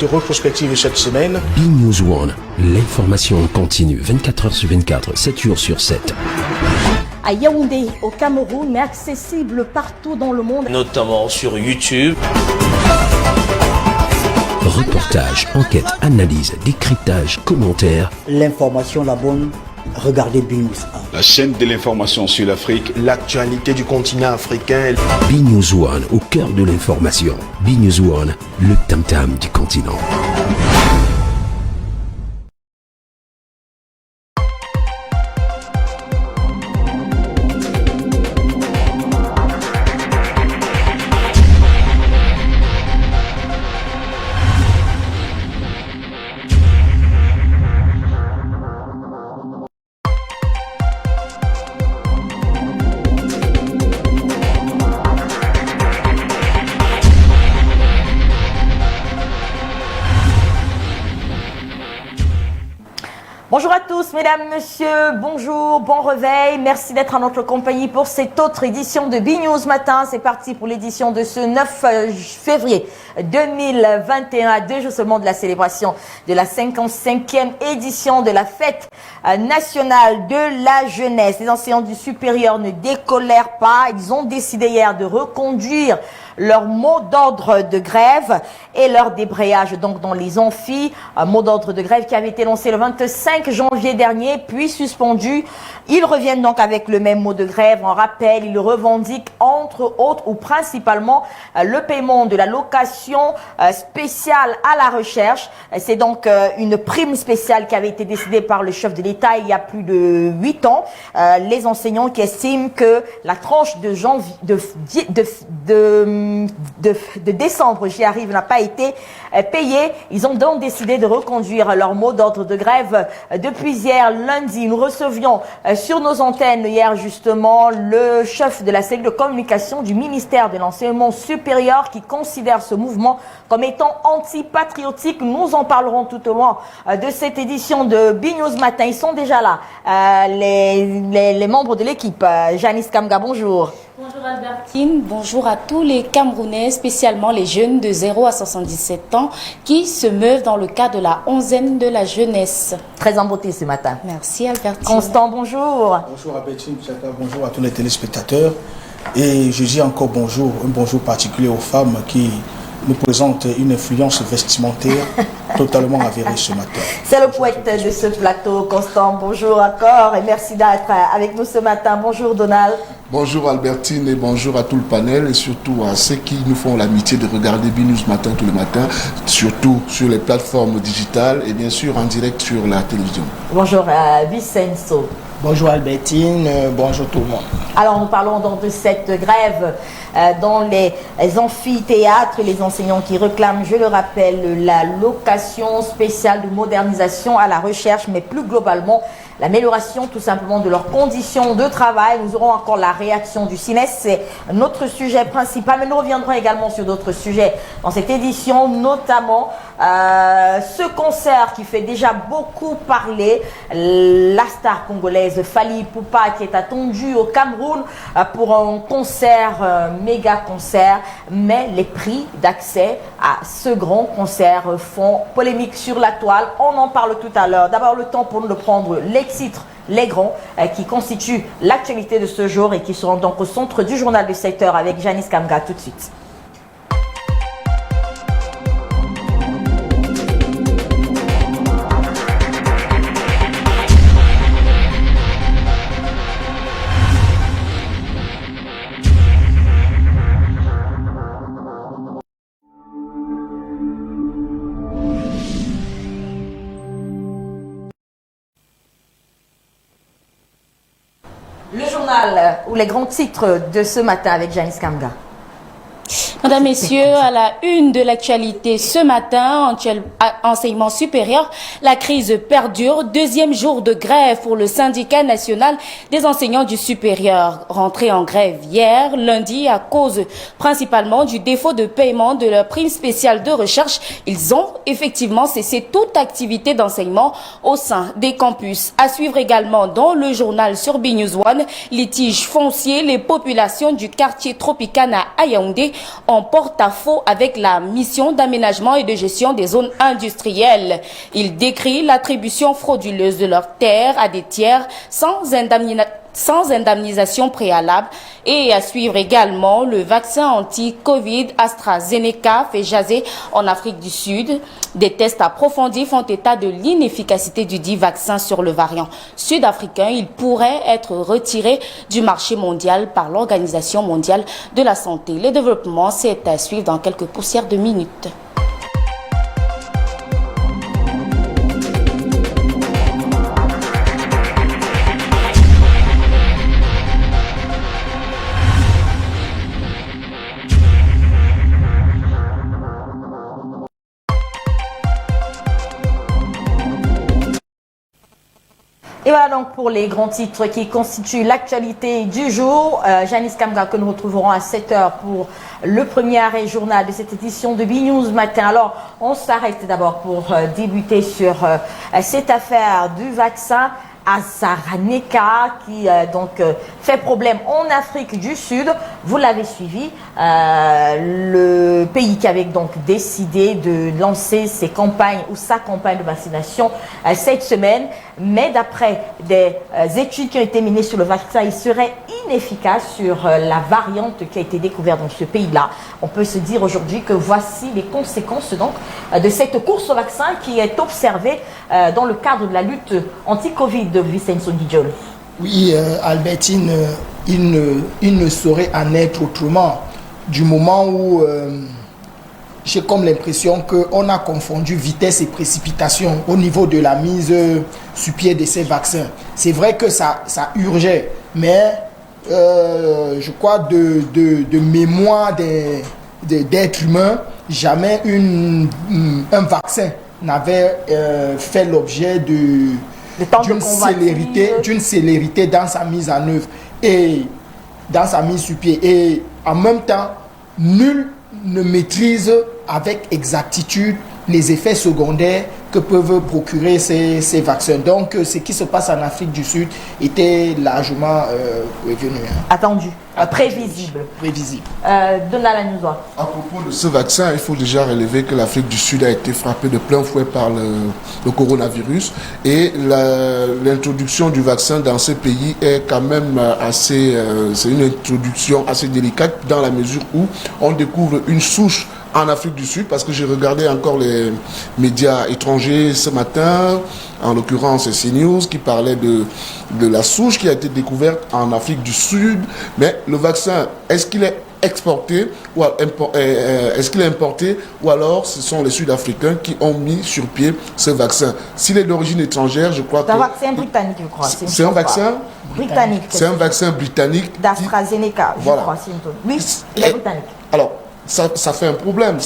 cette rétrospective de cette semaine. BNews One, l'information continue 24 heures sur 24, 7 jours sur 7. À Yaoundé, au Cameroun, mais accessible partout dans le monde. Notamment sur YouTube. Reportages, enquêtes, analyses, décryptages, commentaires. L'information la bonne, regardez BNews 1. La chaîne de l'information sur l'Afrique. L'actualité du continent africain. BNews One, au cœur de l'information. BNews One, le tam-tam du continent. Bonjour à tous, mesdames, messieurs, bonjour, bon réveil. Merci d'être en notre compagnie pour cette autre édition de BNews Matin. C'est parti pour l'édition de ce 9 février 2021, à 2 jours seulement de la célébration de la 55e édition de la fête nationale de la jeunesse. Les enseignants du supérieur ne décolèrent pas. Ils ont décidé hier de reconduire leur mot d'ordre de grève et leur débrayage donc dans les amphis, un mot d'ordre de grève qui avait été lancé le 25 janvier dernier puis suspendu. Ils reviennent donc avec le même mot de grève. En rappel, ils revendiquent entre autres ou principalement le paiement de la location spéciale à la recherche. C'est donc une prime spéciale qui avait été décidée par le chef de l'État il y a plus de 8 ans. Les enseignants qui estiment que la tranche de janvier, de décembre, j'y arrive, n'a pas été payée. Ils ont donc décidé de reconduire leur mot d'ordre de grève depuis hier lundi. Nous recevions sur nos antennes hier justement le chef de la cellule de communication du ministère de l'enseignement supérieur qui considère ce mouvement comme étant anti-patriotique. Nous en parlerons tout au long de cette édition de BNews Matin. Ils sont déjà là, les membres de l'équipe. Janice Kamga, bonjour. Bonjour Albertine, bonjour à tous les Camerounais, spécialement les jeunes de 0 à 77 ans qui se meuvent dans le cadre de la onzaine de la jeunesse. Très en beauté ce matin. Merci Albertine. Constant, bonjour. Bonjour Albertine, bonjour à tous les téléspectateurs. Et je dis encore bonjour, un bonjour particulier aux femmes qui nous présentent une influence vestimentaire totalement avérée ce matin. C'est le poète de ce plateau, Constant. Bonjour encore et merci d'être avec nous ce matin. Bonjour Donald. Bonjour Albertine et bonjour à tout le panel et surtout à ceux qui nous font l'amitié de regarder BNews Matin tous les matins, surtout sur les plateformes digitales et bien sûr en direct sur la télévision. Bonjour Vicenzo. Bonjour Albertine, bonjour tout le monde. Alors nous parlons donc de cette grève dans les amphithéâtres, les enseignants qui réclament, je le rappelle, la location spéciale de modernisation à la recherche, mais plus globalement l'amélioration tout simplement de leurs conditions de travail. Nous aurons encore la réaction du CINES, c'est notre sujet principal, mais nous reviendrons également sur d'autres sujets dans cette édition, notamment ce concert qui fait déjà beaucoup parler, la star congolaise Fally Ipupa qui est attendue au Cameroun pour un concert, méga concert, mais les prix d'accès à ce grand concert font polémique sur la toile. On en parle tout à l'heure. D'abord le temps pour nous de prendre les titres, les grands, qui constituent l'actualité de ce jour et qui seront donc au centre du journal de 7 heures avec Janice Kamga tout de suite. Le journal ou les grands titres de ce matin avec Janice Kamga. Mesdames, Messieurs, à la une de l'actualité ce matin, enseignement supérieur, la crise perdure. Deuxième jour de grève pour le syndicat national des enseignants du supérieur. Rentré en grève hier, lundi, à cause principalement du défaut de paiement de leur prime spéciale de recherche. Ils ont effectivement cessé toute activité d'enseignement au sein des campus. À suivre également dans le journal sur BNews One, litiges fonciers, les populations du quartier Tropicana à Yaoundé en porte-à-faux avec la mission d'aménagement et de gestion des zones industrielles. Il décrit l'attribution frauduleuse de leurs terres à des tiers sans indemnisation préalable, et à suivre également le vaccin anti-Covid AstraZeneca fait jaser en Afrique du Sud. Des tests approfondis font état de l'inefficacité du dit vaccin sur le variant sud-africain. Il pourrait être retiré du marché mondial par l'Organisation mondiale de la santé. Les développements, c'est à suivre dans quelques poussières de minutes. Et voilà donc pour les grands titres qui constituent l'actualité du jour. Janice Kamga que nous retrouverons à 7h pour le premier arrêt journal de cette édition de BNews Matin. Alors, on s'arrête d'abord pour débuter sur cette affaire du vaccin AstraZeneca qui fait problème en Afrique du Sud. Vous l'avez suivi, le pays qui avait donc décidé de lancer ses campagnes ou sa campagne de vaccination cette semaine, mais d'après des études qui ont été menées sur le vaccin, il serait inefficace sur la variante qui a été découverte dans ce pays-là. On peut se dire aujourd'hui que voici les conséquences donc de cette course au vaccin qui est observée dans le cadre de la lutte anti-Covid de Vicenzo Guidjol. Oui, Albertine, il ne saurait en être autrement. Du moment où j'ai comme l'impression qu'on a confondu vitesse et précipitation au niveau de la mise sur pied de ces vaccins. C'est vrai que ça urgeait, mais je crois de mémoire d'être humain, jamais un vaccin n'avait fait l'objet d'une célérité dans sa mise en œuvre et dans sa mise sur pied. Et en même temps, nul ne maîtrise avec exactitude les effets secondaires que peuvent procurer ces vaccins. Donc, ce qui se passe en Afrique du Sud était largement prévenu. Attendu, prévisible. Donald Anouzoua. À propos de ce vaccin, il faut déjà relever que l'Afrique du Sud a été frappée de plein fouet par le coronavirus et l'introduction du vaccin dans ce pays est quand même assez... c'est une introduction assez délicate dans la mesure où on découvre une souche en Afrique du Sud, parce que j'ai regardé encore les médias étrangers ce matin, en l'occurrence CNews, qui parlait de la souche qui a été découverte en Afrique du Sud. Mais le vaccin, est-ce qu'il est exporté ou est-ce qu'il est importé, ou alors ce sont les Sud-Africains qui ont mis sur pied ce vaccin? S'il est d'origine étrangère, je crois que... C'est un vaccin britannique, je crois. C'est un vaccin britannique. C'est un vaccin britannique. d'AstraZeneca, je crois. Oui, il est britannique. Alors, ça fait un problème.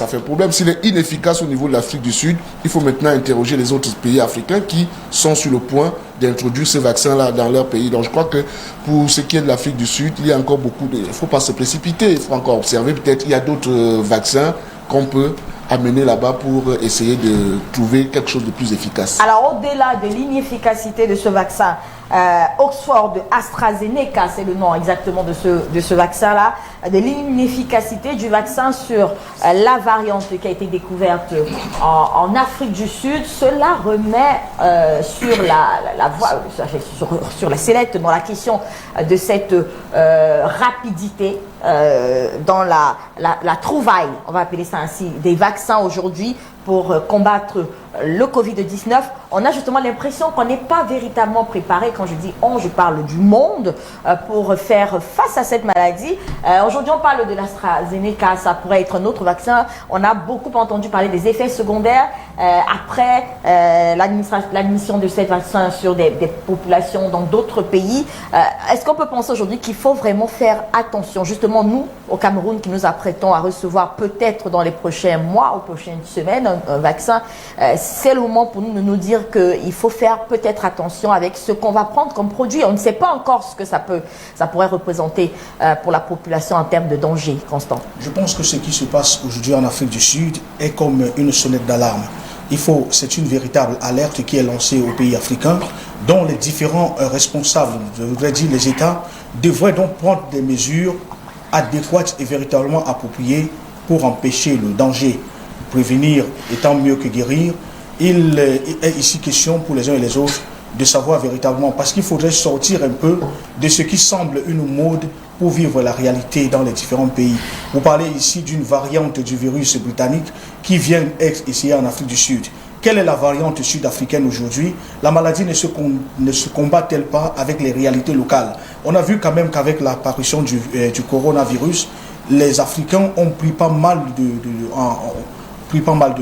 S'il est inefficace au niveau de l'Afrique du Sud, il faut maintenant interroger les autres pays africains qui sont sur le point d'introduire ce vaccin-là dans leur pays. Donc je crois que pour ce qui est de l'Afrique du Sud, il y a encore beaucoup de... Il ne faut pas se précipiter, il faut encore observer. Peut-être il y a d'autres vaccins qu'on peut amener là-bas pour essayer de trouver quelque chose de plus efficace. Alors au-delà de l'inefficacité de ce vaccin, Oxford AstraZeneca, c'est le nom exactement de ce vaccin-là, de l'inefficacité du vaccin sur la variante qui a été découverte en Afrique du Sud, cela remet sur la voie, sur la sellette dans la question de cette rapidité dans la trouvaille, on va appeler ça ainsi, des vaccins aujourd'hui pour combattre le Covid-19. On a justement l'impression qu'on n'est pas véritablement préparé. Quand je dis on, je parle du monde pour faire face à cette maladie. Aujourd'hui, on parle de l'AstraZeneca, ça pourrait être un autre vaccin. On a beaucoup entendu parler des effets secondaires après l'admission de ces vaccins sur des populations dans d'autres pays. Est-ce qu'on peut penser aujourd'hui qu'il faut vraiment faire attention? Justement, nous, au Cameroun, qui nous apprêtons à recevoir peut-être dans les prochains mois ou prochaines semaines un vaccin, c'est le moment pour nous de nous dire qu'il faut faire peut-être attention avec ce qu'on va prendre comme produit. On ne sait pas encore ce que ça pourrait représenter pour la population en termes de danger, Constant. Je pense que ce qui se passe aujourd'hui en Afrique du Sud est comme une sonnette d'alarme. C'est une véritable alerte qui est lancée aux pays africains, dont les différents responsables, je voudrais dire les États, devraient donc prendre des mesures adéquates et véritablement appropriées pour empêcher le danger. Prévenir étant mieux que guérir. Il est ici question pour les uns et les autres de savoir véritablement, parce qu'il faudrait sortir un peu de ce qui semble une mode pour vivre la réalité dans les différents pays. Vous parlez ici d'une variante du virus britannique qui vient essayer en Afrique du Sud. Quelle est la variante sud-africaine aujourd'hui? La maladie ne se combat-elle pas avec les réalités locales? On a vu quand même qu'avec l'apparition du coronavirus, les Africains ont pris pas mal de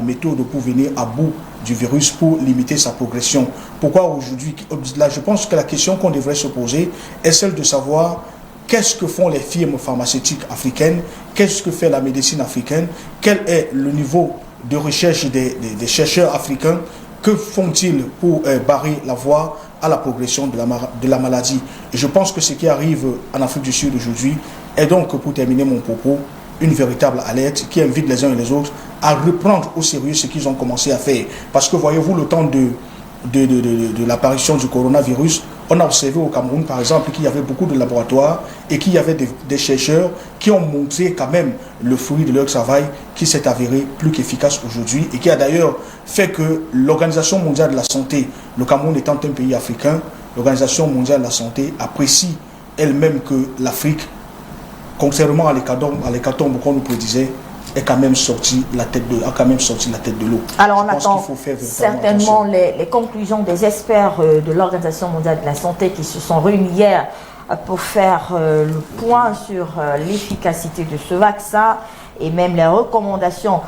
méthodes pour venir à bout du virus pour limiter sa progression. Pourquoi aujourd'hui? Là, je pense que la question qu'on devrait se poser est celle de savoir qu'est-ce que font les firmes pharmaceutiques africaines, qu'est-ce que fait la médecine africaine, quel est le niveau de recherche des chercheurs africains, que font-ils pour barrer la voie à la progression de la maladie. Et je pense que ce qui arrive en Afrique du Sud aujourd'hui est donc, pour terminer mon propos, une véritable alerte qui invite les uns et les autres à reprendre au sérieux ce qu'ils ont commencé à faire. Parce que voyez-vous, le temps de l'apparition du coronavirus, on a observé au Cameroun, par exemple, qu'il y avait beaucoup de laboratoires et qu'il y avait des chercheurs qui ont montré quand même le fruit de leur travail qui s'est avéré plus qu'efficace aujourd'hui et qui a d'ailleurs fait que l'Organisation mondiale de la santé, le Cameroun étant un pays africain, l'Organisation mondiale de la santé apprécie elle-même que l'Afrique, contrairement à l'hécatombe qu'on nous prédisait, a quand même sorti la tête de l'eau. Alors on attend certainement les conclusions des experts de l'Organisation mondiale de la santé qui se sont réunis hier pour faire le point sur l'efficacité de ce vaccin et même les recommandations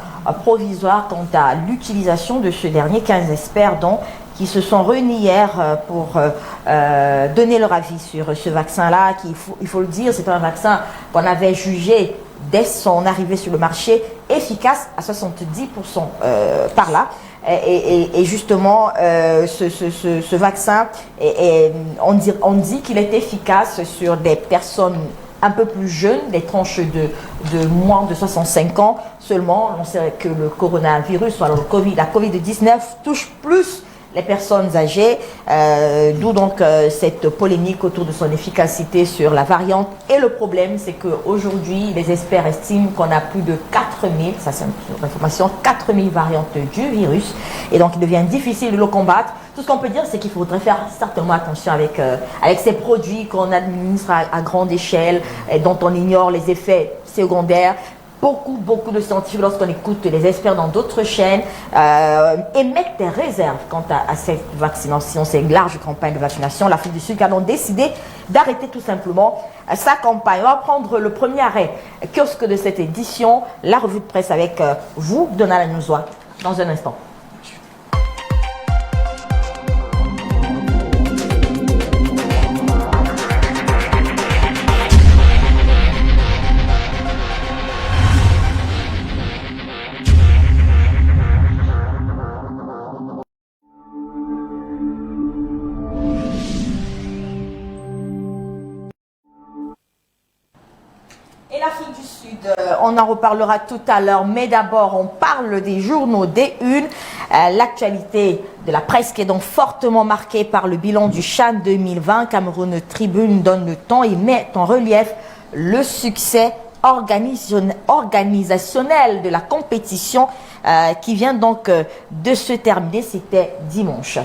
provisoires quant à l'utilisation de ce dernier. 15 experts donc qui se sont réunis hier pour donner leur avis sur ce vaccin-là, il faut le dire, c'est un vaccin qu'on avait jugé dès son arrivée sur le marché efficace à 70% par là. Et justement, ce vaccin, on dit qu'il est efficace sur des personnes un peu plus jeunes, des tranches de moins de 65 ans seulement. On sait que le coronavirus, alors la COVID-19 touche plus les personnes âgées, d'où donc cette polémique autour de son efficacité sur la variante. Et le problème, c'est qu'aujourd'hui, les experts estiment qu'on a plus de 4000, ça c'est une information, 4000 variantes du virus. Et donc, il devient difficile de le combattre. Tout ce qu'on peut dire, c'est qu'il faudrait faire certainement attention avec ces produits qu'on administre à grande échelle, et dont on ignore les effets secondaires. Beaucoup de scientifiques, lorsqu'on écoute les experts dans d'autres chaînes, émettent des réserves quant à cette vaccination, ces larges campagnes de vaccination. L'Afrique du Sud a donc décidé d'arrêter tout simplement sa campagne. On va prendre le premier arrêt kiosque de cette édition, la revue de presse avec vous, Donald Newswa, dans un instant. Et l'Afrique du Sud, on en reparlera tout à l'heure, mais d'abord on parle des journaux, des unes. L'actualité de la presse qui est donc fortement marquée par le bilan du CHAN 2020. Cameroun Tribune donne le temps et met en relief le succès organisationnel de la compétition qui vient donc de se terminer. C'était dimanche.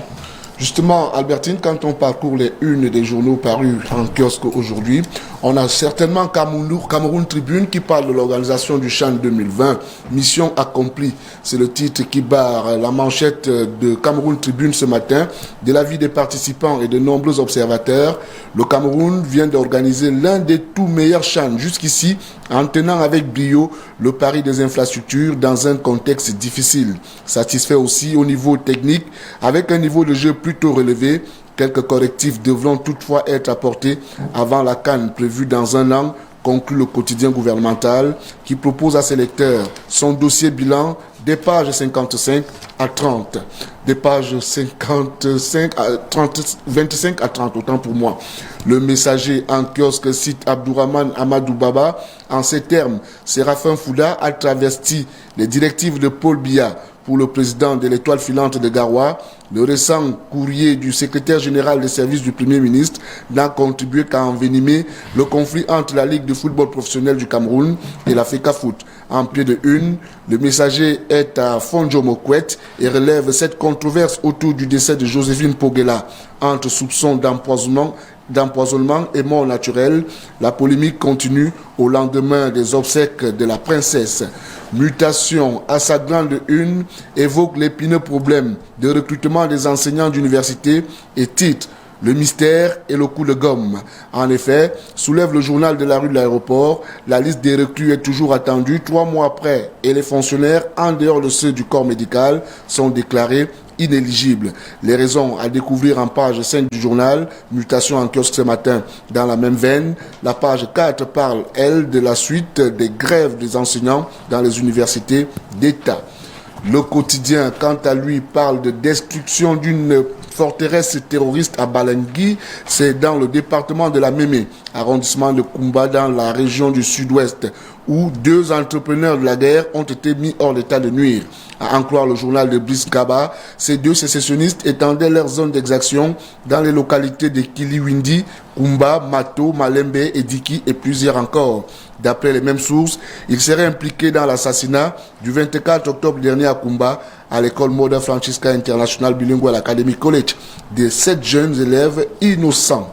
Justement, Albertine, quand on parcourt les unes des journaux parus en kiosque aujourd'hui, on a certainement Cameroun Tribune qui parle de l'organisation du CHAN 2020. Mission accomplie, c'est le titre qui barre la manchette de Cameroun Tribune ce matin. De l'avis des participants et de nombreux observateurs, le Cameroun vient d'organiser l'un des tout meilleurs CHAN jusqu'ici, en tenant avec brio le pari des infrastructures dans un contexte difficile. Satisfait aussi au niveau technique, avec un niveau de jeu plutôt relevé. Quelques correctifs devront toutefois être apportés avant la CAN prévue dans un an, conclut le quotidien gouvernemental qui propose à ses lecteurs son dossier bilan des pages 55 à 30. Des pages 25 à 30, autant pour moi. Le Messager en kiosque cite Abdourahmane Amadou Baba. En ces termes, Séraphin Fouda a travesti les directives de Paul Biya pour le président de l'Étoile filante de Garoua. Le récent courrier du secrétaire général des services du Premier ministre n'a contribué qu'à envenimer le conflit entre la Ligue de football professionnel du Cameroun et la FECAFOOT. En pied de une, le messager est à Fonjo Mokwet et relève cette controverse autour du décès de Joséphine Poguela. Entre soupçons d'empoisonnement et mort naturelle, la polémique continue au lendemain des obsèques de la princesse. Mutation à sa grande une évoque l'épineux problème de recrutement des enseignants d'université et titre le mystère et le coup de gomme. En effet, soulève le journal de la rue de l'aéroport, la liste des recrues est toujours attendue 3 mois après et les fonctionnaires, en dehors de ceux du corps médical, sont déclarés inéligibles. Les raisons à découvrir en page 5 du journal, mutation en kiosque ce matin. Dans la même veine, la page 4 parle, elle, de la suite des grèves des enseignants dans les universités d'État. Le quotidien, quant à lui, parle de destruction d'une forteresse terroriste à Balangui, c'est dans le département de la Mémé, arrondissement de Koumba dans la région du sud-ouest, où 2 entrepreneurs de la guerre ont été mis hors d'état de nuire. À en croire le journal de Brice Gaba, ces 2 sécessionnistes étendaient leur zone d'exaction dans les localités de Kiliwindi, Koumba, Mato, Malembe, Ediki et plusieurs encore. D'après les mêmes sources, ils seraient impliqués dans l'assassinat du 24 octobre dernier à Koumba, à l'école Mother Francisca International Bilingual Academy College, de 7 jeunes élèves innocents.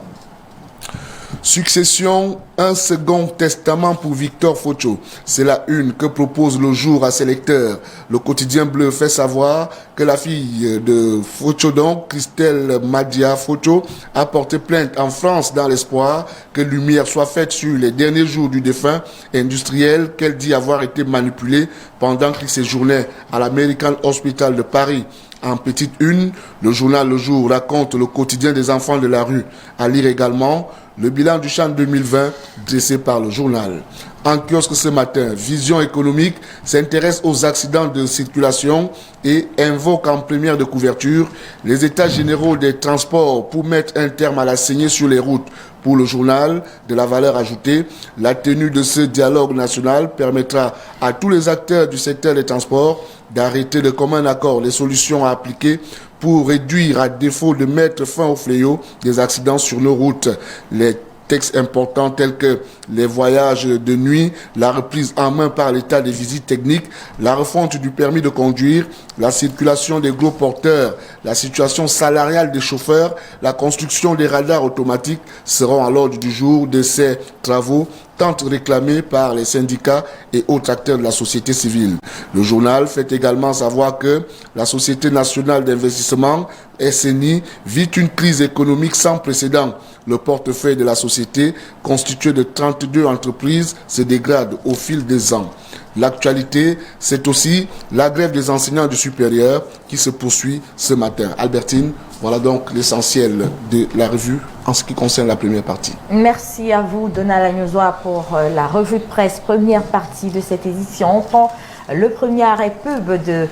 Succession, un second testament pour Victor Focho. C'est la une que propose le jour à ses lecteurs. Le quotidien bleu fait savoir que la fille de Focho, donc Christelle Madia Focho, a porté plainte en France dans l'espoir que lumière soit faite sur les derniers jours du défunt industriel qu'elle dit avoir été manipulé pendant qu'il séjournait à l'American Hospital de Paris. En petite une, le journal Le Jour raconte le quotidien des enfants de la rue. À lire également le bilan du Chan 2020 dressé par le journal. En kiosque ce matin, Vision économique s'intéresse aux accidents de circulation et invoque en première de couverture les états généraux des transports pour mettre un terme à la saignée sur les routes. Pour le journal de la valeur ajoutée, la tenue de ce dialogue national permettra à tous les acteurs du secteur des transports d'arrêter de commun accord les solutions à appliquer pour réduire, à défaut de mettre fin au fléau des accidents sur nos routes. Les textes importants tels que les voyages de nuit, la reprise en main par l'État des visites techniques, la refonte du permis de conduire, la circulation des gros porteurs, la situation salariale des chauffeurs, la construction des radars automatiques seront à l'ordre du jour de ces travaux tant réclamés par les syndicats et autres acteurs de la société civile. Le journal fait également savoir que la Société nationale d'investissement, SNI, vit une crise économique sans précédent. Le portefeuille de la société, constitué de 32 entreprises, se dégrade au fil des ans. L'actualité, c'est aussi la grève des enseignants du supérieur qui se poursuit ce matin. Albertine, voilà donc l'essentiel de la revue en ce qui concerne la première partie. Merci à vous, Donald Agnozoa, pour la revue de presse, première partie de cette édition. On prend le premier arrêt pub de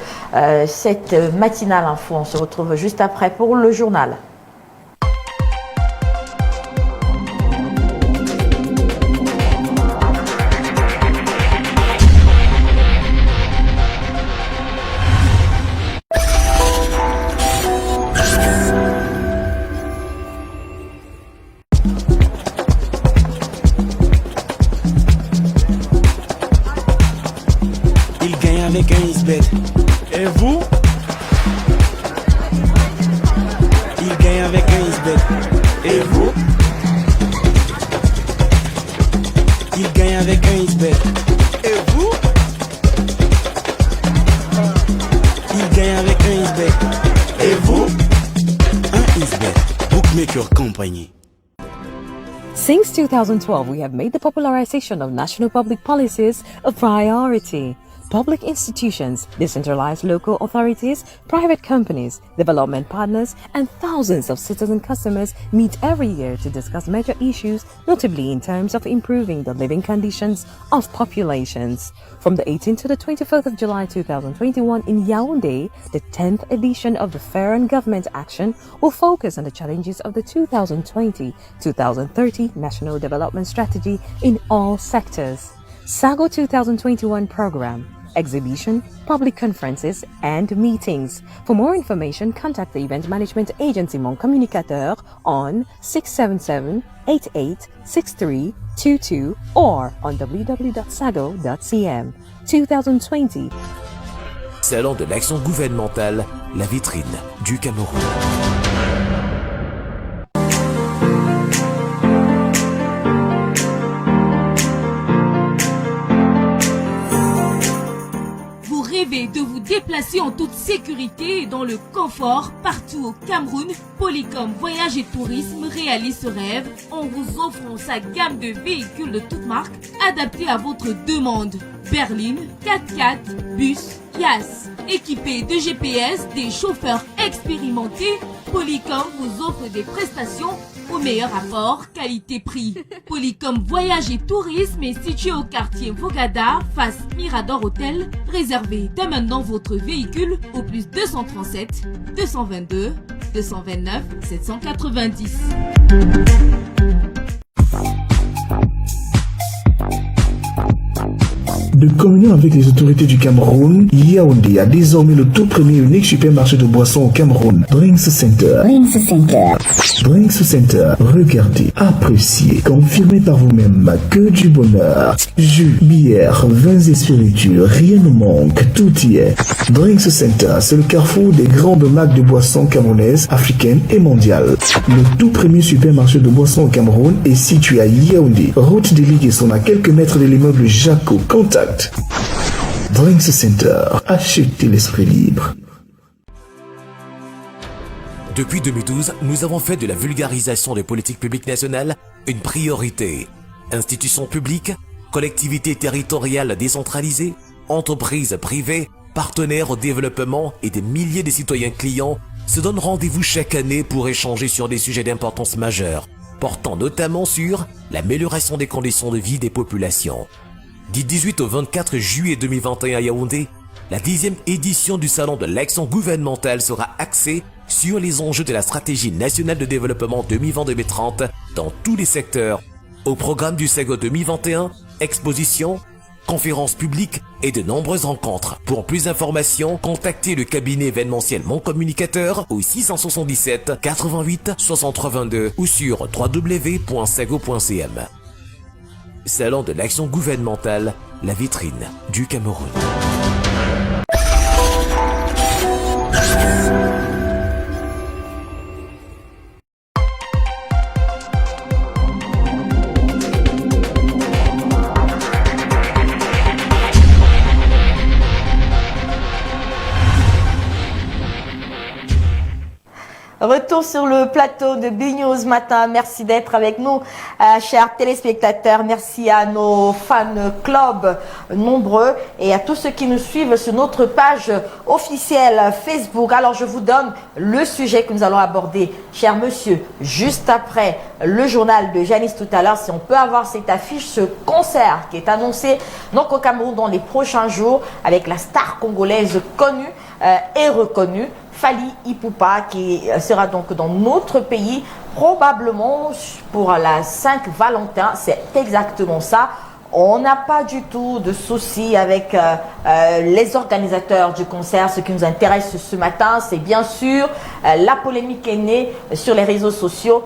cette matinale info. On se retrouve juste après pour le journal. Avec un Isbet. Et vous? Il gagne avec un Isbet. Et vous? Il gagne avec un Isbet. Et vous? Il gagne avec un Isbet. Et vous? Un Isbet. Bookmaker Company. Since 2012, we have made the popularization of national public policies a priority. Public institutions, decentralized local authorities, private companies, development partners, and thousands of citizen customers meet every year to discuss major issues, notably in terms of improving the living conditions of populations. From the 18th to the 24th of July 2021 in Yaoundé, the 10th edition of the Fair and Government Action will focus on the challenges of the 2020-2030 National Development Strategy in all sectors. SAGO 2021 program. exhibition, public conferences, and meetings. For more information, contact the Event Management Agency Mon Communicateur on 677-886322 or on www.sago.cm. 2020. Salon de l'action gouvernementale, la vitrine du Cameroun. Vous rêvez de vous déplacer en toute sécurité et dans le confort partout au Cameroun? Polycom Voyage et Tourisme réalise ce rêve en vous offrant sa gamme de véhicules de toutes marques adaptés à votre demande. Berline, 4x4, bus, Yas. Équipés de GPS, des chauffeurs expérimentés, Polycom vous offre des prestations au meilleur rapport qualité-prix. Polycom Voyage et Tourisme est situé au quartier Vogada, face Mirador Hôtel. Réservez dès maintenant votre véhicule au plus 237 222 229 790. De communion avec les autorités du Cameroun, Yaoundé a désormais le tout premier et unique supermarché de boissons au Cameroun, Drinks Center. Drinks Center, regardez, appréciez, confirmez par vous-même que du bonheur. Jus, bière, vins et spiritueux, rien ne manque, tout y est. Drinks Center, c'est le carrefour des grandes marques de boissons camerounaises, africaines et mondiales. Le tout premier supermarché de boissons au Cameroun est situé à Yaoundé, route des Ligaisons à quelques mètres de l'immeuble Jaco. Contact Drinks Center, achetez l'esprit libre. Depuis 2012, nous avons fait de la vulgarisation des politiques publiques nationales une priorité. Institutions publiques, collectivités territoriales décentralisées, entreprises privées, partenaires au développement et des milliers de citoyens clients se donnent rendez-vous chaque année pour échanger sur des sujets d'importance majeure, portant notamment sur l'amélioration des conditions de vie des populations. Du 18 au 24 juillet 2021 à Yaoundé, la 10e édition du Salon de l'action gouvernementale sera axée sur les enjeux de la stratégie nationale de développement 2020-2030 dans tous les secteurs. Au programme du SEGO 2021, expositions, conférences publiques et de nombreuses rencontres. Pour plus d'informations, contactez le cabinet événementiel Mon Communicateur au 677 88 63 22 ou sur www.sego.cm. Salon de l'action gouvernementale, la vitrine du Cameroun. Retour sur le plateau de B-News Matin. Merci d'être avec nous, chers téléspectateurs. Merci à nos fan clubs nombreux et à tous ceux qui nous suivent sur notre page officielle Facebook. Alors, je vous donne le sujet que nous allons aborder, cher monsieur, juste après le journal de Janice tout à l'heure. Si on peut avoir cette affiche, ce concert qui est annoncé donc au Cameroun dans les prochains jours avec la star congolaise connue et reconnue, Fally Ipupa, qui sera donc dans notre pays probablement pour la Saint-Valentin. C'est exactement ça. On n'a pas du tout de soucis avec les organisateurs du concert. Ce qui nous intéresse ce matin, c'est bien sûr la polémique est née sur les réseaux sociaux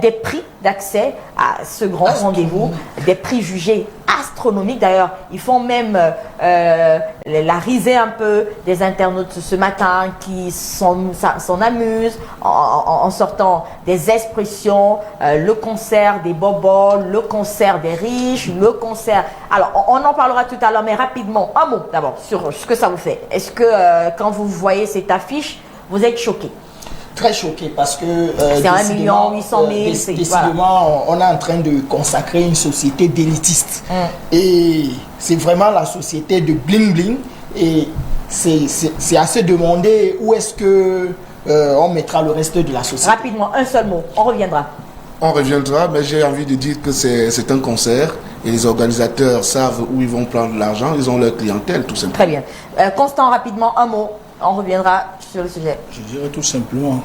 des prix d'accès à ce grand rendez-vous, des prix jugés astronomiques. D'ailleurs, ils font même la risée un peu des internautes ce matin qui s'en amusent en sortant des expressions, le concert des bobos, le concert des riches, le concert... Alors, on en parlera tout à l'heure, mais rapidement, un mot d'abord sur ce que ça vous fait. Est-ce que quand vous voyez cette affiche, vous êtes choqué? Très choqué parce que c'est 1 800 000. Décidément, on est en train de consacrer une société d'élitiste. Et c'est vraiment la société de bling bling. Et c'est à se demander où est-ce que on mettra le reste de la société. Rapidement, un seul mot, on reviendra. On reviendra, mais j'ai envie de dire que c'est un concert et les organisateurs savent où ils vont prendre l'argent, ils ont leur clientèle tout simplement. Très bien. Constant, rapidement, un mot, on reviendra sur le sujet. Je dirais tout simplement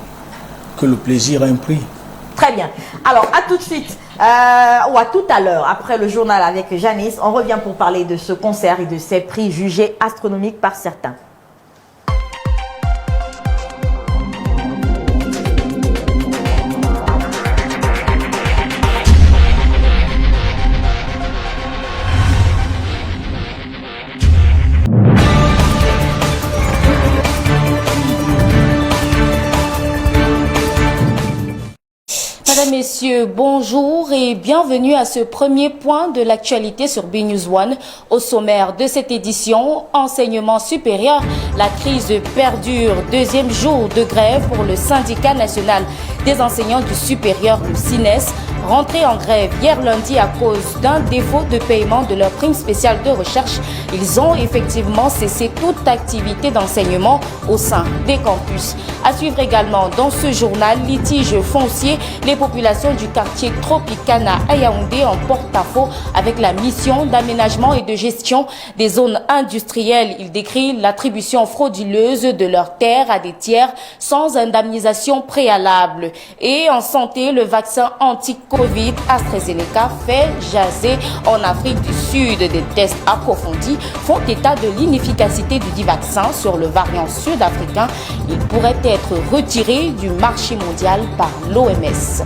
que le plaisir a un prix. Très bien. Alors, à tout de suite, ou à tout à l'heure, après le journal avec Janice, on revient pour parler de ce concert et de ses prix jugés astronomiques par certains. Mesdames, Messieurs, bonjour et bienvenue à ce premier point de l'actualité sur BNews One. Au sommaire de cette édition, enseignement supérieur, la crise perdure. Deuxième jour de grève pour le syndicat national des enseignants du supérieur, le SINES, rentré en grève hier lundi à cause d'un défaut de paiement de leur prime spéciale de recherche. Ils ont effectivement cessé toute activité d'enseignement au sein des campus. À suivre également dans ce journal, litige foncier, les populations du quartier Tropicana à Yaoundé en porte-à-faux avec la mission d'aménagement et de gestion des zones industrielles. Il décrit l'attribution frauduleuse de leurs terres à des tiers sans indemnisation préalable. Et en santé, le vaccin anti-Covid AstraZeneca fait jaser en Afrique du Sud. Des tests approfondis font état de l'inefficacité du dit vaccin sur le variant sud-africain. Il pourrait être retiré du marché mondial par l'OMS.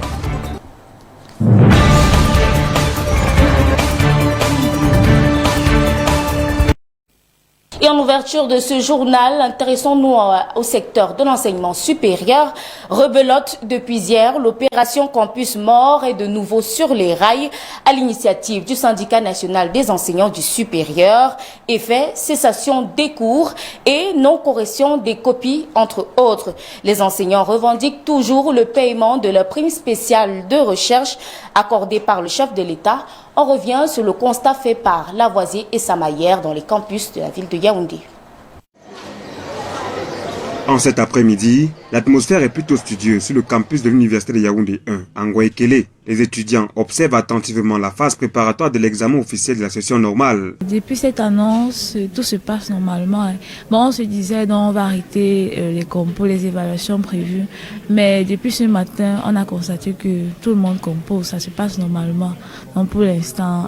Et en ouverture de ce journal, intéressons-nous au secteur de l'enseignement supérieur. Rebelote depuis hier, l'opération Campus Mort est de nouveau sur les rails à l'initiative du syndicat national des enseignants du supérieur. Effet, cessation des cours et non-correction des copies, entre autres. Les enseignants revendiquent toujours le paiement de leur prime spéciale de recherche accordée par le chef de l'État. On revient sur le constat fait par Lavoisier et Samayer dans les campus de la ville de Yaoundé. En cet après-midi, l'atmosphère est plutôt studieuse sur le campus de l'université de Yaoundé 1, à Ngoïkele. Les étudiants observent attentivement la phase préparatoire de l'examen officiel de la session normale. Depuis cette annonce, tout se passe normalement. Bon, on se disait donc on va arrêter les compos, les évaluations prévues. Mais depuis ce matin, on a constaté que tout le monde compose, ça se passe normalement. Donc pour l'instant,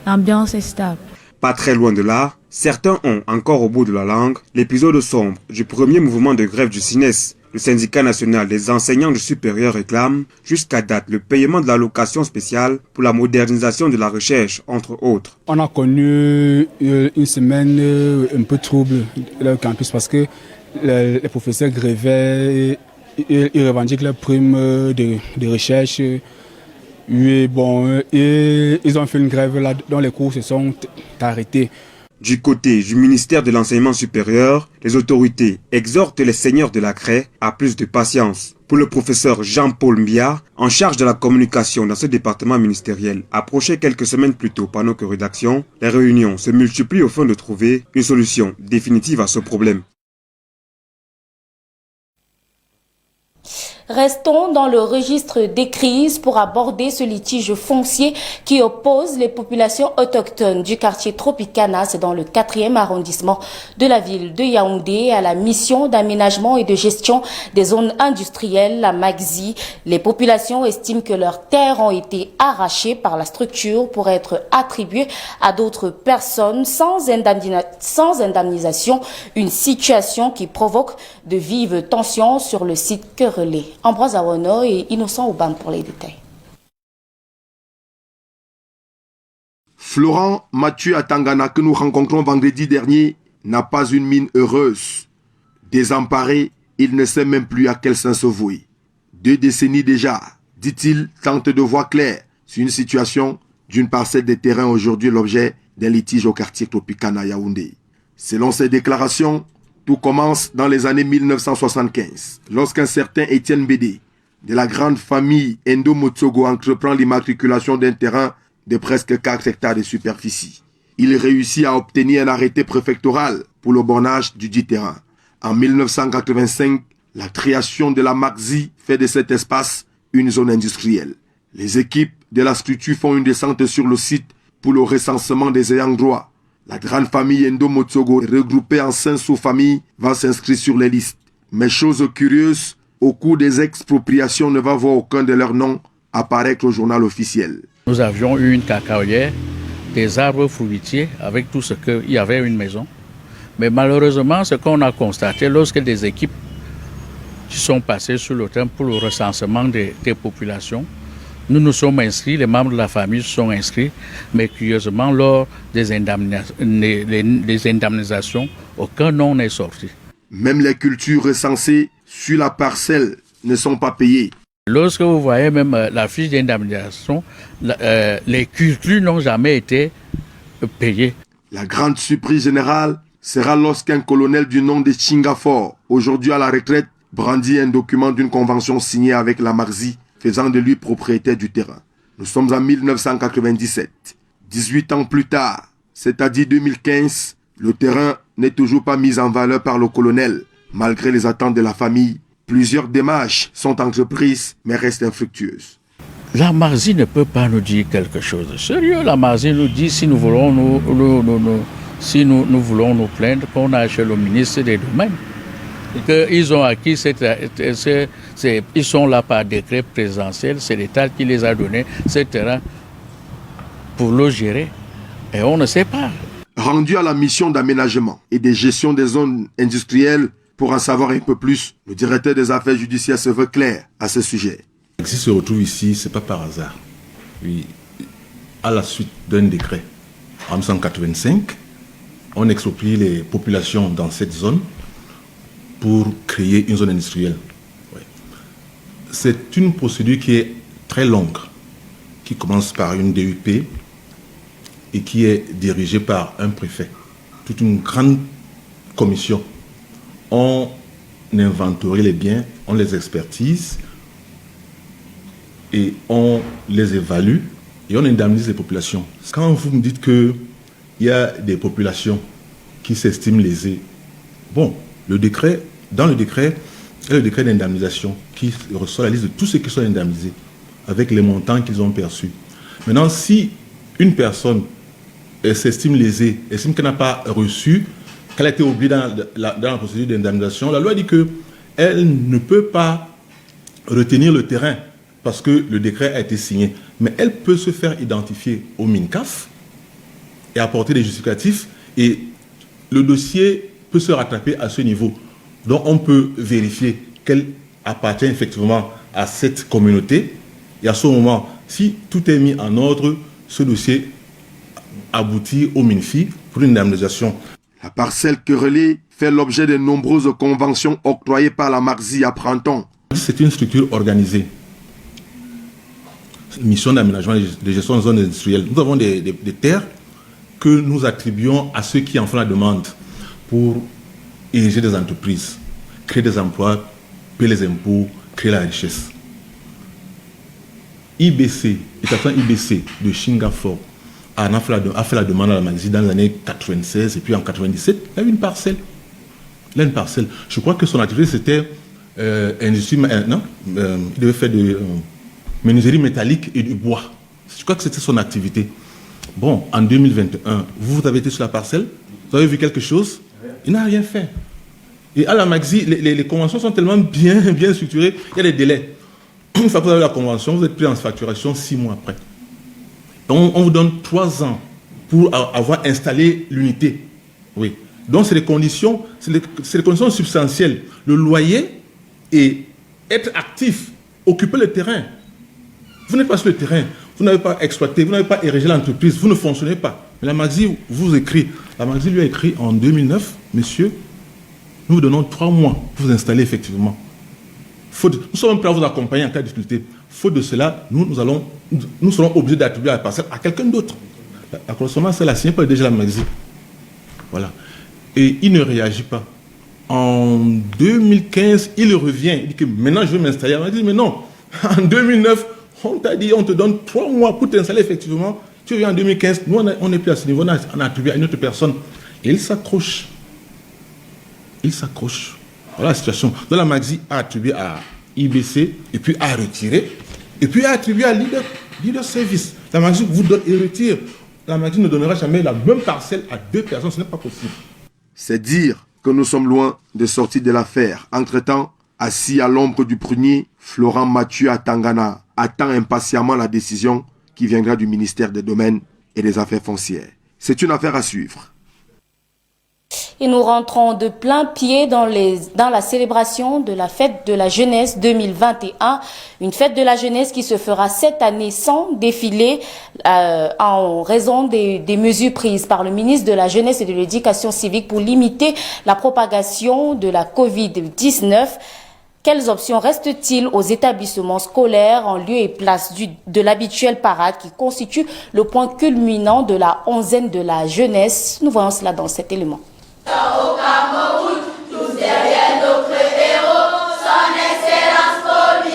l'ambiance est stable. Pas très loin de là, certains ont encore au bout de la langue l'épisode sombre du premier mouvement de grève du SINES. Le syndicat national des enseignants du supérieur réclame jusqu'à date le paiement de l'allocation spéciale pour la modernisation de la recherche, entre autres. On a connu une semaine un peu trouble dans le campus parce que les professeurs grévaient et revendiquent leurs primes de recherche. Oui, bon, et ils ont fait une grève là, dont les cours se sont arrêtés. Du côté du ministère de l'Enseignement supérieur, les autorités exhortent les seigneurs de la craie à plus de patience. Pour le professeur Jean-Paul Mbia, en charge de la communication dans ce département ministériel, approché quelques semaines plus tôt par notre rédaction, les réunions se multiplient au fin de trouver une solution définitive à ce problème. Restons dans le registre des crises pour aborder ce litige foncier qui oppose les populations autochtones du quartier Tropicana, c'est dans le 4e arrondissement de la ville de Yaoundé, à la mission d'aménagement et de gestion des zones industrielles, la MAGZI. Les populations estiment que leurs terres ont été arrachées par la structure pour être attribuées à d'autres personnes sans indemnisation, une situation qui provoque de vives tensions sur le site querellé. Ambroise Awono et Innocent Ouban pour les détails. Florent Mathieu Atangana, que nous rencontrons vendredi dernier, n'a pas une mine heureuse. Désemparé, il ne sait même plus à quel sens se vouer. 2 décennies déjà, dit-il, tente de voir clair sur une situation d'une parcelle de terrain aujourd'hui l'objet d'un litige au quartier Tropicana Yaoundé. Selon ses déclarations, tout commence dans les années 1975, lorsqu'un certain Étienne Bédé, de la grande famille Endo Motsogo, entreprend l'immatriculation d'un terrain de presque 4 hectares de superficie. Il réussit à obtenir un arrêté préfectoral pour le bornage du dit terrain. En 1985, la création de la MAGZI fait de cet espace une zone industrielle. Les équipes de la structure font une descente sur le site pour le recensement des ayants droit. La grande famille Endo Motsogo, regroupée en 5 sous-familles, va s'inscrire sur les listes. Mais chose curieuse, au cours des expropriations, ne va voir aucun de leurs noms apparaître au journal officiel. Nous avions eu une cacaoyère, des arbres fruitiers, avec tout ce qu'il y avait une maison. Mais malheureusement, ce qu'on a constaté, lorsque des équipes qui sont passées sur le terrain pour le recensement des populations, nous nous sommes inscrits, les membres de la famille se sont inscrits, mais curieusement, lors des indemnisations, aucun nom n'est sorti. Même les cultures recensées sur la parcelle ne sont pas payées. Lorsque vous voyez même la fiche d'indemnisation, les cultures n'ont jamais été payées. La grande surprise générale sera lorsqu'un colonel du nom de Chingafor, aujourd'hui à la retraite, brandit un document d'une convention signée avec la Marzi, faisant de lui propriétaire du terrain. Nous sommes en 1997. 18 ans plus tard, c'est-à-dire 2015, le terrain n'est toujours pas mis en valeur par le colonel. Malgré les attentes de la famille, plusieurs démarches sont entreprises mais restent infructueuses. La Marzi ne peut pas nous dire quelque chose de sérieux. La Marzi nous dit si nous voulons nous voulons nous plaindre qu'on a chez le ministre des Domaines. Qu'ils ont acquis, ils sont là par décret présidentiel, c'est l'État qui les a donné ce terrain pour le gérer. Et on ne sait pas. Rendu à la mission d'aménagement et de gestion des zones industrielles, pour en savoir un peu plus, le directeur des affaires judiciaires se veut clair à ce sujet. S'il se retrouve ici, ce n'est pas par hasard. Oui, à la suite d'un décret en 1985, on exproprie les populations dans cette zone pour créer une zone industrielle. Ouais. C'est une procédure qui est très longue, qui commence par une DUP et qui est dirigée par un préfet. Toute une grande commission. On inventorie les biens, on les expertise et on les évalue et on indemnise les populations. Quand vous me dites qu'il y a des populations qui s'estiment lésées, bon, dans le décret, il y a le décret d'indemnisation qui reçoit la liste de tous ceux qui sont indemnisés avec les montants qu'ils ont perçus. Maintenant, si une personne s'estime lésée, estime qu'elle n'a pas reçu, qu'elle a été oubliée dans la procédure d'indemnisation, la loi dit qu'elle ne peut pas retenir le terrain parce que le décret a été signé. Mais elle peut se faire identifier au MINCAF et apporter des justificatifs et le dossier peut se rattraper à ce niveau. Donc on peut vérifier qu'elle appartient effectivement à cette communauté. Et à ce moment, si tout est mis en ordre, ce dossier aboutit au MINFI pour une indemnisation. La parcelle querellée fait l'objet de nombreuses conventions octroyées par la Marzi à Printemps. C'est une structure organisée. Mission d'aménagement et de gestion de zones industrielles. Nous avons des terres que nous attribuons à ceux qui en font la demande pour ériger des entreprises, créer des emplois, payer les impôts, créer la richesse. IBC, l'établissement IBC de Chingafor a fait la demande à la Marzi dans les années 96 et puis en 97, il a eu une parcelle. Il a une parcelle. Je crois que son activité c'était industrie, il devait faire de menuiserie métallique et du bois. Je crois que c'était son activité. Bon, en 2021, vous avez été sur la parcelle, vous avez vu quelque chose, il n'a rien fait. Et à la Marzi, les conventions sont tellement bien structurées, il y a des délais. Une fois que vous avez la convention, vous êtes pris en facturation 6 mois après. On vous donne 3 ans pour avoir installé l'unité. Oui. Donc c'est les conditions substantielles. Le loyer et être actif, occuper le terrain. Vous n'êtes pas sur le terrain, vous n'avez pas exploité, vous n'avez pas érigé l'entreprise, vous ne fonctionnez pas. Mais la Marzi vous écrit. La Marzi lui a écrit en 2009, monsieur, nous vous donnons 3 mois pour vous installer effectivement. Nous sommes prêts à vous accompagner en cas de difficulté. Faute de cela, nous serons obligés d'attribuer la parcelle à quelqu'un d'autre. La correspondance, elle a signé par déjà la Marzi. Voilà. Et il ne réagit pas. En 2015, il revient. Il dit que maintenant je veux m'installer. Elle m'a dit, mais non. En 2009, on t'a dit, on te donne 3 mois pour t'installer effectivement. Tu reviens en 2015. Nous, on n'est plus à ce niveau. On a attribué à une autre personne. Et il s'accroche. Il s'accroche. Voilà la situation. Donc la Marzi a attribué à IBC et puis a retiré. Et puis a attribué à leader service. La Marzi vous donne et retire. La Marzi ne donnera jamais la même parcelle à 2 personnes. Ce n'est pas possible. C'est dire que nous sommes loin de sortir de l'affaire. Entre-temps, Assis à l'ombre du prunier, Florent Mathieu à Tangana attend impatiemment la décision qui viendra du ministère des Domaines et des Affaires foncières. C'est une affaire à suivre. Et nous rentrons de plein pied dans la célébration de la fête de la jeunesse 2021. Une fête de la jeunesse qui se fera cette année sans défilé en raison des mesures prises par le ministre de la Jeunesse et de l'Éducation civique pour limiter la propagation de la Covid-19. Quelles options restent-ils aux établissements scolaires en lieu et place de l'habituelle parade qui constitue le point culminant de la onzaine de la jeunesse? Nous voyons cela dans cet élément. Au Cameroun, tous derrière notre héros, son excellence Paul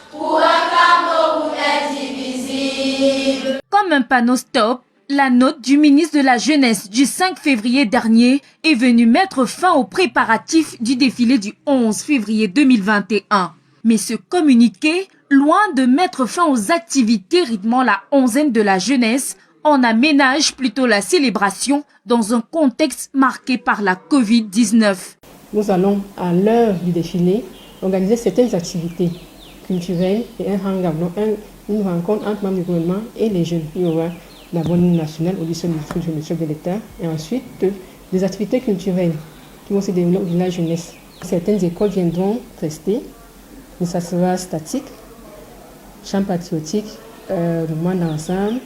pour un Cameroun indivisible. Comme un panneau stop, la note du ministre de la Jeunesse du 5 février dernier est venue mettre fin aux préparatifs du défilé du 11 février 2021. Mais ce communiqué, loin de mettre fin aux activités rythmant la onzaine de la jeunesse, on aménage plutôt la célébration dans un contexte marqué par la Covid-19. Nous allons, à l'heure du défilé, organiser certaines activités culturelles et un hangout, une rencontre entre membres du gouvernement et les jeunes. Il y aura la bonne nationale, audition du ministère de l'État, et ensuite des activités culturelles qui vont se dérouler au village jeunesse. Certaines écoles viendront rester, mais ça sera statique, chant patriotique, mouvement d'ensemble,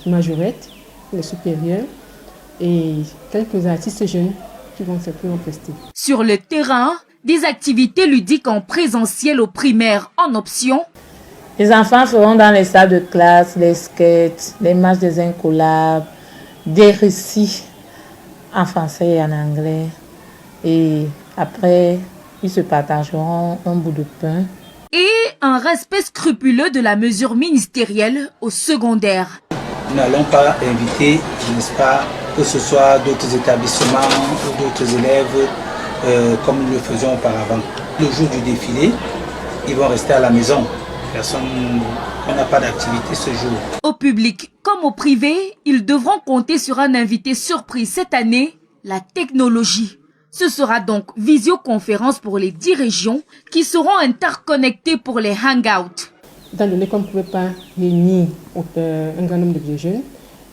majorette, les supérieurs et quelques artistes jeunes qui vont rester. Sur le terrain, des activités ludiques en présentiel au primaire en option. Les enfants feront dans les salles de classe les skates, les matchs des incollables, des récits en français et en anglais. Et après, ils se partageront un bout de pain. Et un respect scrupuleux de la mesure ministérielle au secondaire. Nous n'allons pas inviter, n'est-ce pas, que ce soit d'autres établissements ou d'autres élèves comme nous le faisions auparavant. Le jour du défilé, ils vont rester à la maison. On n'a pas d'activité ce jour. Au public comme au privé, ils devront compter sur un invité surprise cette année, la technologie. Ce sera donc visioconférence pour les 10 régions qui seront interconnectées pour les hangouts. Étant donné qu'on ne pouvait pas réunir un grand nombre de jeunes,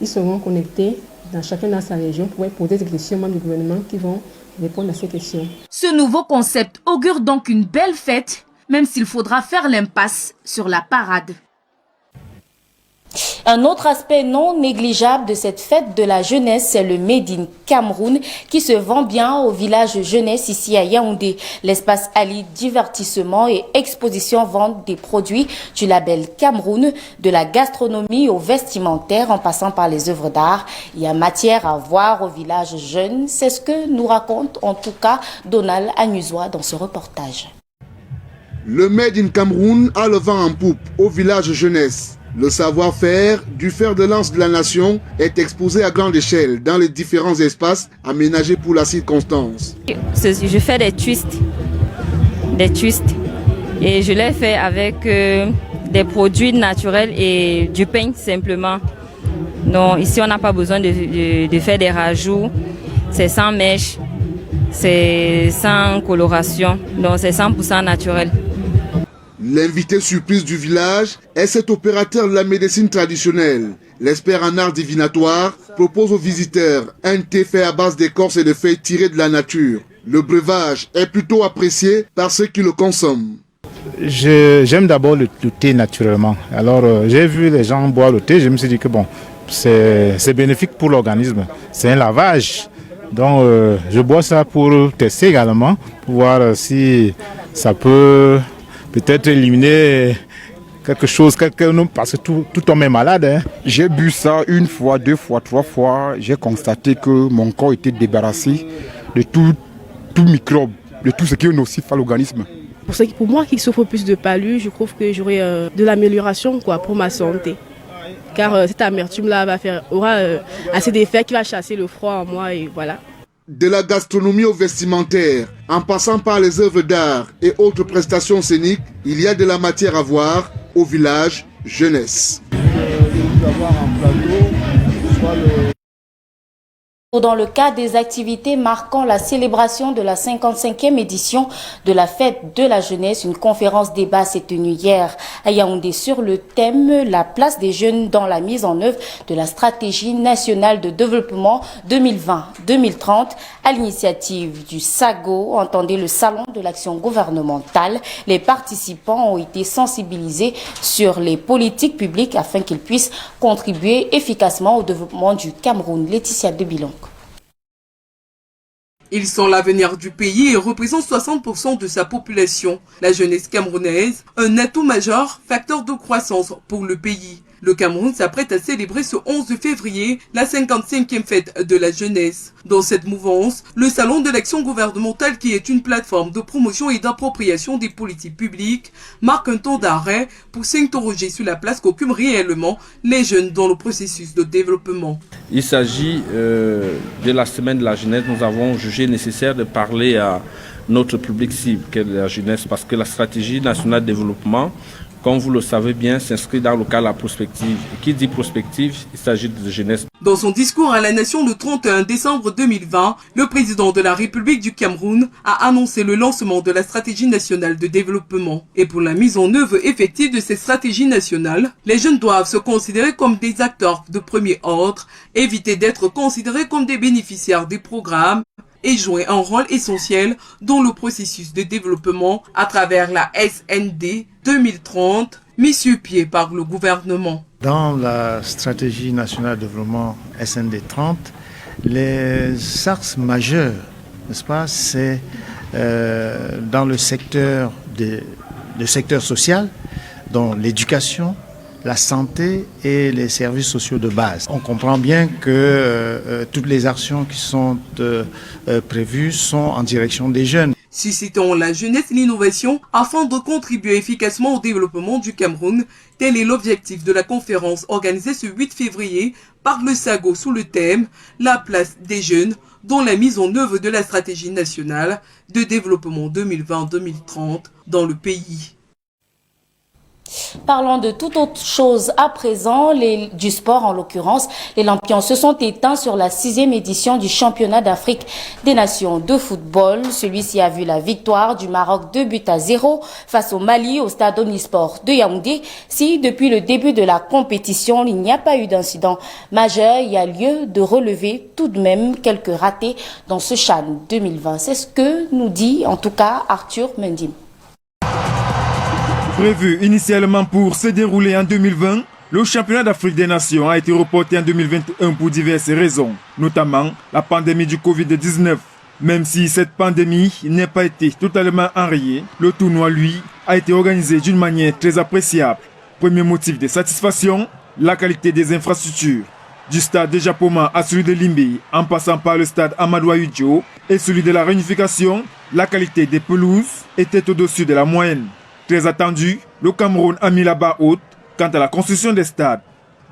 ils seront connectés dans chacun dans sa région pour poser des questions aux membres du gouvernement qui vont répondre à ces questions. Ce nouveau concept augure donc une belle fête, même s'il faudra faire l'impasse sur la parade. Un autre aspect non négligeable de cette fête de la jeunesse, c'est le Made in Cameroun qui se vend bien au village jeunesse ici à Yaoundé. L'espace allie divertissement et exposition vendent des produits du label Cameroun, de la gastronomie au vestimentaire en passant par les œuvres d'art. Il y a matière à voir au village jeune, c'est ce que nous raconte en tout cas Donald Anusois dans ce reportage. Le Made in Cameroun a le vent en poupe au village jeunesse. Le savoir-faire du fer de lance de la nation est exposé à grande échelle dans les différents espaces aménagés pour la circonstance. Je fais des twists et je les fais avec des produits naturels et du pain simplement. Donc ici on n'a pas besoin de faire des rajouts, c'est sans mèche, c'est sans coloration, donc c'est 100% naturel. L'invité surprise du village est cet opérateur de la médecine traditionnelle. L'expert en art divinatoire propose aux visiteurs un thé fait à base d'écorce et de feuilles tirées de la nature. Le breuvage est plutôt apprécié par ceux qui le consomment. J'aime d'abord le thé naturellement. Alors j'ai vu les gens boire le thé, je me suis dit que bon, c'est bénéfique pour l'organisme. C'est un lavage. Donc je bois ça pour tester également, pour voir si ça peut peut-être éliminer quelque chose, parce que tout homme est malade. Hein. J'ai bu ça une fois, 2 fois, 3 fois. J'ai constaté que mon corps était débarrassé de tout microbe, de tout ce qui est nocif à l'organisme. Pour moi qui souffre plus de palud, je trouve que j'aurai de l'amélioration pour ma santé. Car cette amertume-là aura assez d'effets qui va chasser le froid en moi et voilà. De la gastronomie au vestimentaire, en passant par les œuvres d'art et autres prestations scéniques, il y a de la matière à voir au village jeunesse. dans le cadre des activités marquant la célébration de la 55e édition de la fête de la jeunesse. Une conférence débat s'est tenue hier à Yaoundé sur le thème « La place des jeunes dans la mise en œuvre de la stratégie nationale de développement 2020-2030 » à l'initiative du SAGO, entendez le Salon de l'action gouvernementale. Les participants ont été sensibilisés sur les politiques publiques afin qu'ils puissent contribuer efficacement au développement du Cameroun. Laetitia de Bilong. Ils sont l'avenir du pays et représentent 60% de sa population. La jeunesse camerounaise, un atout majeur, facteur de croissance pour le pays. Le Cameroun s'apprête à célébrer ce 11 février la 55e fête de la jeunesse. Dans cette mouvance, le Salon de l'action gouvernementale, qui est une plateforme de promotion et d'appropriation des politiques publiques, marque un temps d'arrêt pour s'interroger sur la place qu'occupent réellement les jeunes dans le processus de développement. Il s'agit de la semaine de la jeunesse. Nous avons jugé nécessaire de parler à notre public cible, qu'est la jeunesse, parce que la stratégie nationale de développement, comme vous le savez bien, s'inscrit dans le cadre de la prospective. Et qui dit prospective, il s'agit de jeunesse. Dans son discours à la nation le 31 décembre 2020, le président de la République du Cameroun a annoncé le lancement de la stratégie nationale de développement. Et pour la mise en œuvre effective de cette stratégie nationale, les jeunes doivent se considérer comme des acteurs de premier ordre, éviter d'être considérés comme des bénéficiaires des programmes et jouer un rôle essentiel dans le processus de développement à travers la SND 2030 mise sur pied par le gouvernement. Dans la stratégie nationale de développement SND 30, les axes majeurs, n'est-ce pas, c'est dans le secteur social, dans l'éducation, la santé et les services sociaux de base. On comprend bien que toutes les actions qui sont prévues sont en direction des jeunes. Suscitant la jeunesse et l'innovation afin de contribuer efficacement au développement du Cameroun, tel est l'objectif de la conférence organisée ce 8 février par le SAGO sous le thème « La place des jeunes dans la mise en œuvre de la stratégie nationale de développement 2020-2030 dans le pays ». Parlons de toute autre chose à présent, du sport en l'occurrence. Les Lampions se sont éteints sur la 6e édition du championnat d'Afrique des Nations de football. Celui-ci a vu la victoire du Maroc 2-0 face au Mali au stade Omnisport de Yaoundé. Si depuis le début de la compétition, il n'y a pas eu d'incident majeur, il y a lieu de relever tout de même quelques ratés dans ce CHAN 2020. C'est ce que nous dit en tout cas Arthur Mendim. Prévu initialement pour se dérouler en 2020, le championnat d'Afrique des Nations a été reporté en 2021 pour diverses raisons, notamment la pandémie du Covid-19. Même si cette pandémie n'a pas été totalement enrayée, le tournoi, lui, a été organisé d'une manière très appréciable. Premier motif de satisfaction, la qualité des infrastructures. Du stade de Japoma à celui de Limbe, en passant par le stade Amadou Ahidjo et celui de la Réunification, la qualité des pelouses était au-dessus de la moyenne. Très attendu, le Cameroun a mis la barre haute quant à la construction des stades.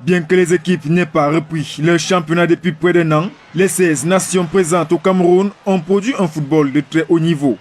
Bien que les équipes n'aient pas repris leur championnat depuis près d'un an, les 16 nations présentes au Cameroun ont produit un football de très haut niveau.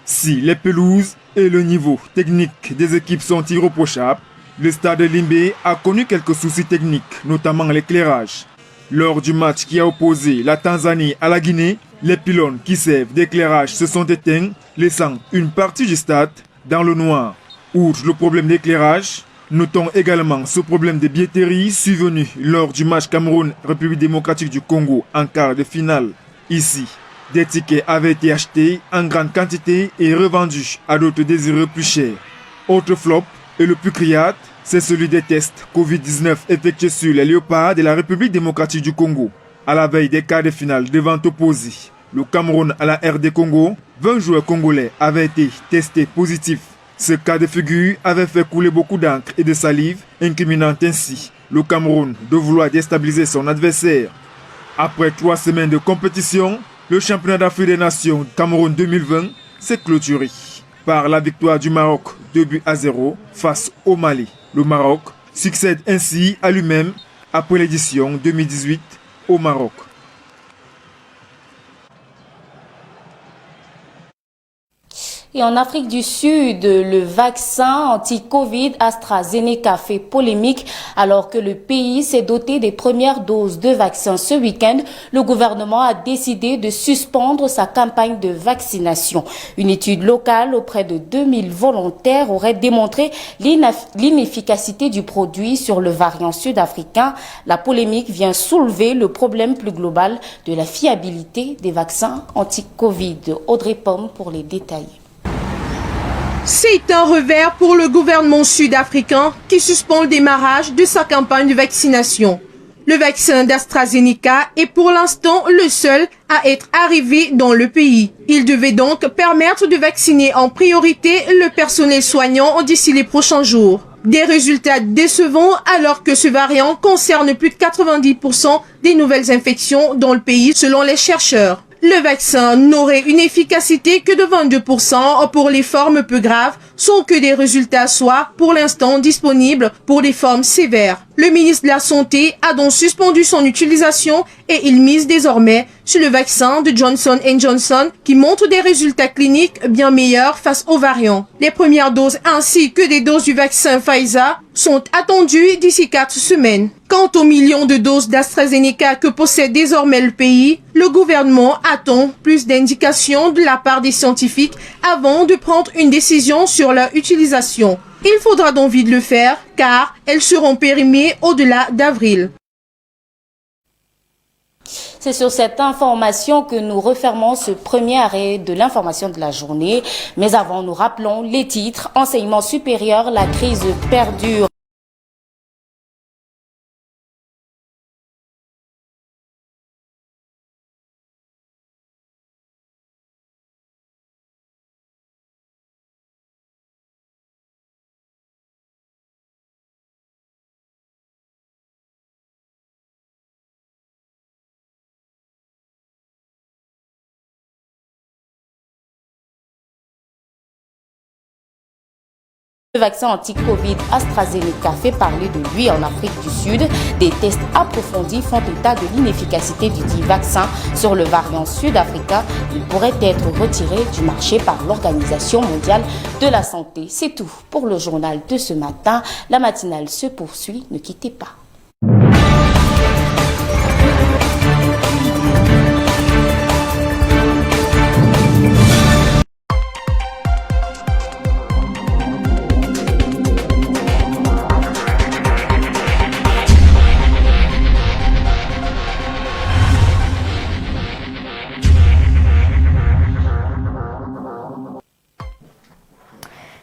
Si les pelouses et le niveau technique des équipes sont irréprochables, le stade de Limbe a connu quelques soucis techniques, notamment l'éclairage. Lors du match qui a opposé la Tanzanie à la Guinée, les pylônes qui servent d'éclairage se sont éteints, laissant une partie du stade dans le noir. Outre le problème d'éclairage, notons également ce problème de billetterie survenu lors du match Cameroun-République démocratique du Congo en quart de finale. Ici, des tickets avaient été achetés en grande quantité et revendus à d'autres désireux plus chers. Autre flop, et le plus criard, c'est celui des tests Covid-19 effectués sur les léopards de la République démocratique du Congo. À la veille des quarts de finale devant opposer le Cameroun à la RD Congo, 20 joueurs congolais avaient été testés positifs. Ce cas de figure avait fait couler beaucoup d'encre et de salive, incriminant ainsi le Cameroun de vouloir déstabiliser son adversaire. Après 3 semaines de compétition, le championnat d'Afrique des Nations Cameroun 2020 s'est clôturé par la victoire du Maroc 2-0 face au Mali. Le Maroc succède ainsi à lui-même après l'édition 2018 au Maroc. Et en Afrique du Sud, le vaccin anti-Covid AstraZeneca fait polémique alors que le pays s'est doté des premières doses de vaccins ce week-end. Le gouvernement a décidé de suspendre sa campagne de vaccination. Une étude locale auprès de 2000 volontaires aurait démontré l'inefficacité du produit sur le variant sud-africain. La polémique vient soulever le problème plus global de la fiabilité des vaccins anti-Covid. Audrey Pomme pour les détails. C'est un revers pour le gouvernement sud-africain qui suspend le démarrage de sa campagne de vaccination. Le vaccin d'AstraZeneca est pour l'instant le seul à être arrivé dans le pays. Il devait donc permettre de vacciner en priorité le personnel soignant d'ici les prochains jours. Des résultats décevants alors que ce variant concerne plus de 90% des nouvelles infections dans le pays selon les chercheurs. Le vaccin n'aurait une efficacité que de 22% pour les formes peu graves, sans que des résultats soient pour l'instant disponibles pour les formes sévères. Le ministre de la Santé a donc suspendu son utilisation et il mise désormais sur le vaccin de Johnson & Johnson qui montre des résultats cliniques bien meilleurs face aux variants. Les premières doses ainsi que des doses du vaccin Pfizer sont attendues d'ici 4 semaines. Quant aux millions de doses d'AstraZeneca que possède désormais le pays, le gouvernement attend plus d'indications de la part des scientifiques avant de prendre une décision sur leur utilisation. Il faudra donc vite le faire car elles seront périmées au-delà d'avril. C'est sur cette information que nous refermons ce premier arrêt de l'information de la journée. Mais avant, nous rappelons les titres. Enseignement supérieur, la crise perdure. Le vaccin anti-Covid AstraZeneca fait parler de lui en Afrique du Sud. Des tests approfondis font état de l'inefficacité du dit vaccin sur le variant sud-africain. Il pourrait être retiré du marché par l'Organisation mondiale de la santé. C'est tout pour le journal de ce matin. La matinale se poursuit. Ne quittez pas.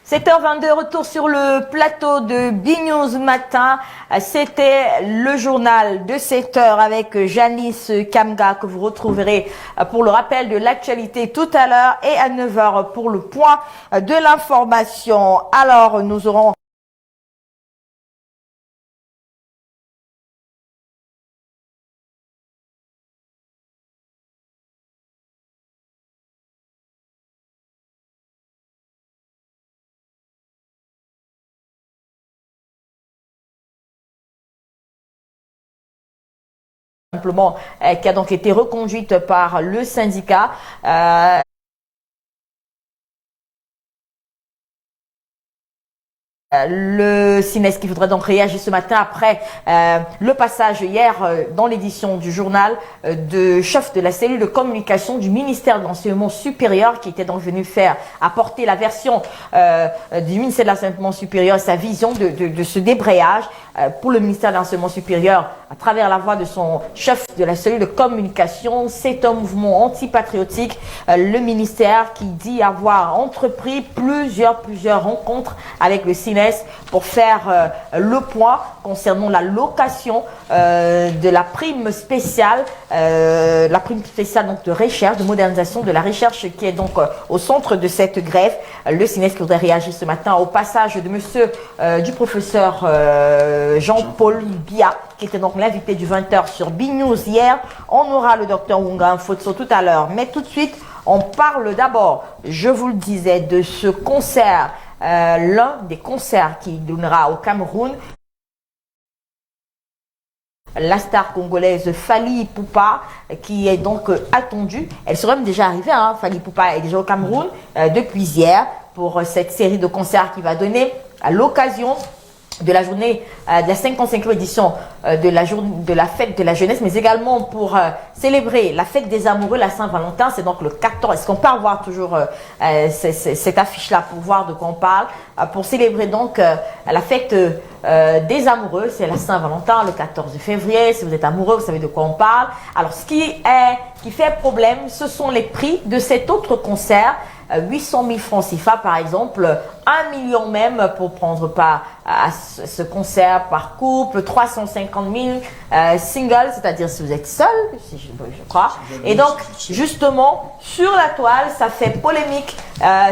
« 7h22, retour sur le plateau de BNews Matin. C'était le journal de 7h avec Janice Kamga que vous retrouverez pour le rappel de l'actualité tout à l'heure et à 9h pour le point de l'information. Alors, nous aurons... simplement qui a donc été reconduite par le syndicat. Le CINES qui voudrait donc réagir ce matin après le passage hier dans l'édition du journal de chef de la cellule de communication du ministère de l'Enseignement supérieur qui était donc venu apporter la version du ministère de l'Enseignement supérieur, sa vision de ce débrayage pour le ministère de l'Enseignement supérieur à travers la voix de son chef de la cellule de communication. C'est un mouvement antipatriotique, le ministère qui dit avoir entrepris plusieurs rencontres avec le CINES pour faire le point concernant la location de la prime spéciale, donc de recherche, de modernisation de la recherche qui est donc au centre de cette grève. Le CINES qui voudrait réagir ce matin au passage de du professeur Jean-Paul Biya, qui était donc l'invité du 20h sur BNews hier. On aura le docteur Wunga Fotso tout à l'heure, mais tout de suite, on parle d'abord, je vous le disais, de ce concert, l'un des concerts qui donnera au Cameroun. la star congolaise Fally Ipupa, qui est donc attendue. Elle serait même déjà arrivée, hein. Fally Ipupa est déjà au Cameroun depuis hier pour cette série de concerts qui va donner à l'occasion de la journée de la 55e édition de la fête de la jeunesse, mais également pour célébrer la fête des amoureux, la Saint-Valentin. C'est donc le 14. Est-ce qu'on peut avoir toujours cette affiche-là pour voir de quoi on parle, pour célébrer donc la fête des amoureux, c'est la Saint-Valentin, le 14 février. Si vous êtes amoureux, vous savez de quoi on parle. Alors, ce qui fait problème, ce sont les prix de cet autre concert. 800 000 francs CFA par exemple, 1 million même pour prendre part à ce concert par couple, 350 000 singles, c'est-à-dire si vous êtes seul, je crois. Et donc, justement, sur la toile, ça fait polémique.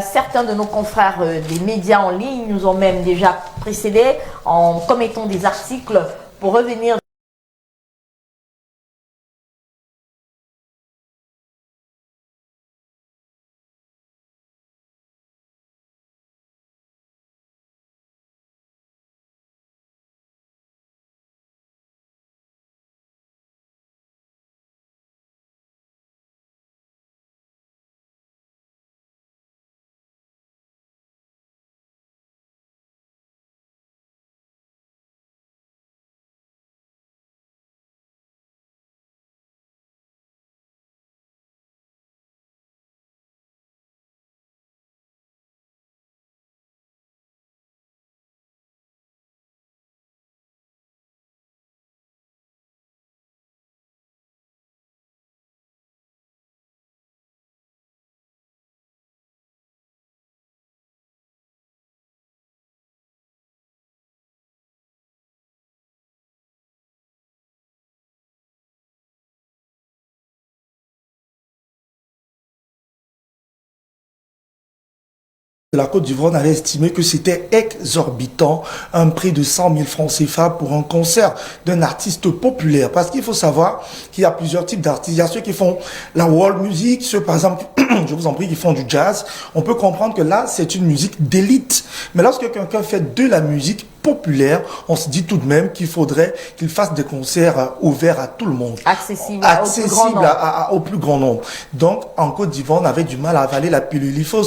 Certains de nos confrères des médias en ligne nous ont même déjà précédés en commettant des articles pour revenir la Côte d'Ivoire, on avait estimé que c'était exorbitant, un prix de 100 000 francs CFA pour un concert d'un artiste populaire. Parce qu'il faut savoir qu'il y a plusieurs types d'artistes. Il y a ceux qui font la world music, ceux par exemple, je vous en prie, qui font du jazz. On peut comprendre que là, c'est une musique d'élite. Mais lorsque quelqu'un fait de la musique populaire, on se dit tout de même qu'il faudrait qu'il fasse des concerts ouverts à tout le monde. Accessible au plus grand nombre. Donc, en Côte d'Ivoire, on avait du mal à avaler la pilule. Il faut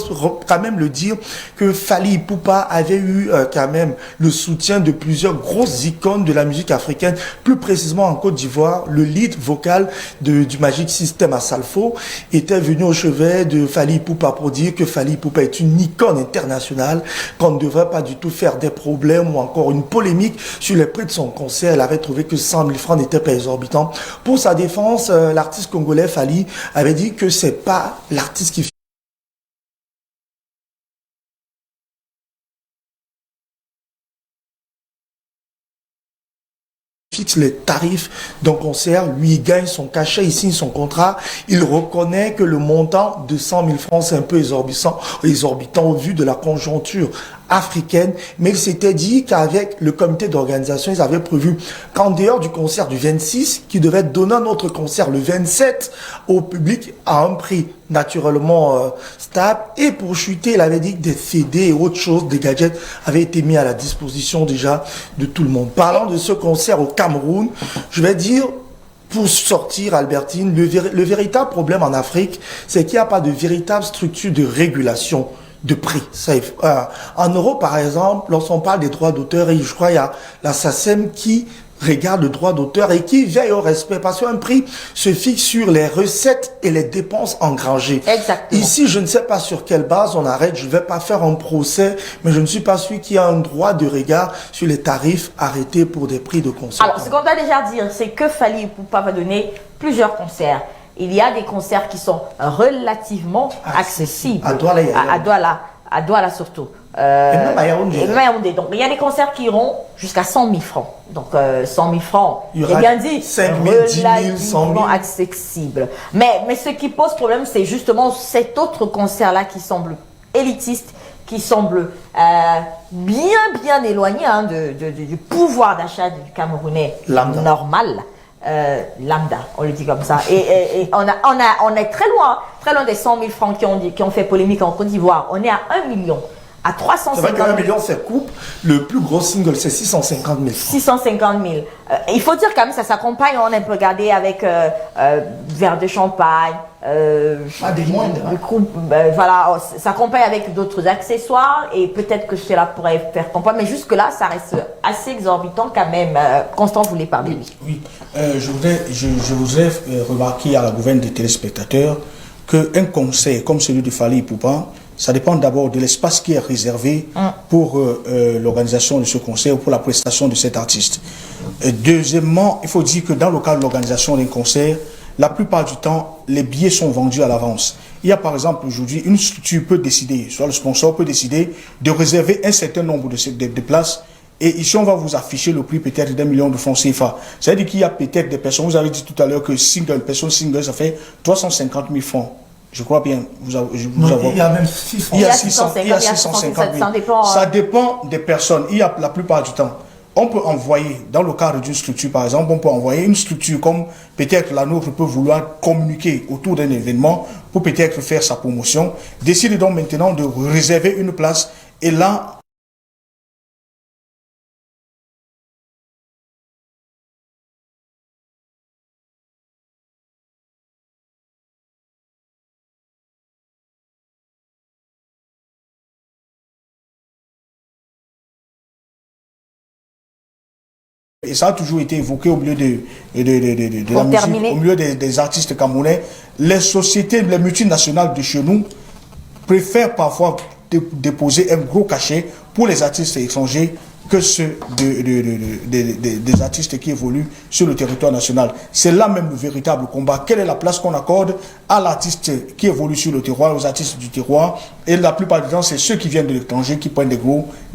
quand même le dire que Fally Ipupa avait eu quand même le soutien de plusieurs grosses icônes de la musique africaine. Plus précisément en Côte d'Ivoire, le lead vocal du Magic System à Salfo était venu au chevet de Fally Ipupa pour dire que Fally Ipupa est une icône internationale, qu'on ne devrait pas du tout faire des problèmes ou encore une polémique sur les prix de son concert. Elle avait trouvé que 100 000 francs n'étaient pas exorbitants. Pour sa défense, l'artiste congolais Fally avait dit que c'est pas l'artiste qui fixe les tarifs d'un concert, lui il gagne son cachet, il signe son contrat, il reconnaît que le montant de 100 000 francs c'est un peu exorbitant au vu de la conjoncture africaine, mais il s'était dit qu'avec le comité d'organisation, ils avaient prévu qu'en dehors du concert du 26, qui devait donner un autre concert le 27 au public à un prix naturellement stable, et pour chuter, il avait dit que des CD et autres choses, des gadgets avaient été mis à la disposition déjà de tout le monde. Parlant de ce concert au Cameroun, je vais dire, pour sortir, Albertine, le véritable problème en Afrique, c'est qu'il n'y a pas de véritable structure de régulation de prix. En Europe, par exemple, lorsqu'on parle des droits d'auteur, et je crois qu'il y a la SACEM qui regarde le droit d'auteur et qui veille au respect, parce qu'un prix se fixe sur les recettes et les dépenses engrangées. Exactement. Ici, je ne sais pas sur quelle base on arrête, je ne vais pas faire un procès, mais je ne suis pas sûr qu'il y a un droit de regard sur les tarifs arrêtés pour des prix de concert. Alors, ce qu'on doit déjà dire, c'est que Fally Ipupa va donner plusieurs concerts. Il y a des concerts qui sont relativement accessibles. À Douala surtout. Et même à Yaoundé. Donc, il y a des concerts qui iront jusqu'à 100 000 francs. Donc, 100 000 francs, j'ai bien dit, 5 000, 10 000, 100 000. accessible. Mais ce qui pose problème, c'est justement cet autre concert-là qui semble élitiste, qui semble bien éloigné du pouvoir d'achat du Camerounais normal. Lambda, on le dit comme ça. Et on est très loin des 100 000 francs qui ont fait polémique en Côte d'Ivoire. On est à 1 million. À 350 000. C'est vrai que 1 million, c'est coupe. Le plus gros single, c'est 650 000 francs. 650 000. Il faut dire quand même, ça s'accompagne, on peut regarder avec verre de champagne. Des moindres. Voilà, ça s'accompagne avec d'autres accessoires et peut-être que cela pourrait faire comprendre. Mais jusque-là, ça reste assez exorbitant quand même. Constant voulait parler. Oui. Je voudrais remarquer à la gouverne des téléspectateurs qu'un concert comme celui de Fally Ipupa, ça dépend d'abord de l'espace qui est réservé pour l'organisation de ce concert ou pour la prestation de cet artiste. Deuxièmement, il faut dire que dans le cadre de l'organisation d'un concert, la plupart du temps, les billets sont vendus à l'avance. Il y a par exemple aujourd'hui, une structure peut décider, soit le sponsor peut décider de réserver un certain nombre de places. Et ici, on va vous afficher le prix peut-être d'1 million de francs CFA. Ça veut dire qu'il y a peut-être des personnes, vous avez dit tout à l'heure que personne single, ça fait 350 000 francs. Je crois bien. Il y a même 600. Il y a 650 000. Ça dépend des personnes. Il y a la plupart du temps. On peut envoyer, dans le cadre d'une structure par exemple, on peut envoyer une structure comme peut-être la nôtre peut vouloir communiquer autour d'un événement pour peut-être faire sa promotion. Décide donc maintenant de réserver une place et là, et ça a toujours été évoqué au milieu de la musique, au milieu des artistes camerounais. Les sociétés, les multinationales de chez nous préfèrent parfois déposer un gros cachet pour les artistes étrangers que ceux des artistes qui évoluent sur le territoire national. C'est là même le véritable combat. Quelle est la place qu'on accorde à l'artiste qui évolue sur le terroir, aux artistes du terroir? Et la plupart du temps, c'est ceux qui viennent de l'étranger qui prennent des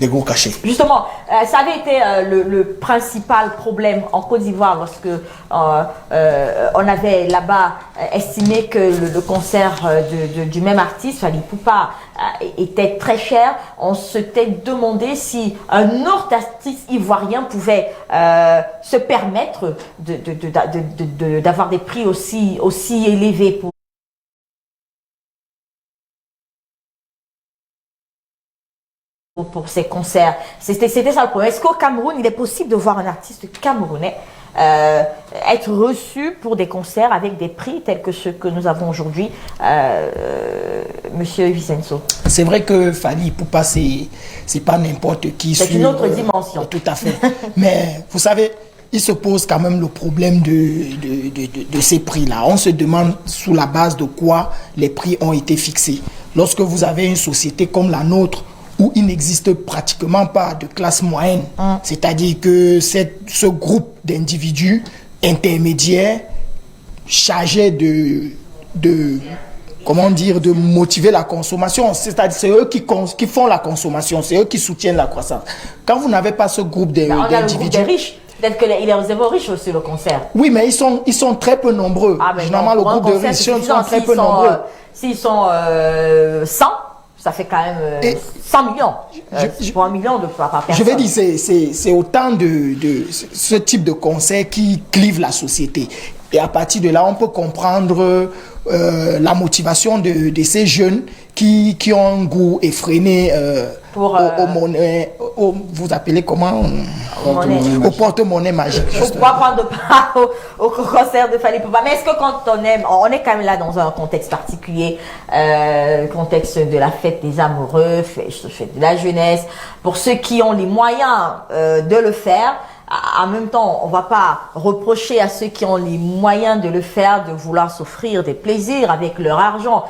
gros cachets. Justement, ça avait été le principal problème en Côte d'Ivoire lorsque on avait là-bas estimé que le concert du même artiste, Fally Ipupa, était très cher. On s'était demandé si un autre artiste ivoirien pouvait se permettre d'avoir des prix aussi élevés pour ces concerts. C'était ça le problème. Est-ce qu'au Cameroun, il est possible de voir un artiste camerounais être reçu pour des concerts avec des prix tels que ceux que nous avons aujourd'hui, Monsieur Vicenzo? C'est vrai que Fally Ipupa, c'est pas n'importe qui. C'est une autre dimension. Tout à fait. Mais vous savez, il se pose quand même le problème de ces prix-là. On se demande sous la base de quoi les prix ont été fixés. Lorsque vous avez une société comme la nôtre, où il n'existe pratiquement pas de classe moyenne. C'est-à-dire que ce groupe d'individus intermédiaires chargés de motiver la consommation. C'est-à-dire c'est eux qui font la consommation, c'est eux qui soutiennent la croissance. Quand vous n'avez pas ce groupe d'individus... Le groupe des riches. Peut-être qu'il est réservé aux riches aussi, le concert. Oui, mais ils sont très peu nombreux. Généralement, le groupe de riches sont très peu nombreux. S'ils sont 100, ça fait quand même 100 millions. Pour 1 million de par personne. Je vais dire, c'est autant de ce type de concert qui clive la société. Et à partir de là, on peut comprendre la motivation de ces jeunes qui ont un goût effréné au monnaie, vous appelez comment? Au porte-monnaie magique. Pourquoi prendre part au concert de Fally Ipupa? Mais est-ce que quand on aime, on est quand même là dans un contexte particulier, contexte de la fête des amoureux, fête de la jeunesse, pour ceux qui ont les moyens de le faire. En même temps, on ne va pas reprocher à ceux qui ont les moyens de le faire de vouloir s'offrir des plaisirs avec leur argent.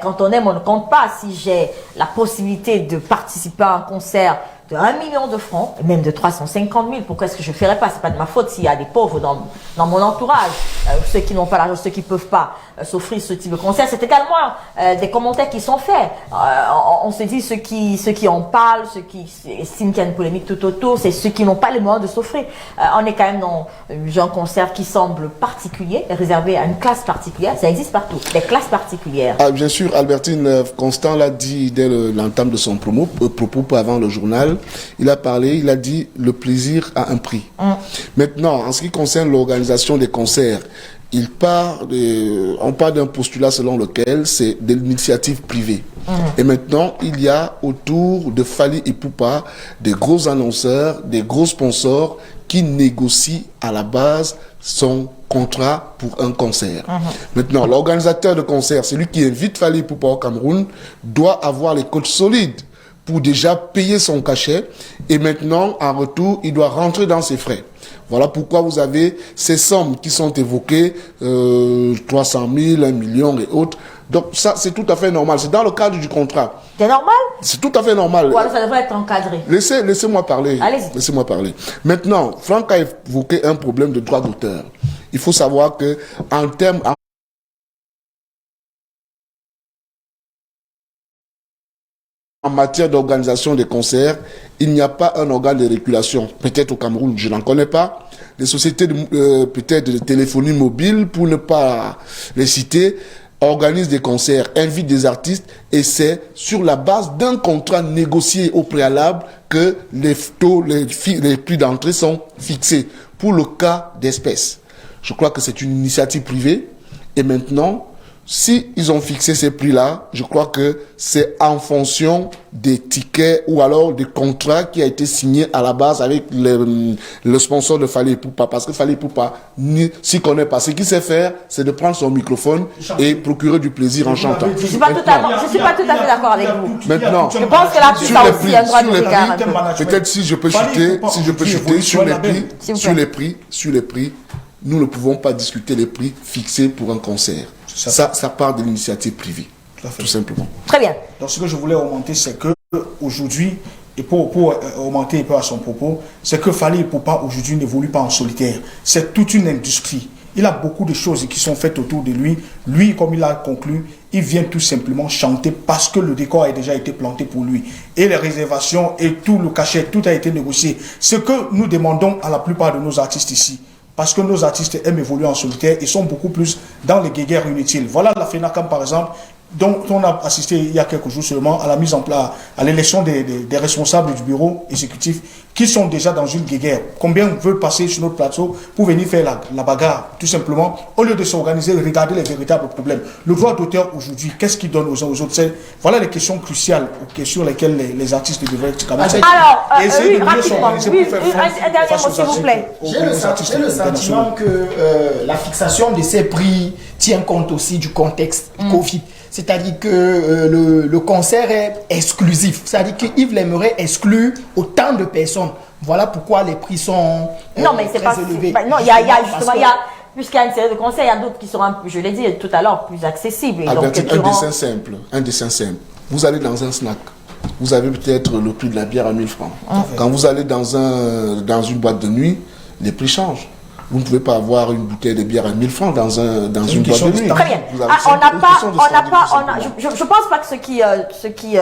Quand on aime, on ne compte pas. Si j'ai la possibilité de participer à un concert de 1 million de francs, même de 350 000, pourquoi est-ce que je ne ferais pas? C'est pas de ma faute s'il y a des pauvres dans mon entourage, ceux qui n'ont pas l'argent, ceux qui ne peuvent pas s'offrir ce type de concert. C'est également des commentaires qui sont faits. On se dit ceux qui en parlent, ceux qui estiment qu'il y a une polémique tout autour, c'est ceux qui n'ont pas les moyens de s'offrir. On est quand même dans un concert qui semble particulier, réservé à une classe particulière. Ça existe partout, des classes particulières. Bien sûr, Albertine Constant l'a dit dès l'entame de son propos avant le journal. Il a dit le plaisir a un prix. Maintenant, en ce qui concerne l'organisation des concerts, on part d'un postulat selon lequel c'est de l'initiative privée. Et maintenant, il y a autour de Fally Ipupa des gros annonceurs, des gros sponsors qui négocient à la base son contrat pour un concert. Maintenant, l'organisateur de concert, celui qui invite Fally Ipupa au Cameroun, doit avoir les codes solides pour déjà payer son cachet. Et maintenant, en retour, il doit rentrer dans ses frais. Voilà pourquoi vous avez ces sommes qui sont évoquées, 300 000, 1 million et autres. Donc ça, c'est tout à fait normal. C'est dans le cadre du contrat. C'est normal? C'est tout à fait normal. Ou alors ça devrait être encadré. Laissez-moi parler. Allez-y. Laissez-moi parler. Maintenant, Franck a évoqué un problème de droit d'auteur. Il faut savoir que en matière d'organisation des concerts, il n'y a pas un organe de régulation. Peut-être au Cameroun, je n'en connais pas. Les sociétés peut-être de téléphonie mobile, pour ne pas les citer, organisent des concerts, invitent des artistes, et c'est sur la base d'un contrat négocié au préalable que les prix d'entrée sont fixés. Pour le cas d'espèces, je crois que c'est une initiative privée, et maintenant, si ils ont fixé ces prix-là, je crois que c'est en fonction des tickets ou alors des contrats qui a été signé à la base avec le sponsor de Fally Ipupa. Parce que Fally Ipupa s'y connaît pas. Ce qu'il sait faire, c'est de prendre son microphone et procurer du plaisir en chantant. Je suis pas tout à fait d'accord avec vous. Maintenant, je pense que la pub a aussi un droit de regard. Peut-être si je peux chuter sur les prix, nous ne pouvons pas discuter les prix fixés pour un concert. Ça part de l'initiative privée, tout simplement. Très bien. Donc ce que je voulais remonter, c'est que aujourd'hui, et pour augmenter un peu à son propos, c'est que Fally Ipupa aujourd'hui n'évolue pas en solitaire. C'est toute une industrie. Il a beaucoup de choses qui sont faites autour de lui. Lui, comme il a conclu, il vient tout simplement chanter parce que le décor a déjà été planté pour lui. Et les réservations et tout le cachet, tout a été négocié. Ce que nous demandons à la plupart de nos artistes ici, parce que nos artistes aiment évoluer en solitaire et sont beaucoup plus dans les guéguerres inutiles. Voilà la FENACAM par exemple, dont on a assisté il y a quelques jours seulement à la mise en place, à l'élection des responsables du bureau exécutif qui sont déjà dans une guéguerre. Combien veulent passer sur notre plateau pour venir faire la bagarre, tout simplement, au lieu de s'organiser et regarder les véritables problèmes. Le droit d'auteur aujourd'hui, qu'est-ce qu'il donne aux uns aux autres? Voilà les questions cruciales sur lesquelles les artistes devraient être quand même. Alors, oui, rapidement, un dernier mot s'il vous plaît. J'ai le sentiment que la fixation de ces prix tient compte aussi du contexte Covid. C'est-à-dire que le concert est exclusif. C'est-à-dire qu'Yves l'aimerait exclure autant de personnes. Voilà pourquoi les prix sont non, mais c'est pas élevés. Non, il y a justement, puisqu'il y a une série de concerts, il y a d'autres qui seront, je l'ai dit tout à l'heure, plus accessibles. Un dessin simple. Vous allez dans un snack. Vous avez peut-être le prix de la bière à 1000 francs. Quand vous allez dans une boîte de nuit, les prix changent. Vous ne pouvez pas avoir une bouteille de bière à 1000 francs dans une boîte de nuit. Très bien. Je pense pas que ceux qui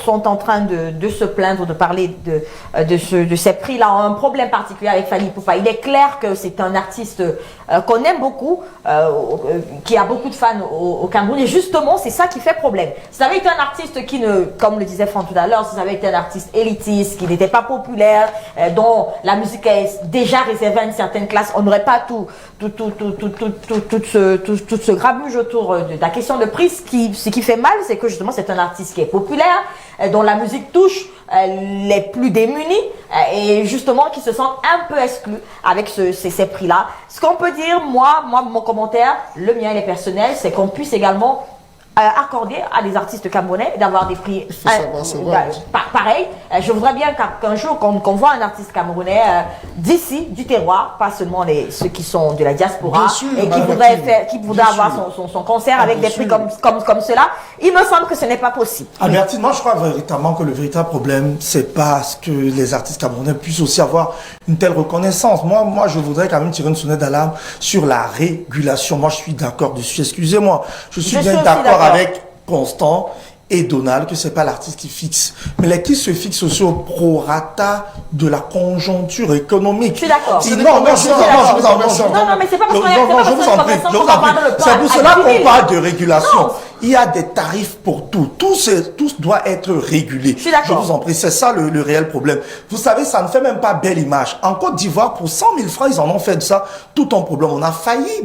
sont en train de se plaindre, de parler de ces prix-là ont un problème particulier avec Fally Ipupa. Il est clair que c'est un artiste qu'on aime beaucoup, qui a beaucoup de fans au Cameroun. Et justement, c'est ça qui fait problème. Si ça avait été un artiste qui ne, comme le disait Franck tout à l'heure, si ça avait été un artiste élitiste, qui n'était pas populaire, dont la musique est déjà réservée à une certaine classe, on n'aurait pas tout ce grabuge autour de la question de prix. Ce qui fait mal, c'est que justement c'est un artiste qui est populaire, dont la musique touche les plus démunis et justement qui se sentent un peu exclus avec ces prix-là. Ce qu'on peut dire, moi mon commentaire, le mien il est personnel, c'est qu'on puisse également accorder à des artistes camerounais d'avoir des prix pareil. Je voudrais bien qu'un jour qu'on voit un artiste camerounais d'ici, du terroir, pas seulement ceux qui sont de la diaspora et qui voudraient avoir son concert avec des prix comme cela. Il me semble que ce n'est pas possible. Albertine, moi je crois véritablement que le véritable problème, c'est pas que les artistes camerounais puissent aussi avoir une telle reconnaissance. Moi je voudrais quand même tirer une sonnette d'alarme sur la régulation. Moi je suis d'accord dessus, excusez-moi. Je suis bien d'accord avec Constant et Donald que c'est pas l'artiste qui fixe, mais qui se fixe aussi au prorata de la conjoncture économique. Je suis d'accord. Non, mais c'est pas parce qu'on je vous en prie. C'est pour cela qu'on parle de régulation. il y a des tarifs pour tout. Tout doit être régulé. Je vous en prie, c'est ça le réel problème. Vous savez, ça ne fait même pas belle image. En Côte d'Ivoire, pour 100 000 francs, ils en ont fait de ça tout un problème. On a failli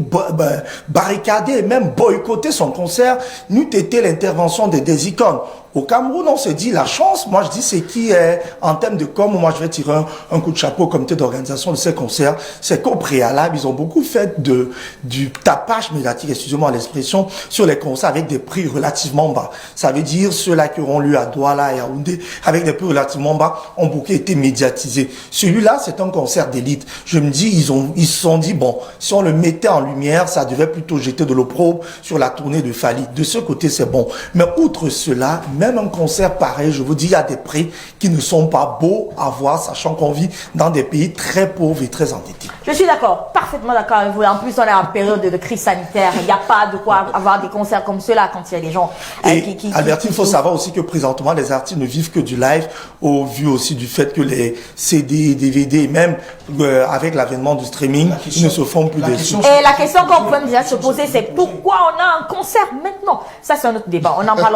barricader et même boycotter son concert, n'eût été l'intervention des icônes. Au Cameroun, on se dit la chance, moi je dis c'est qui est en termes de com, moi je vais tirer un coup de chapeau au comité d'organisation de ces concerts, c'est qu'au préalable, ils ont beaucoup fait du tapage médiatique, excusez-moi l'expression, sur les concerts avec des prix relativement bas. Ça veut dire ceux-là qui auront lieu à Douala et à Yaoundé, avec des prix relativement bas, ont beaucoup été médiatisés. Celui-là, c'est un concert d'élite. Je me dis, ils se sont dit, bon, si on le mettait en lumière, ça devait plutôt jeter de l'opprobre sur la tournée de Fally. De ce côté, c'est bon. Mais outre cela, même un concert pareil, je vous dis, il y a des prix qui ne sont pas beaux à voir, sachant qu'on vit dans des pays très pauvres et très endettés. Je suis d'accord, parfaitement d'accord avec vous. En plus, on est en période de crise sanitaire. Il n'y a pas de quoi avoir des concerts comme ceux-là quand il y a des gens qui... Albertine, il faut savoir aussi que présentement, les artistes ne vivent que du live, au vu aussi du fait que les CD, DVD, même avec l'avènement du streaming, ils ne se font plus des sous. Et la question qu'on peut déjà se poser, c'est pourquoi on a un concert maintenant? Ça, c'est un autre débat. On en parle,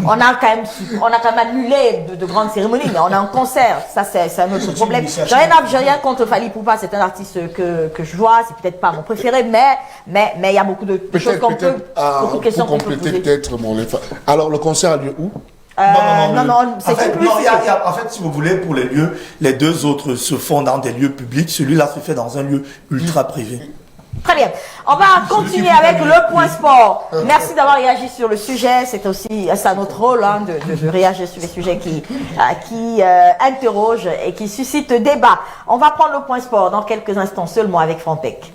on a quand même annulé de grandes cérémonies, mais on a un concert. Ça, c'est un autre problème. J'ai rien contre Fally Ipupa, c'est un artiste que je vois, c'est peut-être pas mon préféré, mais il y a beaucoup de choses qu'on peut, beaucoup de questions qu'on peut poser. Alors, le concert a lieu où? Non, c'est plus. En fait, si vous voulez, pour les lieux, les deux autres se font dans des lieux publics. Celui-là se fait dans un lieu ultra privé. Très bien. On va continuer avec le point sport. Merci d'avoir réagi sur le sujet. C'est notre rôle de réagir sur les sujets qui interrogent et qui suscitent débat. On va prendre le point sport dans quelques instants seulement avec Frontec.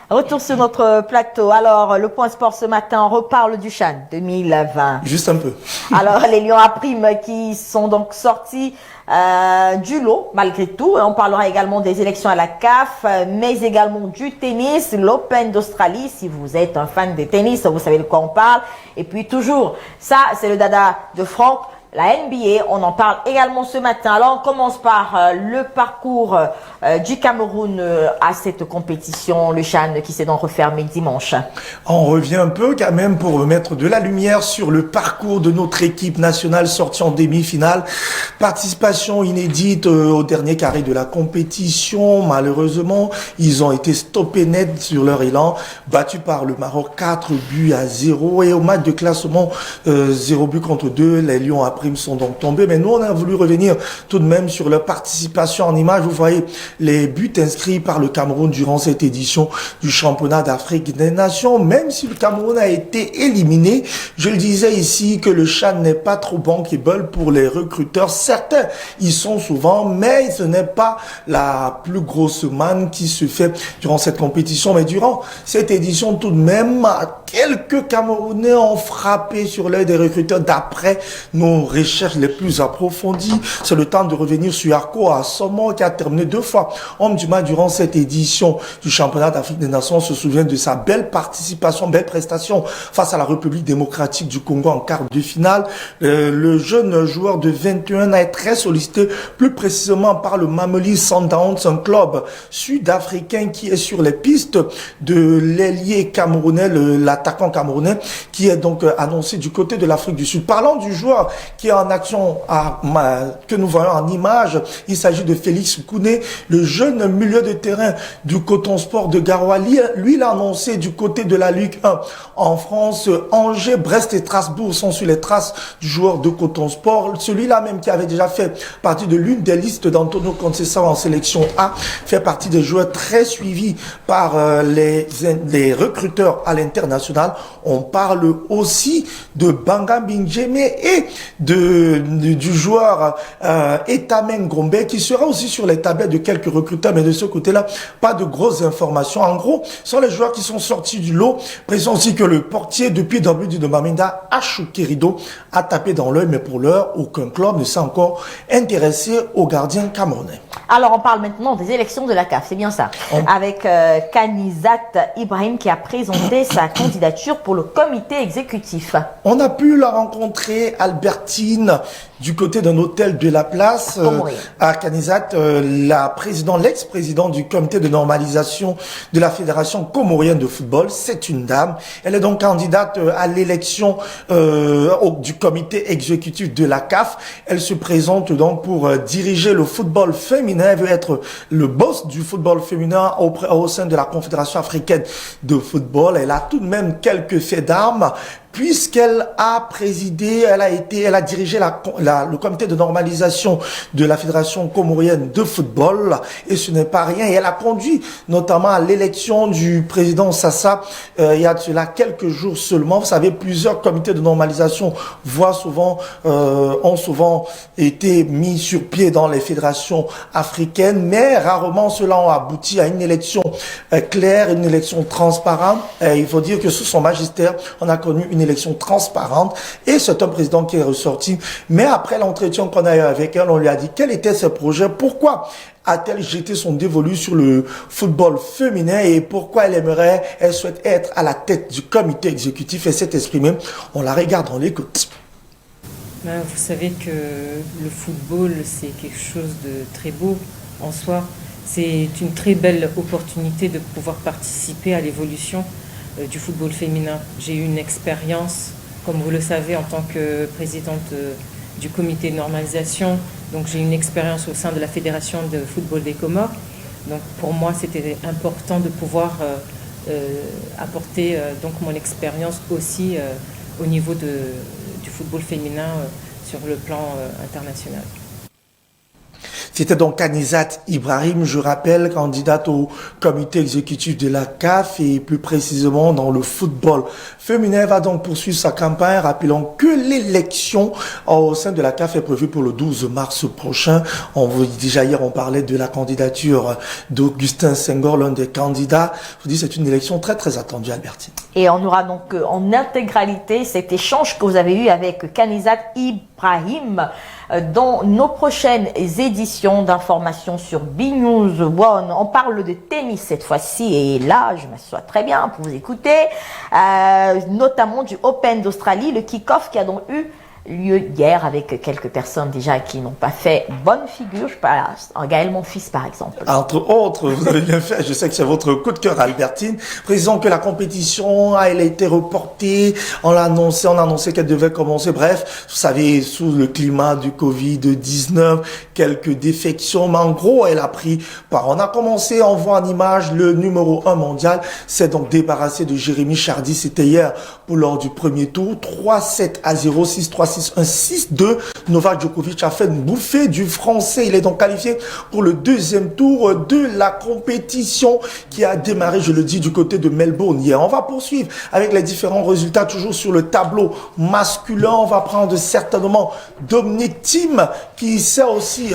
Retour sur notre plateau. Alors, le point sport ce matin, on reparle du CHAN 2020. Juste un peu. Alors, les Lions à prime qui sont donc sortis du lot, malgré tout. On parlera également des élections à la CAF, mais également du tennis, l'Open d'Australie. Si vous êtes un fan de tennis, vous savez de quoi on parle. Et puis toujours, ça, c'est le dada de Franck. La NBA, on en parle également ce matin. Alors, on commence par le parcours du Cameroun à cette compétition, le CHAN qui s'est donc refermé dimanche. On revient un peu quand même pour mettre de la lumière sur le parcours de notre équipe nationale sortie en demi-finale. Participation inédite au dernier carré de la compétition. Malheureusement, ils ont été stoppés net sur leur élan, battus par le Maroc 4-0. Et au match de classement 0 but contre 2, les Lions à prime sont donc tombés, mais nous on a voulu revenir tout de même sur leur participation en images. Vous voyez les buts inscrits par le Cameroun durant cette édition du championnat d'Afrique des Nations. Même si le Cameroun a été éliminé, je le disais ici que le CHAN n'est pas trop bankable pour les recruteurs. Certains y sont souvent, mais ce n'est pas la plus grosse manne qui se fait durant cette compétition. Mais durant cette édition tout de même, quelques Camerounais ont frappé sur l'œil des recruteurs d'après nos recherches les plus approfondies. C'est le temps de revenir sur Arco Assomo qui a terminé 2 fois homme du match durant cette édition du championnat d'Afrique des Nations. On se souvient de sa belle participation, belle prestation face à la République démocratique du Congo en quart de finale. Le jeune joueur de 21 ans est très sollicité, plus précisément par le Mamelodi Sundowns, un club sud-africain qui est sur les pistes de l'ailier camerounais, l'attaquant camerounais, qui est donc annoncé du côté de l'Afrique du Sud. Parlons du joueur qui est en action que nous voyons en image. Il s'agit de Félix Kouné, le jeune milieu de terrain du Coton Sport de Garoua. Lui, il a annoncé du côté de la Ligue 1 en France. Angers, Brest et Strasbourg sont sur les traces du joueur de Coton Sport. Celui-là même qui avait déjà fait partie de l'une des listes d'Antonio Conceição en sélection A, fait partie des joueurs très suivis par les recruteurs à l'international. nationale. On parle aussi de Banga Binjeme et du joueur Etamen Gombe qui sera aussi sur les tablettes de quelques recruteurs, mais de ce côté-là, pas de grosses informations. En gros, ce sont les joueurs qui sont sortis du lot. Précisons aussi que le portier depuis W de Maminda, Achukerido, a tapé dans l'œil, mais pour l'heure, aucun club ne s'est encore intéressé au gardien camerounais. Alors, on parle maintenant des élections de la CAF, c'est bien ça. Avec Kanizat Ibrahim qui a présenté sa candidature pour le comité exécutif. On a pu la rencontrer, Albertine, du côté d'un hôtel de la place, à Kanizat, l'ex-président du comité de normalisation de la Fédération comorienne de football. C'est une dame. Elle est donc candidate à l'élection du comité exécutif de la CAF. Elle se présente donc pour diriger le football féminin. Elle veut être le boss du football féminin au sein de la Confédération africaine de football. Elle a tout de même quelques faits d'armes, puisqu'elle a présidé, elle a dirigé le comité de normalisation de la Fédération comorienne de football, et ce n'est pas rien. Et elle a conduit notamment à l'élection du président Sassa il y a de cela quelques jours seulement. Vous savez, plusieurs comités de normalisation ont souvent été mis sur pied dans les fédérations africaines, mais rarement cela a abouti à une élection claire, une élection transparente. Et il faut dire que sous son magistère, on a connu une élection transparente, et c'est un président qui est ressorti. Mais après l'entretien qu'on a eu avec elle, on lui a dit quel était ses projets, pourquoi a-t-elle jeté son dévolu sur le football féminin et pourquoi elle souhaite être à la tête du comité exécutif. Elle s'est exprimée. On la regarde, on l'écoute. Vous savez que le football, c'est quelque chose de très beau en soi. C'est une très belle opportunité de pouvoir participer à l'évolution du football féminin. J'ai eu une expérience, comme vous le savez, en tant que présidente du comité de normalisation. Donc j'ai une expérience au sein de la Fédération de football des Comores. Donc pour moi, c'était important de pouvoir apporter donc mon expérience aussi au niveau du football féminin sur le plan international. C'était donc Kanizat Ibrahim, je rappelle, candidate au comité exécutif de la CAF et plus précisément dans le football féminin. Elle va donc poursuivre sa campagne. Rappelons que l'élection au sein de la CAF est prévue pour le 12 mars prochain. Déjà hier, on parlait de la candidature d'Augustin Senghor, l'un des candidats. Je vous dis, c'est une élection très très attendue, Albertine. Et on aura donc en intégralité cet échange que vous avez eu avec Kanizat Ibrahim dans nos prochaines éditions d'informations sur B-News One. On parle de tennis cette fois-ci, et là, je m'assois très bien pour vous écouter, notamment du Open d'Australie, le kick-off qui a donc eu lieu hier avec quelques personnes déjà qui n'ont pas fait bonne figure. Je parle à Gaël Monfils par exemple. Entre autres, vous avez bien fait, je sais que c'est votre coup de cœur, Albertine. Précisons que la compétition elle a été reportée, on a annoncé qu'elle devait commencer. Bref, vous savez, sous le climat du Covid-19, quelques défections, mais en gros, elle a pris part. On a commencé, on voit en image le numéro 1 mondial, s'est donc débarrassé de Jérémy Chardy, c'était hier lors du premier tour, 3-7-0, 6-3, 6-1, 6-2. Novak Djokovic a fait une bouffée du français. Il est donc qualifié pour le deuxième tour de la compétition qui a démarré, je le dis, du côté de Melbourne hier. On va poursuivre avec les différents résultats toujours sur le tableau masculin. On va prendre certainement Dominic Thiem qui s'est aussi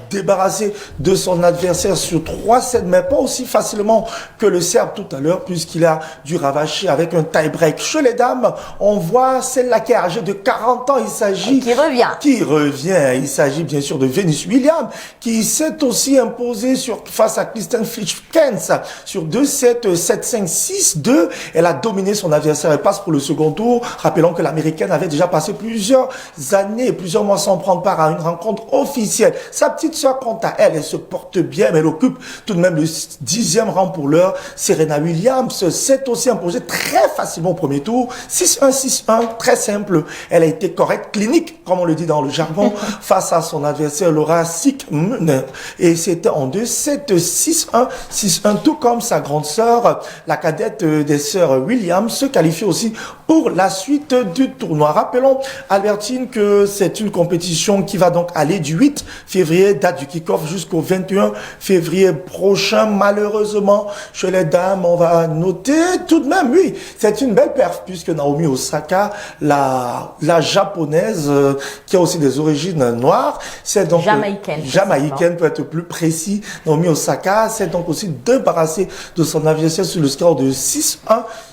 débarrassé de son adversaire sur 3-7, mais pas aussi facilement que le Serbe tout à l'heure, puisqu'il a dû ravacher avec un tie-break. Chez les dames, on voit celle-là qui est âgée de 40 ans. Il s'agit qui revient. Il s'agit bien sûr de Venus Williams qui s'est aussi imposée face à Kristen Fritz-Kens sur 2-7, 7-5, 6-2. Elle a dominé son adversaire. Elle passe pour le second tour. Rappelons que l'américaine avait déjà passé plusieurs années, plusieurs mois sans prendre part à une rencontre officielle. Sa petite sœur, quant à elle, elle se porte bien, mais elle occupe tout de même le 10e rang pour l'heure. Serena Williams s'est aussi imposée très facilement au premier tour. 6-1, 6-1, très simple. Elle a été correcte, clinique, comme on le dit dans le jargon, face à son adversaire Laura Siegmund. Et c'était en 2-7, 6-1, 6-1, tout comme sa grande sœur, la cadette des sœurs Williams, se qualifie aussi pour pour la suite du tournoi. Rappelons, Albertine, que c'est une compétition qui va donc aller du 8 février, date du kick-off, jusqu'au 21 février prochain. Malheureusement, chez les dames, on va noter tout de même, oui, c'est une belle perf, puisque Naomi Osaka, la japonaise, qui a aussi des origines noires, c'est donc jamaïcaine pour être plus précis. Naomi Osaka s'est donc aussi débarrassée de son adversaire sur le score de 6-1,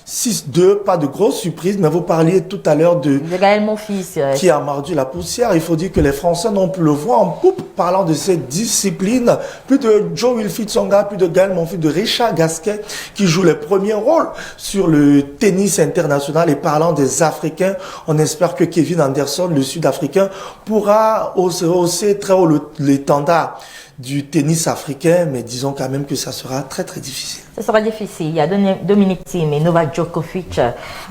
6-2. Pas de grosse surprise, mais vous parliez tout à l'heure de Gaël Monfils qui a mordu la poussière. Il faut dire que les Français n'ont plus le vent en poupe parlant de cette discipline. Plus de Joe Wilfried Tsonga, plus de Gaël Monfils, de Richard Gasquet qui joue les premiers rôles sur le tennis international. Et parlant des Africains, on espère que Kevin Anderson, le Sud-Africain, pourra hausser très haut l'étendard du tennis africain, mais disons quand même que ça sera très très difficile. Ça sera difficile. Il y a Dominic Thiem et Novak Djokovic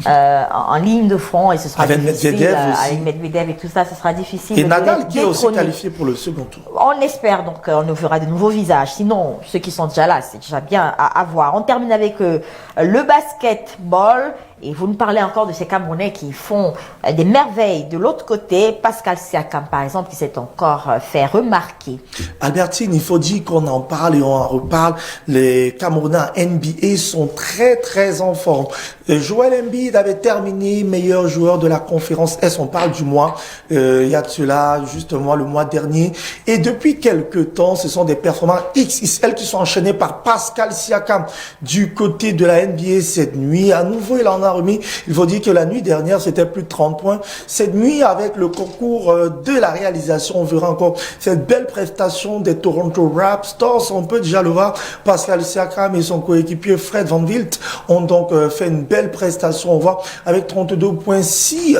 en ligne de front et ce sera avec difficile. Medvedev aussi. Avec Medvedev et tout ça, ce sera difficile. Et Nadal qui est aussi qualifié pour le second tour. On espère donc qu'on nous verra de nouveaux visages. Sinon, ceux qui sont déjà là, c'est déjà bien à voir. On termine avec le basketball. Et vous nous parlez encore de ces Camerounais qui font des merveilles. De l'autre côté, Pascal Siakam, par exemple, qui s'est encore fait remarquer. Albertine, il faut dire qu'on en parle et on en reparle. Les Camerounais NBA sont très très en forme. Joel Embiid avait terminé meilleur joueur de la conférence S. On parle du mois. Il y a de cela justement le mois dernier. Et depuis quelques temps, ce sont des performances XXL qui sont enchaînées par Pascal Siakam du côté de la NBA cette nuit. À nouveau, il en a remis. Il faut dire que la nuit dernière, c'était plus de 30 points. Cette nuit, avec le concours de la réalisation, on verra encore cette belle prestation des Toronto Raptors. On peut déjà le voir. Pascal Siakam et son coéquipier Fred VanVleet ont donc fait une belle prestation. On voit avec 32,6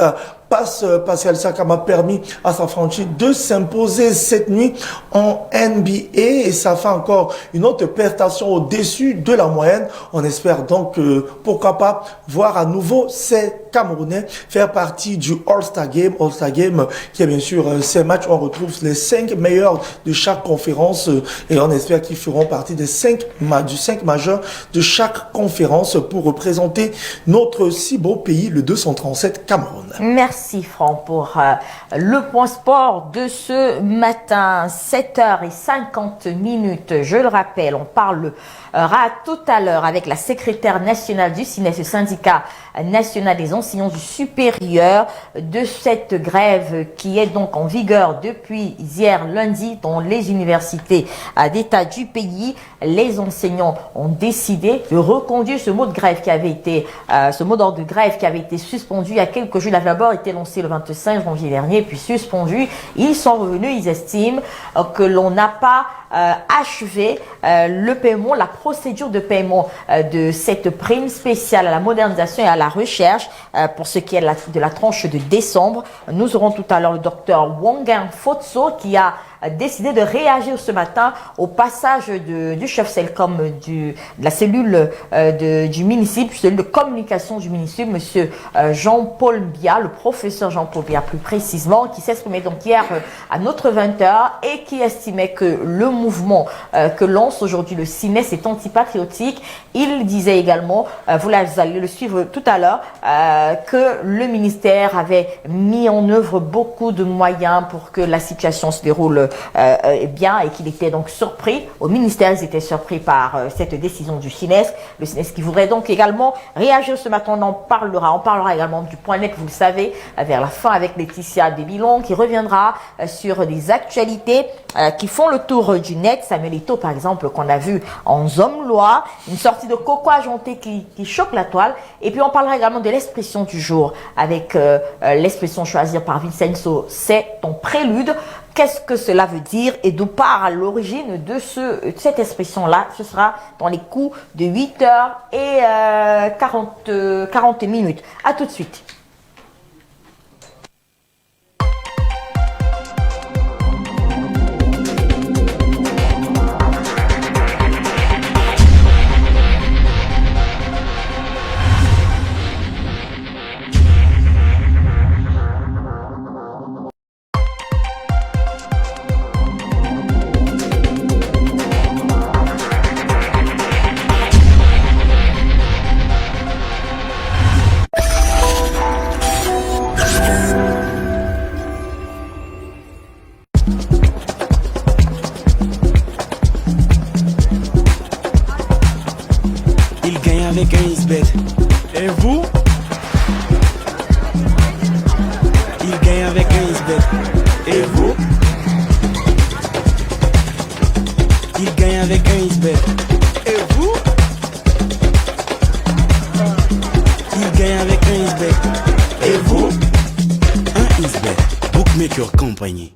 Pascal Siakam a permis à sa franchise de s'imposer cette nuit en NBA et ça fait encore une autre prestation au-dessus de la moyenne. On espère donc, pourquoi pas, voir à nouveau ces Camerounais faire partie du All-Star Game. All-Star Game qui est bien sûr ces matchs où on retrouve les 5 meilleurs de chaque conférence et on espère qu'ils feront partie des 5 majeurs de chaque conférence pour représenter notre si beau pays, le 237 Cameroun. Merci Franck pour le point sport de ce matin, 7h50. Je le rappelle, on parlera tout à l'heure avec la secrétaire nationale du SINES, le syndicat national des enseignants du supérieur, de cette grève qui est donc en vigueur depuis hier lundi dans les universités d'État du pays. Les enseignants ont décidé de reconduire ce mot de grève qui avait été, ce mot d'ordre de grève qui avait été suspendu il y a quelques jours. Il avait d'abord été lancé le 25 janvier dernier, puis suspendu. Ils sont revenus, ils estiment que l'on n'a pas achevé le paiement, la procédure de paiement de cette prime spéciale à la modernisation et à la recherche pour ce qui est de la tranche de décembre. Nous aurons tout à l'heure le docteur Wangan Fotso qui a décidé de réagir ce matin au passage du chef Selcom de la cellule du municipal, cellule de communication du municipal, monsieur Jean-Paul Bia, le professeur Jean-Paul Bia plus précisément, qui s'exprimait donc hier à notre 20h et qui estimait que le mouvement que lance aujourd'hui le SINES est antipatriotique. Il disait également, vous allez le suivre tout à l'heure, que le ministère avait mis en œuvre beaucoup de moyens pour que la situation se déroule bien et qu'il était donc surpris. Au ministère, ils étaient surpris par cette décision du SINES. Le SINES qui voudrait donc également réagir ce matin. On en parlera. On parlera également du point net, vous le savez, vers la fin avec Laetitia Desbilons qui reviendra sur des actualités qui font le tour du net. Samuel Eto'o, par exemple, qu'on a vu en Zomlois, une sortie de coco ajonté qui choque la toile. Et puis on parlera également de l'expression du jour avec l'expression choisie par Vincenzo, c'est ton prélude. Qu'est-ce que cela veut dire et d'où part l'origine de cette expression-là? Ce sera dans les coups de 8h et 40 minutes. À tout de suite. avec un Isbet. Et vous? Il gagne avec un Isbet. Et vous? Il gagne avec un Isbet. Et vous? Il gagne avec un Isbet. Et vous? Un Isbet. Bookmaker Company.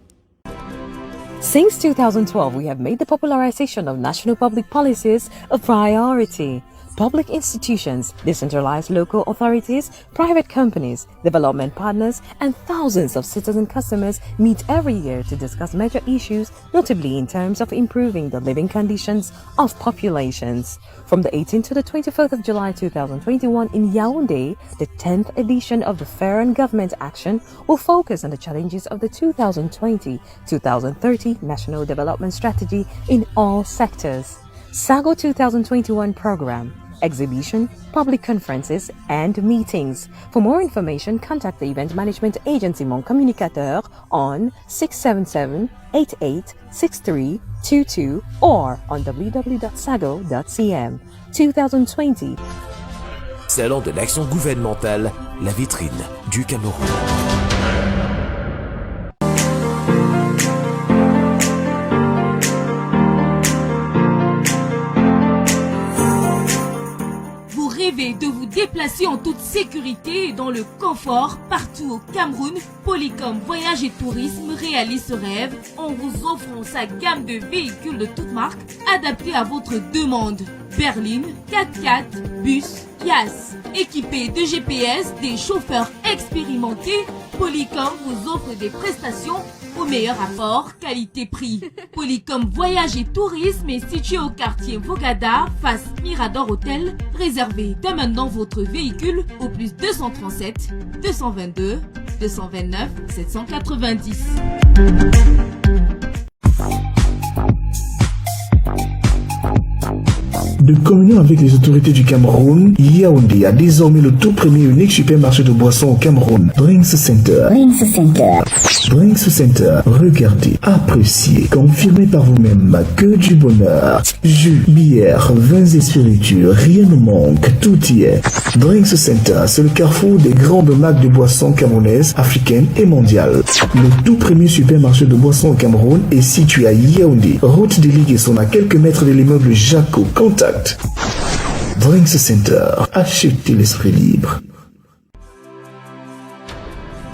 Since 2012, we have made the popularization of national public policies a priority. Public institutions, decentralized local authorities, private companies, development partners, and thousands of citizen customers meet every year to discuss major issues, notably in terms of improving the living conditions of populations. From the 18th to the 24th of July 2021 in Yaoundé, the 10th edition of the Fair and Government Action will focus on the challenges of the 2020-2030 National Development Strategy in all sectors. SAGO 2021 program, exhibition, public conferences, and meetings. For more information, contact the event management agency Mon Communicateur on 677-886322 or on www.sago.cm. 2020. Salon de l'action gouvernementale, la vitrine du Cameroun. Rêvez de vous déplacer en toute sécurité et dans le confort partout au Cameroun, Polycom Voyage et Tourisme réalise ce rêve en vous offrant sa gamme de véhicules de toutes marques adaptés à votre demande. Berline, 4x4, bus, Yas. Équipés de GPS, des chauffeurs expérimentés, Polycom vous offre des prestations au meilleur rapport qualité-prix. Polycom Voyage et Tourisme est situé au quartier Vogada, face Mirador Hôtel. Réservez dès maintenant votre véhicule au plus 237 222 229 790. De communion avec les autorités du Cameroun, Yaoundé a désormais le tout premier et unique supermarché de boissons au Cameroun, Drinks Center. Drinks Center, regardez, appréciez, confirmez par vous-même que du bonheur. Jus, bière, vins et spiritueux, rien ne manque, tout y est. Drinks Center, c'est le carrefour des grandes marques de boissons camerounaises, africaines et mondiales. Le tout premier supermarché de boissons au Cameroun est situé à Yaoundé, route des Ligaisons à quelques mètres de l'immeuble Jaco. Contact Drinks Center, achetez l'esprit libre.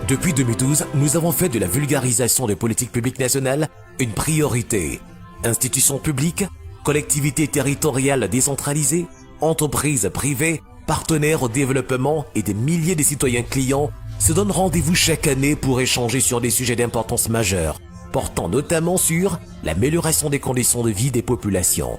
Depuis 2012, nous avons fait de la vulgarisation des politiques publiques nationales une priorité. Institutions publiques, collectivités territoriales décentralisées, entreprises privées, partenaires au développement et des milliers de citoyens clients se donnent rendez-vous chaque année pour échanger sur des sujets d'importance majeure, portant notamment sur l'amélioration des conditions de vie des populations.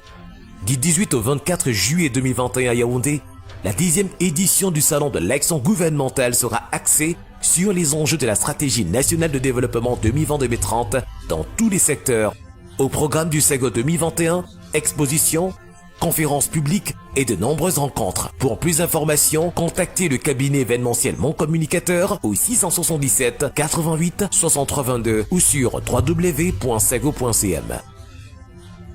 Du 18 au 24 juillet 2021 à Yaoundé, la 10e édition du Salon de l'action gouvernementale sera axée sur les enjeux de la stratégie nationale de développement 2020-2030 dans tous les secteurs. Au programme du SAGO 2021, expositions, conférences publiques et de nombreuses rencontres. Pour plus d'informations, contactez le cabinet événementiel Mon Communicateur au 677 88 63 22 ou sur www.sago.cm.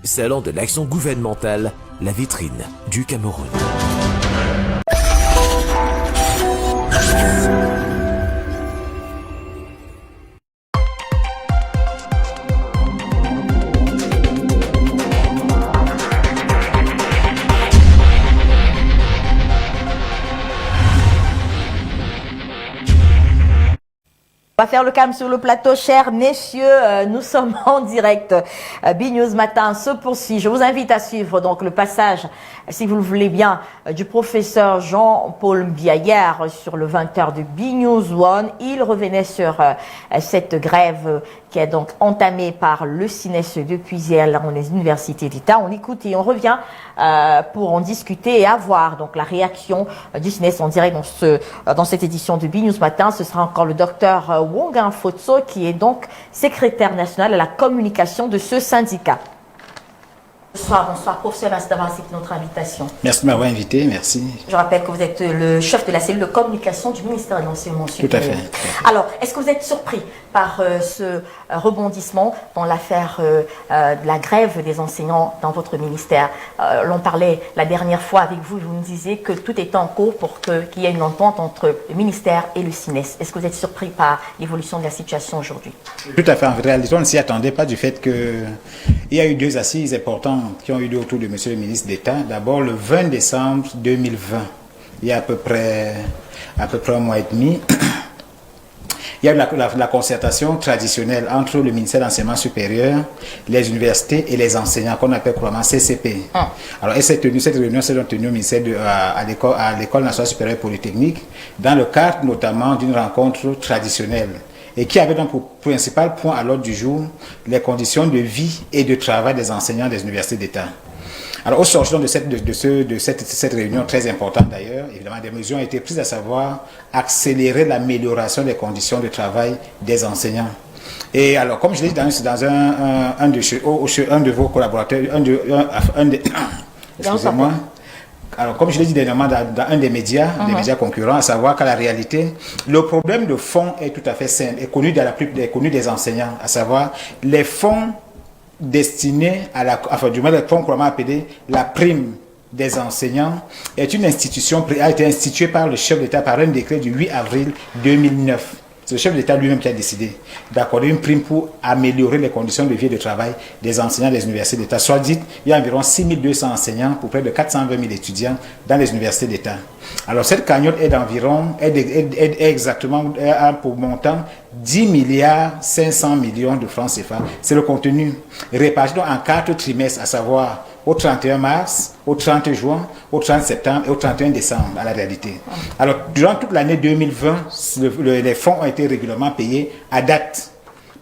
Salon de l'action gouvernementale, la vitrine du Cameroun. On va faire le calme sur le plateau, chers messieurs. Nous sommes en direct. B-News Matin se poursuit. Je vous invite à suivre donc le passage, si vous le voulez bien, du professeur Jean-Paul Biaillard sur le 20h de B-News One. Il revenait sur cette grève qui est donc entamée par le CNES depuis hier dans les universités d'État. On écoute et on revient pour en discuter et avoir donc la réaction du CNES en direct dans cette édition de B-News Matin. Ce sera encore le docteur Wongan Fotso qui est donc secrétaire national à la communication de ce syndicat. Bonsoir, professeur, merci d'avoir accepté notre invitation. Merci de m'avoir invité, merci. Je rappelle que vous êtes le chef de la cellule de communication du ministère de l'Enseignement supérieur. Tout à fait. Alors, est-ce que vous êtes surpris par ce rebondissement dans l'affaire de la grève des enseignants dans votre ministère? L'on parlait la dernière fois avec vous, vous nous disiez que tout était en cours pour qu'il y ait une entente entre le ministère et le SINES. Est-ce que vous êtes surpris par l'évolution de la situation aujourd'hui? Tout à fait. En réalité, on ne s'y attendait pas du fait qu'il y a eu 2 assises importantes qui ont eu lieu autour de Monsieur le ministre d'État. D'abord, le 20 décembre 2020, il y a à peu près 1 mois et demi, il y a eu la concertation traditionnelle entre le ministère de l'Enseignement supérieur, les universités et les enseignants, qu'on appelle couramment CCP. Alors, cette réunion s'est tenue au ministère à l'École nationale supérieure polytechnique, dans le cadre notamment d'une rencontre traditionnelle, et qui avait donc pour principal point à l'ordre du jour les conditions de vie et de travail des enseignants des universités d'État. Alors, au sortir de cette réunion très importante d'ailleurs, évidemment, des mesures ont été prises, à savoir accélérer l'amélioration des conditions de travail des enseignants. Et alors, comme je l'ai dit dans un de vos collaborateurs, excusez-moi, alors, comme je l'ai dit dernièrement dans un des médias, des médias concurrents, à savoir qu'à la réalité, le problème de fond est tout à fait simple, est connu des enseignants, à savoir les fonds destinés du moins les fonds couramment appelés la prime des enseignants, est une institution, a été instituée par le chef d'État par un décret du 8 avril 2009. C'est le chef d'État lui-même qui a décidé d'accorder une prime pour améliorer les conditions de vie et de travail des enseignants des universités d'État. Soit dit, il y a environ 6200 enseignants pour près de 420 000 étudiants dans les universités d'État. Alors cette cagnotte est exactement pour montant 10 milliards 500 millions de francs CFA. C'est le contenu réparti en 4 trimestres, à savoir au 31 mars, au 30 juin, au 30 septembre et au 31 décembre, à la réalité. Alors, durant toute l'année 2020, les fonds ont été régulièrement payés à date.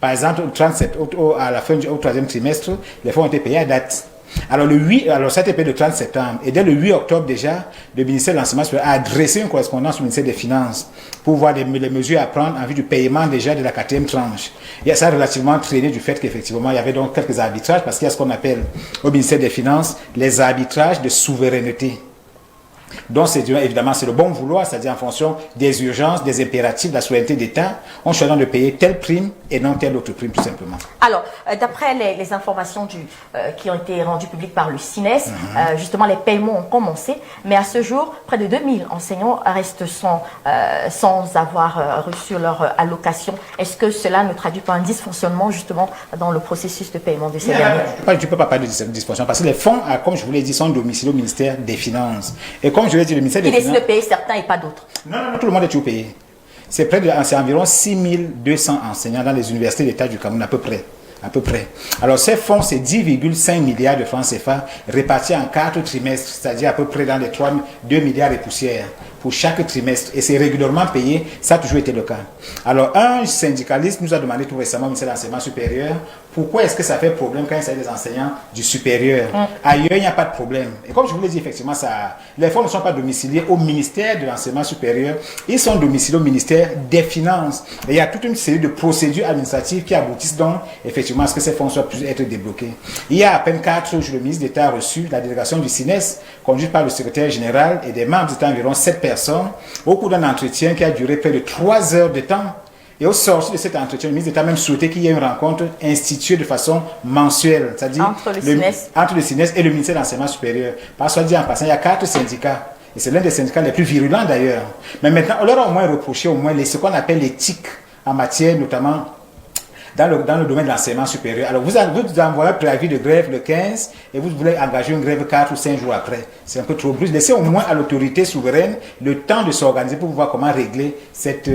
Par exemple, à la fin au 3e trimestre, les fonds ont été payés à date. Alors, ça a été payé le 30 septembre. Et dès le 8 octobre déjà, le ministère de l'Enseignement supérieur a adressé une correspondance au ministère des Finances pour voir les mesures à prendre en vue du paiement déjà de la 4e tranche. Et ça a relativement traîné du fait qu'effectivement, il y avait donc quelques arbitrages, parce qu'il y a ce qu'on appelle au ministère des Finances les arbitrages de souveraineté. Donc, évidemment, c'est le bon vouloir, c'est-à-dire en fonction des urgences, des impératifs de la souveraineté d'État, on choisit de payer telle prime et non telle autre prime, tout simplement. Alors, d'après les informations qui ont été rendues publiques par le SINES, justement, les paiements ont commencé, mais à ce jour, près de 2000 enseignants restent sans avoir reçu leur allocation. Est-ce que cela ne traduit pas un dysfonctionnement, justement, dans le processus de paiement de ces derniers? Tu ne peux pas parler de dysfonction, parce que les fonds, comme je vous l'ai dit, sont domiciliés au ministère des Finances. Et comme je l'ai dit, le ministère des Finances... Il décide de payer certains et pas d'autres. Non, tout le monde est toujours payé. C'est environ 6200 enseignants dans les universités d'État du Cameroun, à peu près. Alors, ces fonds, c'est 10,5 milliards de francs CFA répartis en 4 trimestres, c'est-à-dire à peu près dans les 2 milliards et poussières pour chaque trimestre. Et c'est régulièrement payé, ça a toujours été le cas. Alors, un syndicaliste nous a demandé tout récemment au ministère de l'Enseignement supérieur, pourquoi est-ce que ça fait problème quand il s'agit des enseignants du supérieur? Ailleurs, il n'y a pas de problème. Et comme je vous l'ai dit, effectivement, les fonds ne sont pas domiciliés au ministère de l'Enseignement supérieur, ils sont domiciliés au ministère des Finances. Et il y a toute une série de procédures administratives qui aboutissent donc, effectivement, à ce que ces fonds puissent être débloqués. Il y a à peine 4 jours, le ministre d'État a reçu la délégation du SINES, conduite par le secrétaire général et des membres d'État, environ 7 personnes, au cours d'un entretien qui a duré près de 3 heures de temps. Et au sortir de cet entretien, le ministre d'État a même souhaité qu'il y ait une rencontre instituée de façon mensuelle, c'est-à-dire entre le SINES et le ministère de l'Enseignement supérieur. Parce que, dit en passant, il y a 4 syndicats. Et c'est l'un des syndicats les plus virulents d'ailleurs. Mais maintenant, on leur a au moins reproché ce qu'on appelle l'éthique en matière notamment dans le domaine de l'enseignement supérieur. Alors, vous envoyez un préavis de grève le 15 et vous voulez engager une grève 4 ou 5 jours après. C'est un peu trop brusque. Laissez au moins à l'autorité souveraine le temps de s'organiser pour voir comment régler cette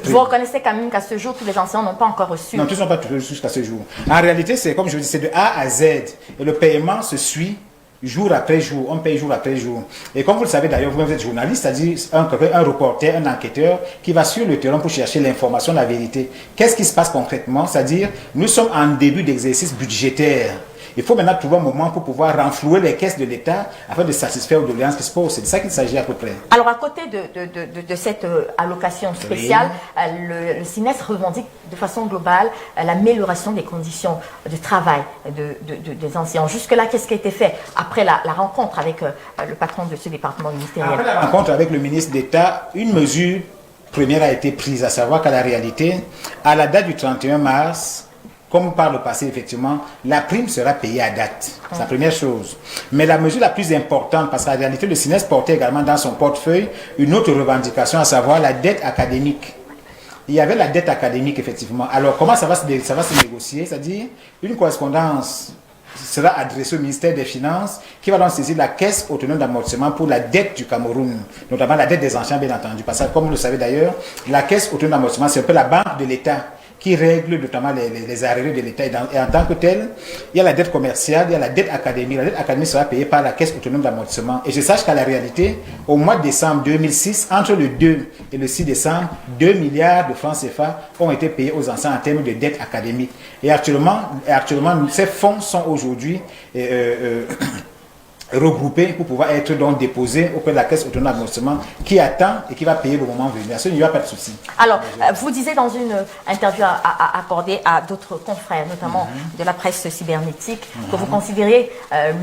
Vous reconnaissez quand même qu'à ce jour, tous les enseignants n'ont pas encore reçu? Non, tous n'ont pas reçu jusqu'à ce jour. En réalité, c'est comme je vous dis, c'est de A à Z. Et le paiement se suit jour après jour, on paye jour après jour. Et comme vous le savez d'ailleurs, vous-même êtes journaliste, c'est-à-dire un reporter, un enquêteur qui va sur le terrain pour chercher l'information, la vérité. Qu'est-ce qui se passe concrètement? C'est-à-dire, nous sommes en début d'exercice budgétaire. Il faut maintenant trouver un moment pour pouvoir renflouer les caisses de l'État afin de satisfaire aux doléances qui se posent. C'est de ça qu'il s'agit à peu près. Alors, à côté de cette allocation spéciale, le CINES revendique de façon globale l'amélioration des conditions de travail des enseignants. Jusque-là, qu'est-ce qui a été fait après la rencontre avec le patron de ce département ministériel? Après la rencontre avec le ministre d'État, une mesure première a été prise, à savoir qu'à la réalité, à la date du 31 mars, comme par le passé, effectivement, la prime sera payée à date. C'est la première chose. Mais la mesure la plus importante, parce qu'en réalité, le CINES portait également dans son portefeuille une autre revendication, à savoir la dette académique. Il y avait la dette académique, effectivement. Alors, comment ça va se négocier? C'est-à-dire, une correspondance sera adressée au ministère des Finances, qui va donc saisir la caisse autonome d'amortissement pour la dette du Cameroun, notamment la dette des enseignants, bien entendu. Parce que, comme vous le savez d'ailleurs, la caisse autonome d'amortissement, c'est un peu la banque de l'État qui règle notamment les arriérés de l'État. Et en tant que tel, il y a la dette commerciale, il y a la dette académique. La dette académique sera payée par la Caisse autonome d'amortissement. Et je sache qu'à la réalité, au mois de décembre 2006, entre le 2 et le 6 décembre, 2 milliards de francs CFA ont été payés aux enseignants en termes de dette académique. Et actuellement ces fonds sont aujourd'hui regroupés pour pouvoir être donc déposés auprès de la Caisse autonome d'amortissement qui attend et qui va payer le moment venu. À ce niveau, il n'y a pas de souci. Alors, vous disiez dans une interview accordée à d'autres confrères, notamment de la presse cybernétique, que vous considériez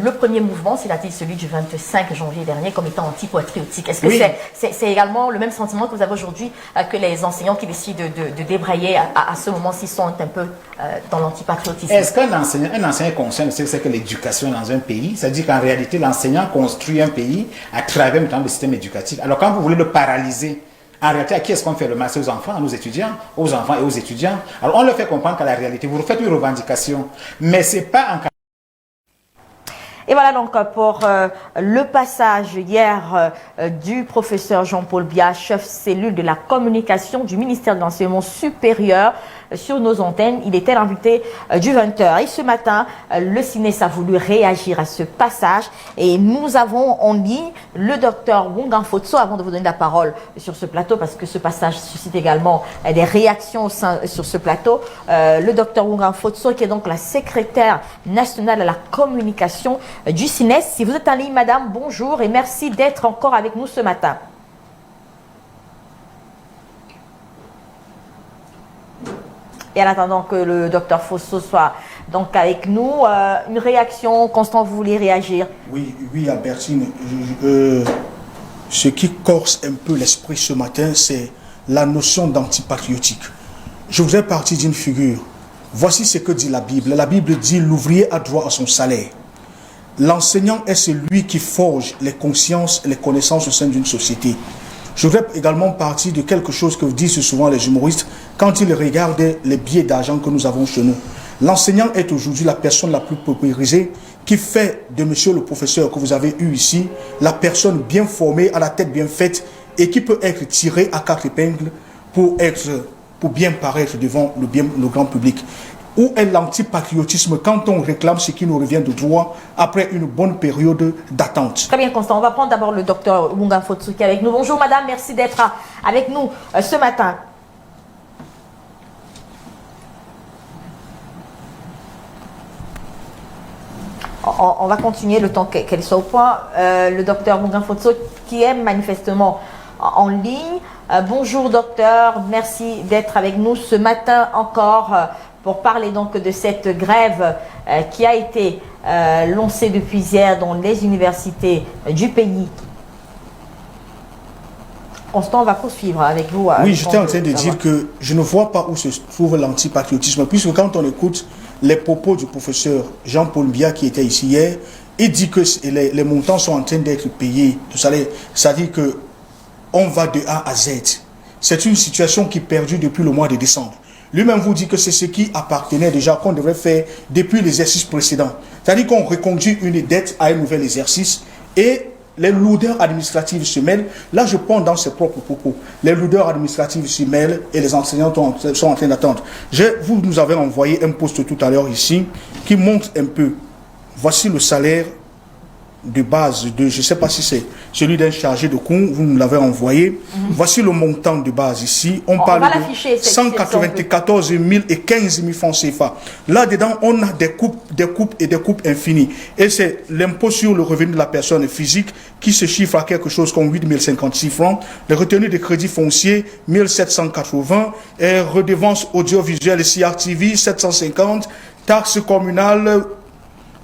le premier mouvement, c'est-à-dire celui du 25 janvier dernier, comme étant anti-patriotique. Est-ce que c'est également le même sentiment que vous avez aujourd'hui que les enseignants qui décident de débrayer à ce moment-ci sont un peu dans l'antipatriotisme? Est-ce qu'un enseignant est conscient de ce que c'est que l'éducation dans un pays? C'est-à-dire qu'en réalité, l'enseignant construit un pays à travers notamment le système éducatif. Alors quand vous voulez le paralyser, en réalité, à qui est-ce qu'on fait le mal? Aux enfants, à nos étudiants, aux enfants et aux étudiants. Alors on leur fait comprendre qu'à la réalité, vous faites une revendication, mais c'est pas en... Et voilà donc pour le passage hier du professeur Jean-Paul Biya, chef cellule de la communication du ministère de l'Enseignement supérieur sur nos antennes. Il était l'invité du 20h. Et ce matin, le CINES a voulu réagir à ce passage. Et nous avons en ligne le docteur Wongan Fotso, avant de vous donner la parole sur ce plateau, parce que ce passage suscite également des réactions sur ce plateau. Le docteur Wongan Fotso, qui est donc la secrétaire nationale à la communication du CINES. Si vous êtes en ligne, madame, bonjour et merci d'être encore avec nous ce matin. Et en attendant que le docteur Fosso soit donc avec nous, une réaction, Constant, vous voulez réagir? Oui, Albertine. Ce qui corse un peu l'esprit ce matin, c'est la notion d'antipatriotique. Je voudrais partir d'une figure. Voici ce que dit la Bible. La Bible dit: l'ouvrier a droit à son salaire. L'enseignant est celui qui forge les consciences et les connaissances au sein d'une société. Je voudrais également partir de quelque chose que disent souvent les humoristes quand ils regardent les billets d'argent que nous avons chez nous. L'enseignant est aujourd'hui la personne la plus paupérisée qui fait de monsieur le professeur que vous avez eu ici la personne bien formée, à la tête bien faite et qui peut être tirée à quatre épingles pour bien paraître devant le grand public. Où est l'antipatriotisme quand on réclame ce qui nous revient de droit après une bonne période d'attente? Très bien, Constant. On va prendre d'abord le docteur Wongan Fotso qui est avec nous. Bonjour, madame. Merci d'être avec nous ce matin. On va continuer le temps qu'elle soit au point. Le docteur Wongan Fotso qui est manifestement en ligne. Bonjour, docteur. Merci d'être avec nous ce matin encore. Pour parler donc de cette grève qui a été lancée depuis hier dans les universités du pays. Constant, on va poursuivre avec vous. Oui, j'étais en train de dire que je ne vois pas où se trouve l'antipatriotisme, puisque quand on écoute les propos du professeur Jean-Paul Biya qui était ici hier, il dit que les montants sont en train d'être payés de salaire. C'est-à-dire qu'on va de A à Z. C'est une situation qui est perdue depuis le mois de décembre. Lui-même vous dit que c'est ce qui appartenait déjà, qu'on devrait faire depuis l'exercice précédent. C'est-à-dire qu'on reconduit une dette à un nouvel exercice et les lourdeurs administratives se mêlent. Là, je prends dans ses propres propos. Les lourdeurs administratives se mêlent et les enseignants sont en train d'attendre. Vous nous avez envoyé un post tout à l'heure ici qui montre un peu. Voici le salaire de base, je ne sais pas si c'est celui d'un chargé de cours, vous nous l'avez envoyé. Voici le montant de base ici. On parle de 194 000 et 15 000 francs CFA. Là-dedans, on a des coupes infinies. Et c'est l'impôt sur le revenu de la personne physique qui se chiffre à quelque chose comme 8 056 francs. Les retenues de crédit foncier, 1 780. Et redevance audiovisuelle CRTV, 750. Taxes communales,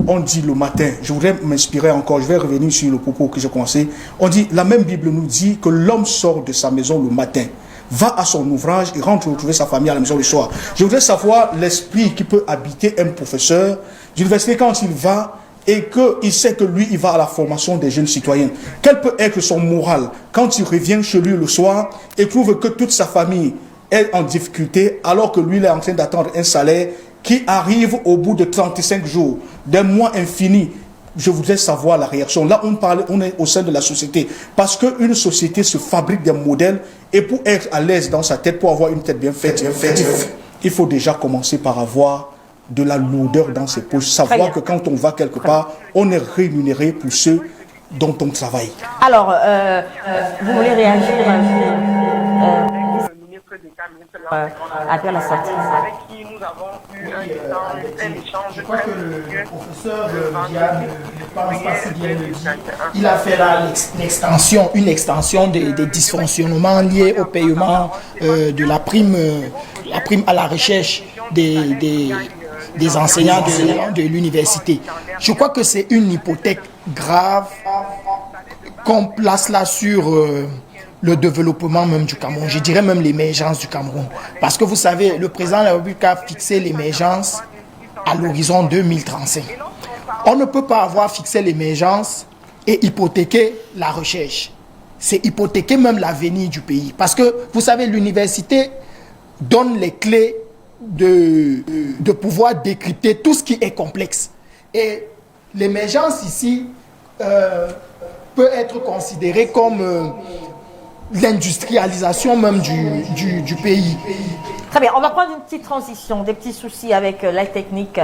on dit le matin, je voudrais m'inspirer encore, je vais revenir sur le propos que j'ai commencé. On dit, la même Bible nous dit que l'homme sort de sa maison le matin, va à son ouvrage et rentre retrouver sa famille à la maison le soir. Je voudrais savoir l'esprit qui peut habiter un professeur d'université quand il va et qu'il sait que lui, il va à la formation des jeunes citoyens. Quel peut être son moral quand il revient chez lui le soir et trouve que toute sa famille est en difficulté alors que lui, il est en train d'attendre un salaire qui arrive au bout de 35 jours, d'un mois infini. Je voudrais savoir la réaction. Là, on est au sein de la société. Parce qu'une société se fabrique des modèles et pour être à l'aise dans sa tête, pour avoir une tête bien faite, il faut déjà commencer par avoir de la lourdeur dans ses poches. Savoir que quand on va quelque part, on est rémunéré pour ceux dont on travaille. Alors, vous voulez réagir après la sortie. Avec qui nous avons eu un échange. Je crois que le professeur Diane ne pense pas si bien le dit. Il a fait là une extension des dysfonctionnements liés au paiement de la prime à la recherche des enseignants de l'université. Je crois que c'est une hypothèque grave qu'on place là sur le développement même du Cameroun, je dirais même l'émergence du Cameroun. Parce que vous savez, le président de la République a fixé l'émergence à l'horizon 2035. On ne peut pas avoir fixé l'émergence et hypothéquer la recherche. C'est hypothéquer même l'avenir du pays. Parce que, vous savez, l'université donne les clés de pouvoir décrypter tout ce qui est complexe. Et l'émergence ici peut être considérée comme l'industrialisation même du pays. Très bien, on va prendre une petite transition, des petits soucis avec la technique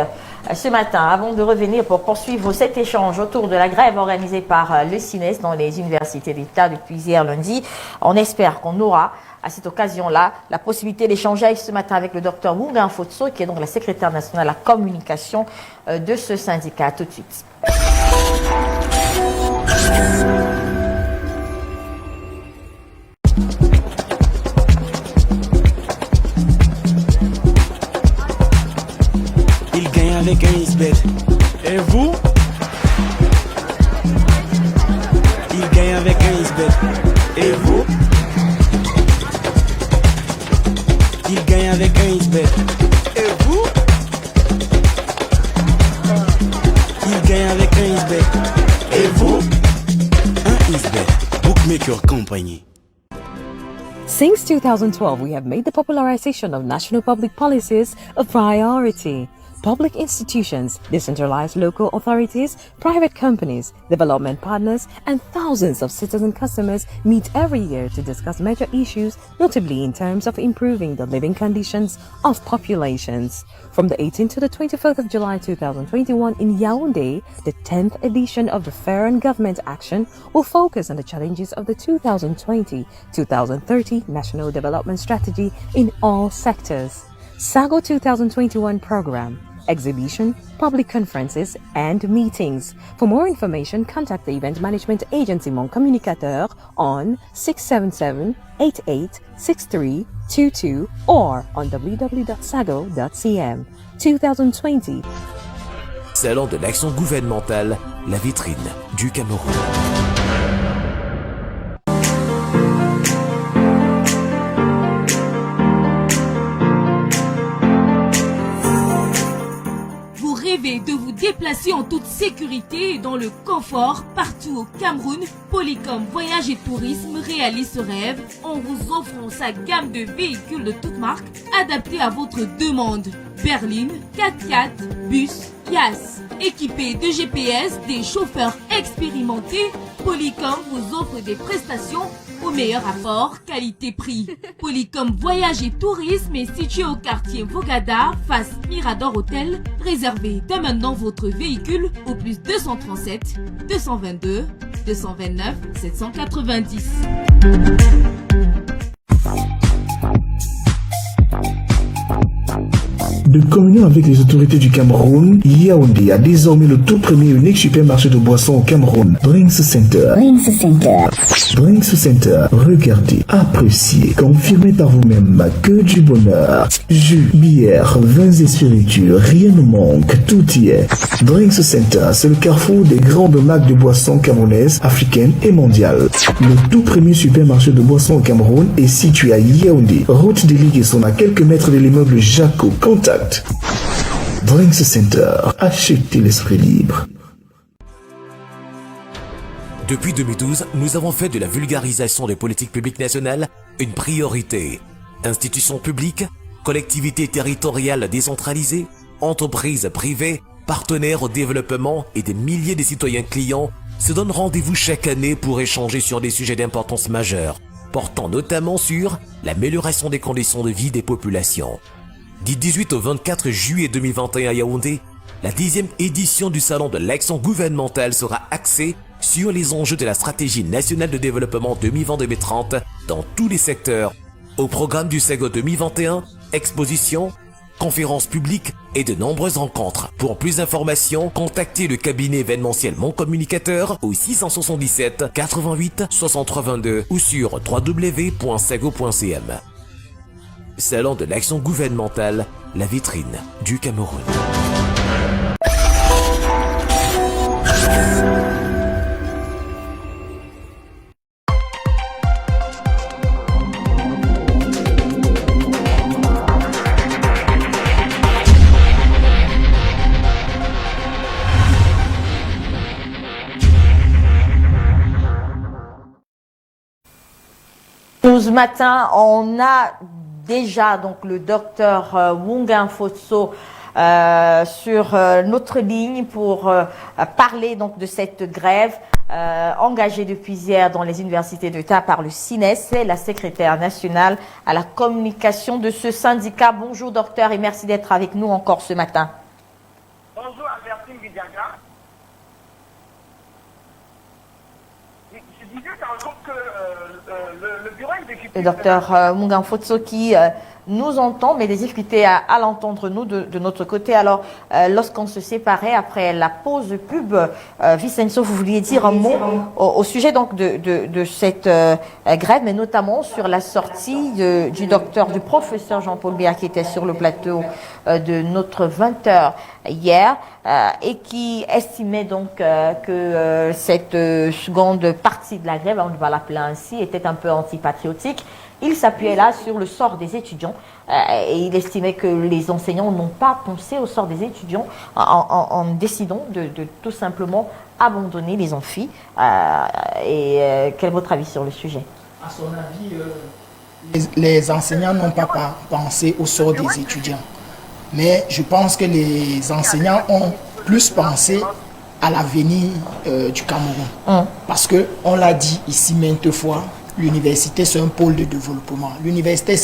ce matin, avant de revenir pour poursuivre cet échange autour de la grève organisée par le CINES dans les universités d'État depuis hier lundi. On espère qu'on aura à cette occasion-là la possibilité d'échanger ce matin avec le docteur Munga Fotso, qui est donc la secrétaire nationale à la communication de ce syndicat. Tout de suite. Avec un Isbet. Et vous? Il gagne avec un Isbet. Et vous? Il gagne avec un Isbet. Et vous? Il gagne avec un Isbet. Et vous? Un Isbet. Bookmaker Company. Since 2012, we have made the popularization of national public policies a priority. Public institutions, decentralized local authorities, private companies, development partners, and thousands of citizen customers meet every year to discuss major issues, notably in terms of improving the living conditions of populations. From the 18th to the 24th of July 2021 in Yaoundé, the 10th edition of the Fair and Government Action will focus on the challenges of the 2020-2030 National Development Strategy in all sectors. SAGO 2021 program, exhibition, public conferences, and meetings. For more information, contact the Event Management Agency Mon Communicateur on 677-886322 or on www.sago.cm. 2020. Salon de l'action gouvernementale, la vitrine du Cameroun. De vous déplacer en toute sécurité et dans le confort partout au Cameroun, Polycom Voyage et Tourisme réalise ce rêve en vous offrant sa gamme de véhicules de toutes marques adaptés à votre demande. berline, 4x4, bus, Yas. Équipés de GPS, des chauffeurs expérimentés, Polycom vous offre des prestations au meilleur rapport qualité-prix. Polycom Voyage et Tourisme est situé au quartier Vogada, face Mirador Hôtel. Réservez dès maintenant votre véhicule au plus 237 222 229 790. De communion avec les autorités du Cameroun, Yaoundé a désormais le tout premier et unique supermarché de boissons au Cameroun, Drinks Center. Drinks Center. Drinks Center. Regardez, appréciez, confirmez par vous-même que du bonheur. Jus, bière, vins et spiritueux, rien ne manque, tout y est. Drinks Center, c'est le carrefour des grandes marques de boissons camerounaises, africaines et mondiales. Le tout premier supermarché de boissons au Cameroun est situé à Yaoundé, route des Ligaisons, à quelques mètres de l'immeuble Jaco. Contact Drinks Center. Achetez l'esprit libre. Depuis 2012, nous avons fait de la vulgarisation des politiques publiques nationales une priorité. Institutions publiques, collectivités territoriales décentralisées, entreprises privées, partenaires au développement et des milliers de citoyens clients se donnent rendez-vous chaque année pour échanger sur des sujets d'importance majeure, portant notamment sur l'amélioration des conditions de vie des populations. Du 18 au 24 juillet 2021 à Yaoundé, la 10e édition du Salon de l'action gouvernementale sera axée sur les enjeux de la stratégie nationale de développement 2020-2030 dans tous les secteurs. Au programme du SEGO 2021, expositions, conférences publiques et de nombreuses rencontres. Pour plus d'informations, contactez le cabinet événementiel Mon Communicateur au 677 88 63 22 ou sur www.sego.cm. Salon de l'action gouvernementale, la vitrine du Cameroun. Ce matin, on a déjà donc le docteur Wunga Mfotso sur notre ligne pour parler donc de cette grève engagée depuis hier dans les universités d'État par le CINES, la secrétaire nationale à la communication de ce syndicat. Bonjour docteur et merci d'être avec nous encore ce matin. Bonjour Albertine Bidiaga. Je disais tantôt que le bureau exécutif... Le docteur Wunga Mfotso qui nous entend, mais des difficultés à l'entendre nous de notre côté. Alors, lorsqu'on se séparait après la pause pub, Vicenzo, vous vouliez dire un mot au sujet donc de cette grève, mais notamment sur la sortie du professeur Jean-Paul Biya qui était sur le plateau de notre 20h hier et qui estimait donc que cette seconde partie de la grève, on va l'appeler ainsi, était un peu antipatriotique. Il s'appuyait là sur le sort des étudiants et il estimait que les enseignants n'ont pas pensé au sort des étudiants en décidant de tout simplement abandonner les amphis. Quel est votre avis sur le sujet? À son avis, les enseignants n'ont pas pensé au sort des étudiants. Mais je pense que les enseignants ont plus pensé à l'avenir du Cameroun. Parce qu'on l'a dit ici maintes fois, l'université, c'est un pôle de développement. L'université,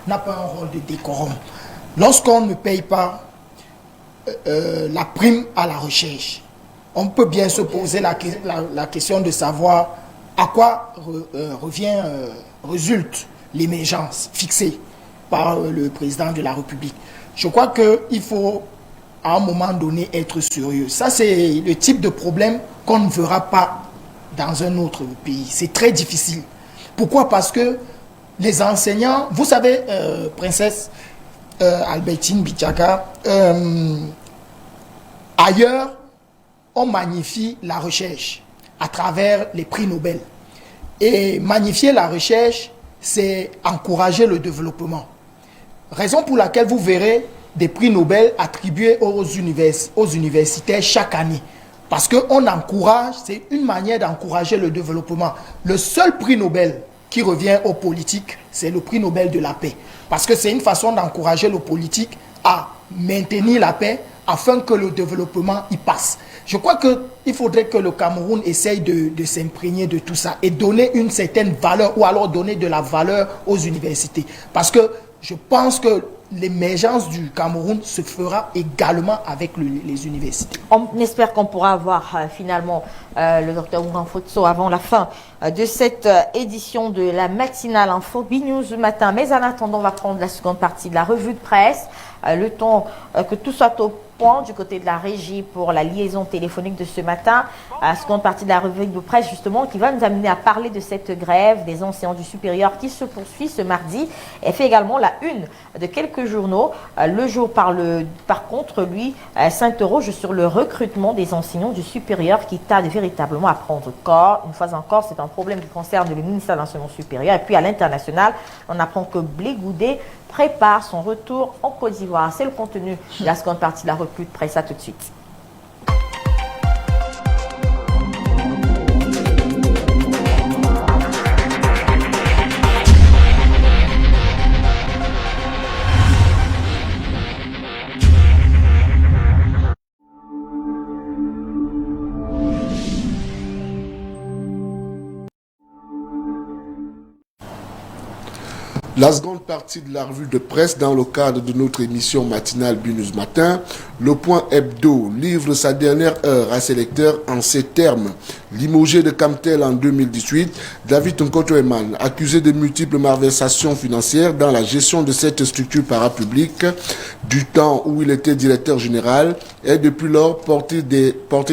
n'a pas un rôle de décorum. Lorsqu'on ne paye pas la prime à la recherche, on peut bien se poser la question de savoir à quoi résulte l'émergence fixée par le président de la République. Je crois qu'il faut, à un moment donné, être sérieux. Ça, c'est le type de problème qu'on ne verra pas dans un autre pays. C'est très difficile. Pourquoi? Parce que les enseignants, vous savez, princesse Albertine Bidiaga, ailleurs, on magnifie la recherche à travers les prix Nobel. Et magnifier la recherche, c'est encourager le développement. Raison pour laquelle vous verrez des prix Nobel attribués aux universités chaque année. Parce qu'on encourage, c'est une manière d'encourager le développement. Le seul prix Nobel qui revient aux politiques, c'est le prix Nobel de la paix. Parce que c'est une façon d'encourager le politique à maintenir la paix afin que le développement y passe. Je crois qu'il faudrait que le Cameroun essaye de s'imprégner de tout ça et donner une certaine valeur ou alors donner de la valeur aux universités. Parce que je pense que l'émergence du Cameroun se fera également avec les universités. On espère qu'on pourra avoir finalement le docteur Ouran Fotso avant la fin de cette édition de la matinale Info B-News du matin. Mais en attendant, on va prendre la seconde partie de la revue de presse. Le temps que tout soit au point du côté de la régie pour la liaison téléphonique de ce matin. Seconde partie de la revue de presse justement qui va nous amener à parler de cette grève des enseignants du supérieur qui se poursuit ce mardi et fait également la une de quelques journaux. Le Jour par contre, lui, s'interroge sur le recrutement des enseignants du supérieur qui tarde véritablement à prendre corps. Une fois encore, c'est un problème qui concerne le ministère de l'enseignement supérieur. Et puis à l'international, on apprend que Blé Goudé prépare son retour en Côte d'Ivoire. C'est le contenu de la seconde partie de la revue de presse. À tout de suite. La seconde partie de la revue de presse dans le cadre de notre émission matinale B-News Matin, Le Point Hebdo livre sa dernière heure à ses lecteurs en ces termes. Limogé de Camtel en 2018, David Nkoto-Eman, accusé de multiples malversations financières dans la gestion de cette structure parapublique, du temps où il était directeur général, est depuis lors porté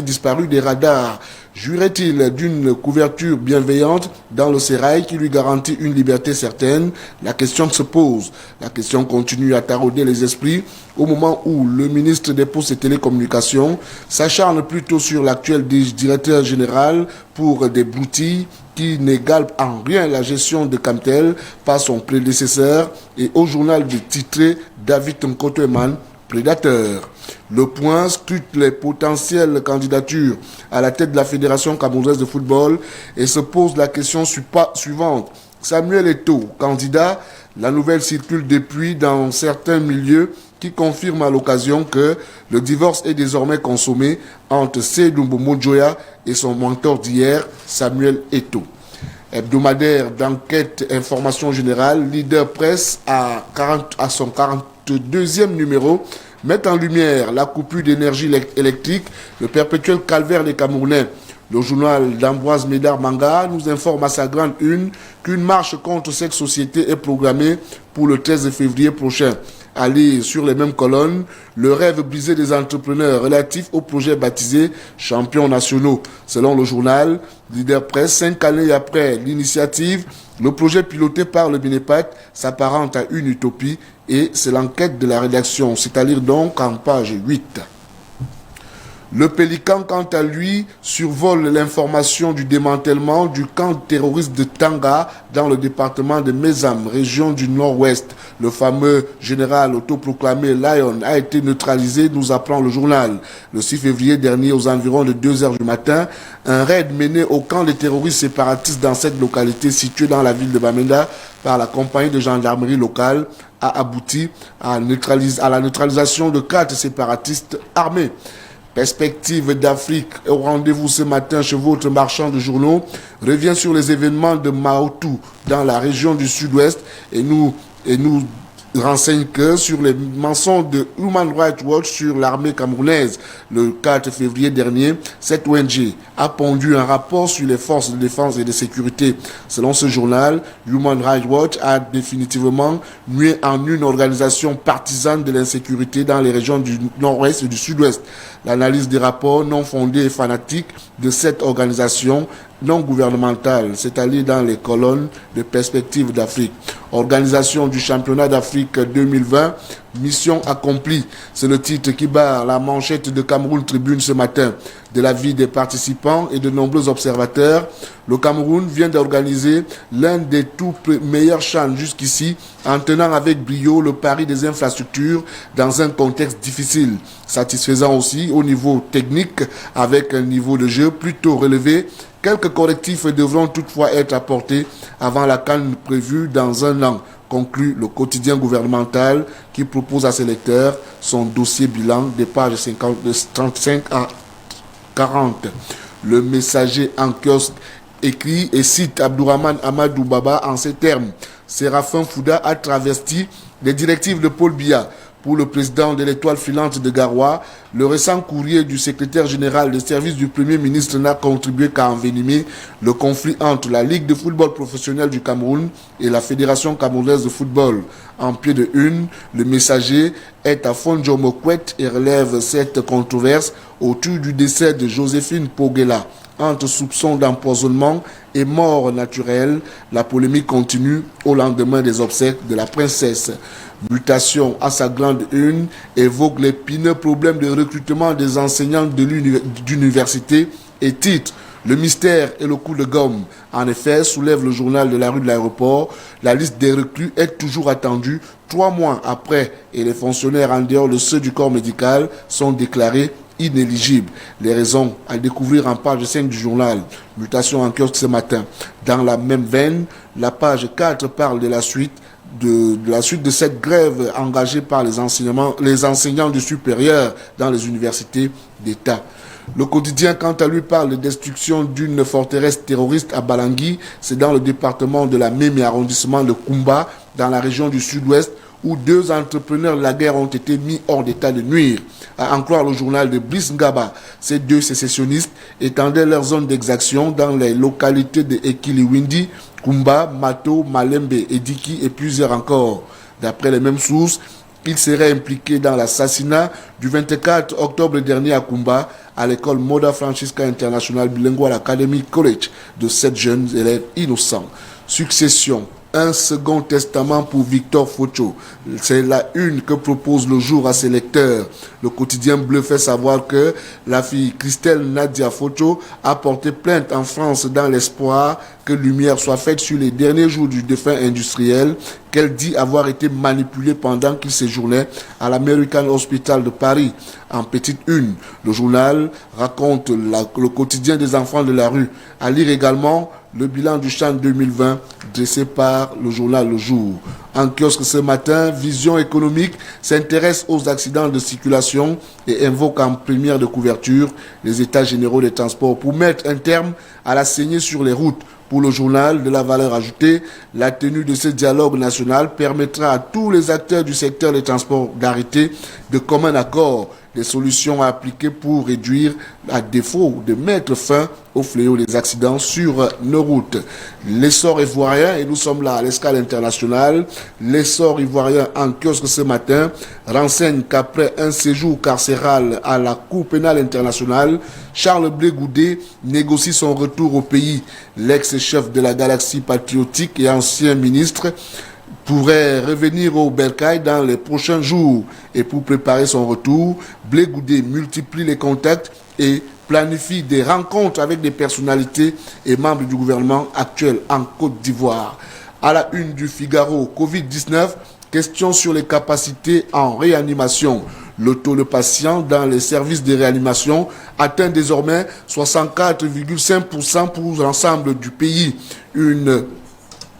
disparu des radars. Jurait-il d'une couverture bienveillante dans le sérail qui lui garantit une liberté certaine? La question se pose. La question continue à tarauder les esprits au moment où le ministre des Postes et Télécommunications s'acharne plutôt sur l'actuel directeur général pour des broutilles qui n'égalent en rien la gestion de Camtel par son prédécesseur et au journal de titrer David Nkoto-Eman, prédateur. Le Point scrute les potentielles candidatures à la tête de la Fédération camerounaise de football et se pose la question suivante. Samuel Eto'o, candidat, la nouvelle circule depuis dans certains milieux qui confirment à l'occasion que le divorce est désormais consommé entre Seydou Mojoya et son mentor d'hier, Samuel Eto'o. Hebdomadaire d'enquête information générale, Leader Presse à son 42e numéro, met en lumière la coupure d'énergie électrique, le perpétuel calvaire des Camerounais. Le journal d'Ambroise Médard Manga nous informe à sa grande une qu'une marche contre cette société est programmée pour le 13 février prochain. À lire sur les mêmes colonnes, le rêve brisé des entrepreneurs relatif au projet baptisé Champions nationaux. Selon le journal Leader Presse, 5 années après l'initiative, le projet piloté par le Binepat s'apparente à une utopie et c'est l'enquête de la rédaction. C'est à lire donc en page 8. Le Pélican, quant à lui, survole l'information du démantèlement du camp terroriste de Tanga dans le département de Mézam, région du Nord-Ouest. Le fameux général autoproclamé Lion a été neutralisé, nous apprend le journal. Le 6 février dernier, aux environs de 2 heures du matin, un raid mené au camp des terroristes séparatistes dans cette localité située dans la ville de Bamenda par la compagnie de gendarmerie locale a abouti à la neutralisation de 4 séparatistes armés. Perspective d'Afrique au rendez-vous ce matin chez votre marchand de journaux revient sur les événements de Maotou dans la région du sud-ouest et nous renseigne que sur les mensonges de Human Rights Watch sur l'armée camerounaise. Le 4 février dernier, cette ONG a pondu un rapport sur les forces de défense et de sécurité. Selon ce journal, Human Rights Watch a définitivement mué en une organisation partisane de l'insécurité dans les régions du nord-ouest et du sud-ouest. L'analyse des rapports non fondés et fanatiques de cette organisation non gouvernementale, c'est-à-dire dans les colonnes de Perspective d'Afrique. Organisation du championnat d'Afrique 2020, mission accomplie. C'est le titre qui barre la manchette de Cameroun Tribune ce matin. De l'avis des participants et de nombreux observateurs, le Cameroun vient d'organiser l'un des tout meilleurs chans jusqu'ici, en tenant avec brio le pari des infrastructures dans un contexte difficile. Satisfaisant aussi au niveau technique, avec un niveau de jeu plutôt relevé. Quelques correctifs devront toutefois être apportés avant la CAN prévue dans un an. conclut le quotidien gouvernemental qui propose à ses lecteurs son dossier bilan des pages 35 à 40. Le Messager en kiosque écrit et cite Abdourahmane Amadou Baba en ces termes. Séraphin Fouda a travesti les directives de Paul Biya. Pour le président de l'Étoile filante de Garoua, le récent courrier du secrétaire général des services du Premier ministre n'a contribué qu'à envenimer le conflit entre la Ligue de football professionnel du Cameroun et la Fédération camerounaise de football. En pied de une, le Messager est à Fondjomokwet et relève cette controverse autour du décès de Joséphine Poguela. Entre soupçons d'empoisonnement et mort naturelle, la polémique continue au lendemain des obsèques de la princesse. Mutation à sa glande une évoque l'épineux problème de recrutement des enseignants d'université et titre le mystère et le coup de gomme. En effet, soulève le journal de la rue de l'aéroport, la liste des recrues est toujours attendue 3 mois après et les fonctionnaires en dehors de ceux du corps médical sont déclarés inéligibles. Les raisons à découvrir en page 5 du journal. Mutation en kiosque ce matin. Dans la même veine, la page 4 parle de la suite de cette grève engagée par les enseignants du supérieur dans les universités d'État. Le quotidien, quant à lui, parle de destruction d'une forteresse terroriste à Balangui. C'est dans le département de la Mémé, arrondissement de Kumba, dans la région du sud-ouest, où 2 entrepreneurs de la guerre ont été mis hors d'état de nuire. À en croire le journal de Brice Ngaba, ces 2 sécessionnistes étendaient leur zone d'exaction dans les localités de Ekiliwindi, Kumba, Mato, Malembe, Ediki et plusieurs encore. D'après les mêmes sources, ils seraient impliqués dans l'assassinat du 24 octobre dernier à Kumba, à l'école Moda Francisca International Bilingual Academy College, de 7 jeunes élèves innocents. Succession. Un second testament pour Victor Focho. C'est la une que propose le jour à ses lecteurs. Le quotidien bleu fait savoir que la fille Christelle Nadia Focho a porté plainte en France dans l'espoir que lumière soit faite sur les derniers jours du défunt industriel qu'elle dit avoir été manipulée pendant qu'il séjournait à l'American Hospital de Paris. En petite une, le journal raconte le quotidien des enfants de la rue. À lire également le bilan du Chan 2020 dressé par le journal Le Jour. En kiosque ce matin, Vision économique s'intéresse aux accidents de circulation et invoque en première de couverture les états généraux des transports pour mettre un terme à la saignée sur les routes. Pour le journal de la valeur ajoutée, la tenue de ce dialogue national permettra à tous les acteurs du secteur des transports d'arrêter de commun accord des solutions à appliquer pour réduire, à défaut de mettre fin au fléau des accidents sur nos routes. L'essor ivoirien, et nous sommes là à l'escale internationale, l'essor ivoirien en kiosque ce matin renseigne qu'après un séjour carcéral à la Cour pénale internationale, Charles Blé Goudé négocie son retour au pays. L'ex-chef de la galaxie patriotique et ancien ministre pourrait revenir au Bercail dans les prochains jours. Et pour préparer son retour, Blé Goudé multiplie les contacts et planifie des rencontres avec des personnalités et membres du gouvernement actuel en Côte d'Ivoire. À la une du Figaro, Covid-19, question sur les capacités en réanimation. Le taux de patients dans les services de réanimation atteint désormais 64,5% pour l'ensemble du pays.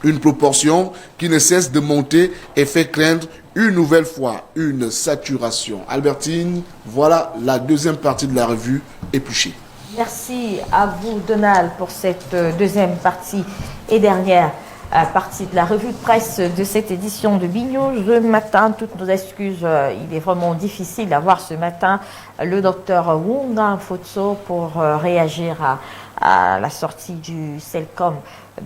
Une proportion qui ne cesse de monter et fait craindre une nouvelle fois une saturation. Albertine, voilà la deuxième partie de la revue épluchée. Merci à vous, Donald, pour cette deuxième partie et dernière partie de la revue de presse de cette édition de BNews. Ce matin, toutes nos excuses, il est vraiment difficile d'avoir ce matin le docteur Wunga Fotso pour réagir à la sortie du CELCOM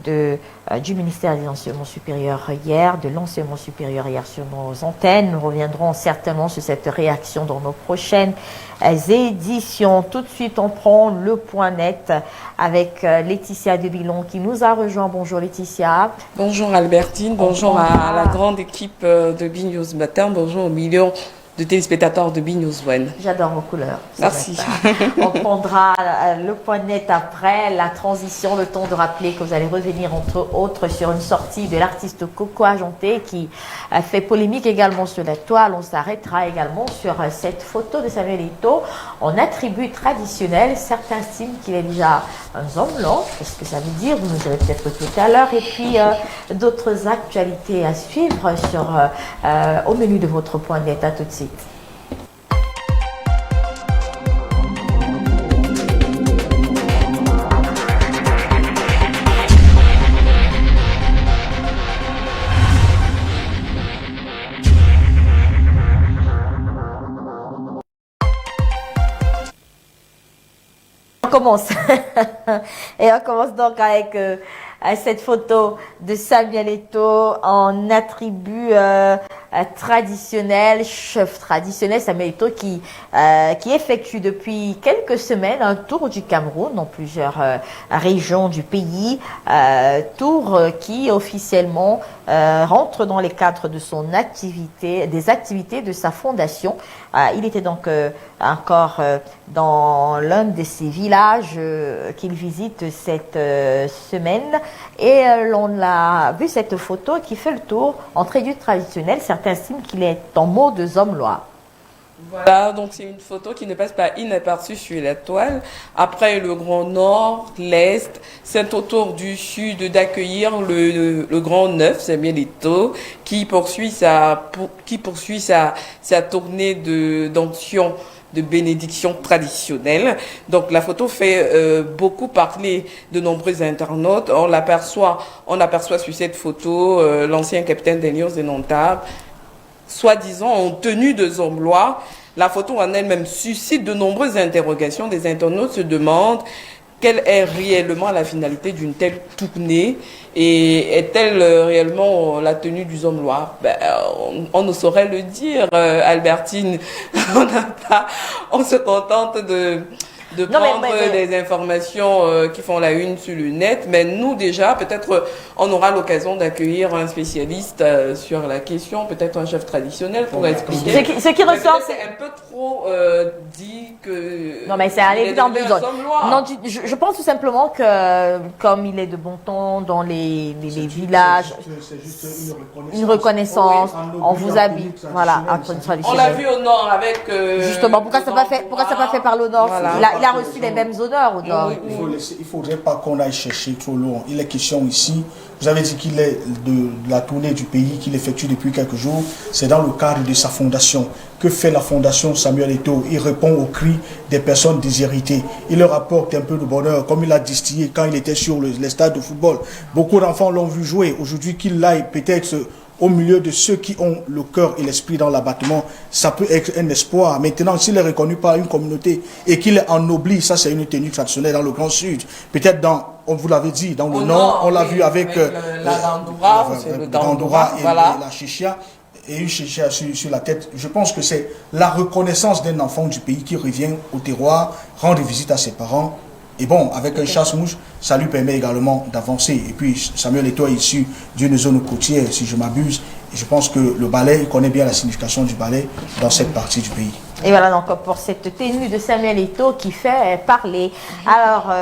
du ministère des Enseignements supérieurs hier, de l'enseignement supérieur hier sur nos antennes. Nous reviendrons certainement sur cette réaction dans nos prochaines éditions. Tout de suite, on prend le point net avec Laetitia Debilon qui nous a rejoint. Bonjour Laetitia. Bonjour Albertine, bonjour à la grande équipe de BNews Matin, bonjour aux millions de téléspectateurs de BNews One. J'adore vos couleurs. Merci. On prendra le point net après la transition, le temps de rappeler que vous allez revenir entre autres sur une sortie de l'artiste Coco Ajonté qui a fait polémique également sur la toile. On s'arrêtera également sur cette photo de Samuel Eto'o en attribut traditionnel. Certains estiment qu'il est déjà un homme blanc. Qu'est-ce que ça veut dire? Vous nous direz peut-être tout à l'heure. Et puis d'autres actualités à suivre au menu de votre point net. À tout de suite. On commence. Et on commence donc avec cette photo de Samuel Eto'o en attribut traditionnel, chef traditionnel Samuel Eto'o qui effectue depuis quelques semaines un tour du Cameroun dans plusieurs régions du pays, tour qui officiellement rentre dans les cadres de son activité, des activités de sa fondation. Il était donc encore dans l'un de ces villages qu'il visite cette semaine et on a vu cette photo qui fait le tour en tribut traditionnel. Certains estiment qu'il est en mode zomlois. Voilà, donc c'est une photo qui ne passe pas inaperçue sur la toile. Après le Grand Nord, l'Est, c'est au tour du Sud d'accueillir le Grand Neuf, Samuel Eto'o, qui poursuit sa tournée d'onction de bénédiction traditionnelle. Donc la photo fait beaucoup parler de nombreux internautes. On aperçoit sur cette photo l'ancien capitaine des Lions indomptables, soi-disant en tenue de zomlois. La photo en elle-même suscite de nombreuses interrogations. Des internautes se demandent quelle est réellement la finalité d'une telle tournée et est-elle réellement la tenue du zomlois? On ne saurait le dire, Albertine. On se contente de prendre des informations qui font la une sur le net, mais nous déjà, peut-être on aura l'occasion d'accueillir un spécialiste sur la question, peut-être un chef traditionnel pour expliquer. Ce qui ressort, c'est un peu trop dit que... Non mais c'est aller dans besoin. Non, je pense tout simplement que comme il est de bon ton dans les villages, c'est juste une reconnaissance, on vous habille, voilà, on l'a vu au Nord avec... Justement, pourquoi ça n'a pas fait par le Nord? Voilà. Il a reçu les mêmes honneurs au Nord. Il ne faudrait pas qu'on aille chercher trop loin. Il est question ici, vous avez dit qu'il est de la tournée du pays qu'il effectue depuis quelques jours. C'est dans le cadre de sa fondation. Que fait la fondation Samuel Eto'o? Il répond aux cris des personnes déshéritées. Il leur apporte un peu de bonheur, comme il a distillé quand il était sur les stades de football. Beaucoup d'enfants l'ont vu jouer. Aujourd'hui, qu'il aille peut-être au milieu de ceux qui ont le cœur et l'esprit dans l'abattement, ça peut être un espoir. Maintenant, s'il est reconnu par une communauté et qu'il est ennobli, ça c'est une tenue traditionnelle dans le Grand Sud. Peut-être on vous l'avait dit, dans le Nord, on l'a vu avec la Gandoura et voilà. La chichia. Et une chichia sur la tête. Je pense que c'est la reconnaissance d'un enfant du pays qui revient au terroir, rendre visite à ses parents. Et bon, avec un chasse-mouche, ça lui permet également d'avancer. Et puis, Samuel Eto'o est issu d'une zone côtière, si je m'abuse. Et je pense que le ballet, il connaît bien la signification du ballet dans cette partie du pays. Et voilà donc pour cette tenue de Samuel Eto'o qui fait parler. Alors,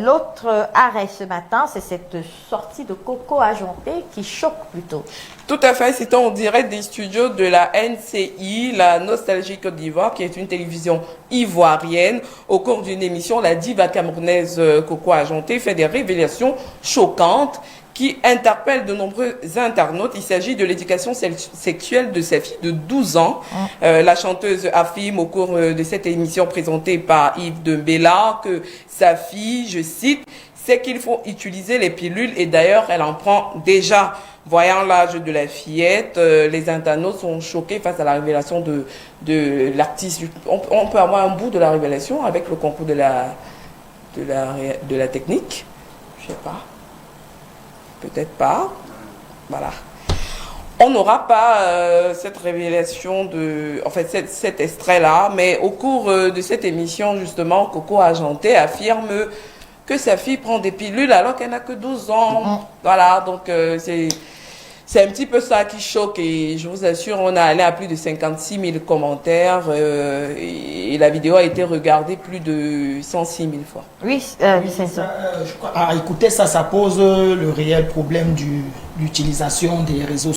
l'autre arrêt ce matin, c'est cette sortie de Coco Ajonté qui choque plutôt. Tout à fait, c'est en direct des studios de la NCI, la Nostalgie Côte d'Ivoire, qui est une télévision ivoirienne. Au cours d'une émission, la diva camerounaise Coco Ajonté fait des révélations choquantes qui interpelle de nombreux internautes. Il s'agit de l'éducation sexuelle de sa fille de 12 ans. La chanteuse affirme au cours de cette émission présentée par Yves Dembella que sa fille, je cite, sait qu'il faut utiliser les pilules et d'ailleurs elle en prend déjà. Voyant l'âge de la fillette, les internautes sont choqués face à la révélation de l'artiste. On peut avoir un bout de la révélation avec le concours de la technique. Je sais pas. Peut-être pas. Voilà. On n'aura pas cette révélation cet extrait-là, mais au cours de cette émission, justement, Coco Ajonté affirme que sa fille prend des pilules alors qu'elle n'a que 12 ans. Voilà, donc c'est C'est un petit peu ça qui choque et je vous assure, on a allé à plus de 56 000 commentaires et la vidéo a été regardée plus de 106 000 fois. Oui, je crois, écoutez, ça pose le réel problème de l'utilisation des réseaux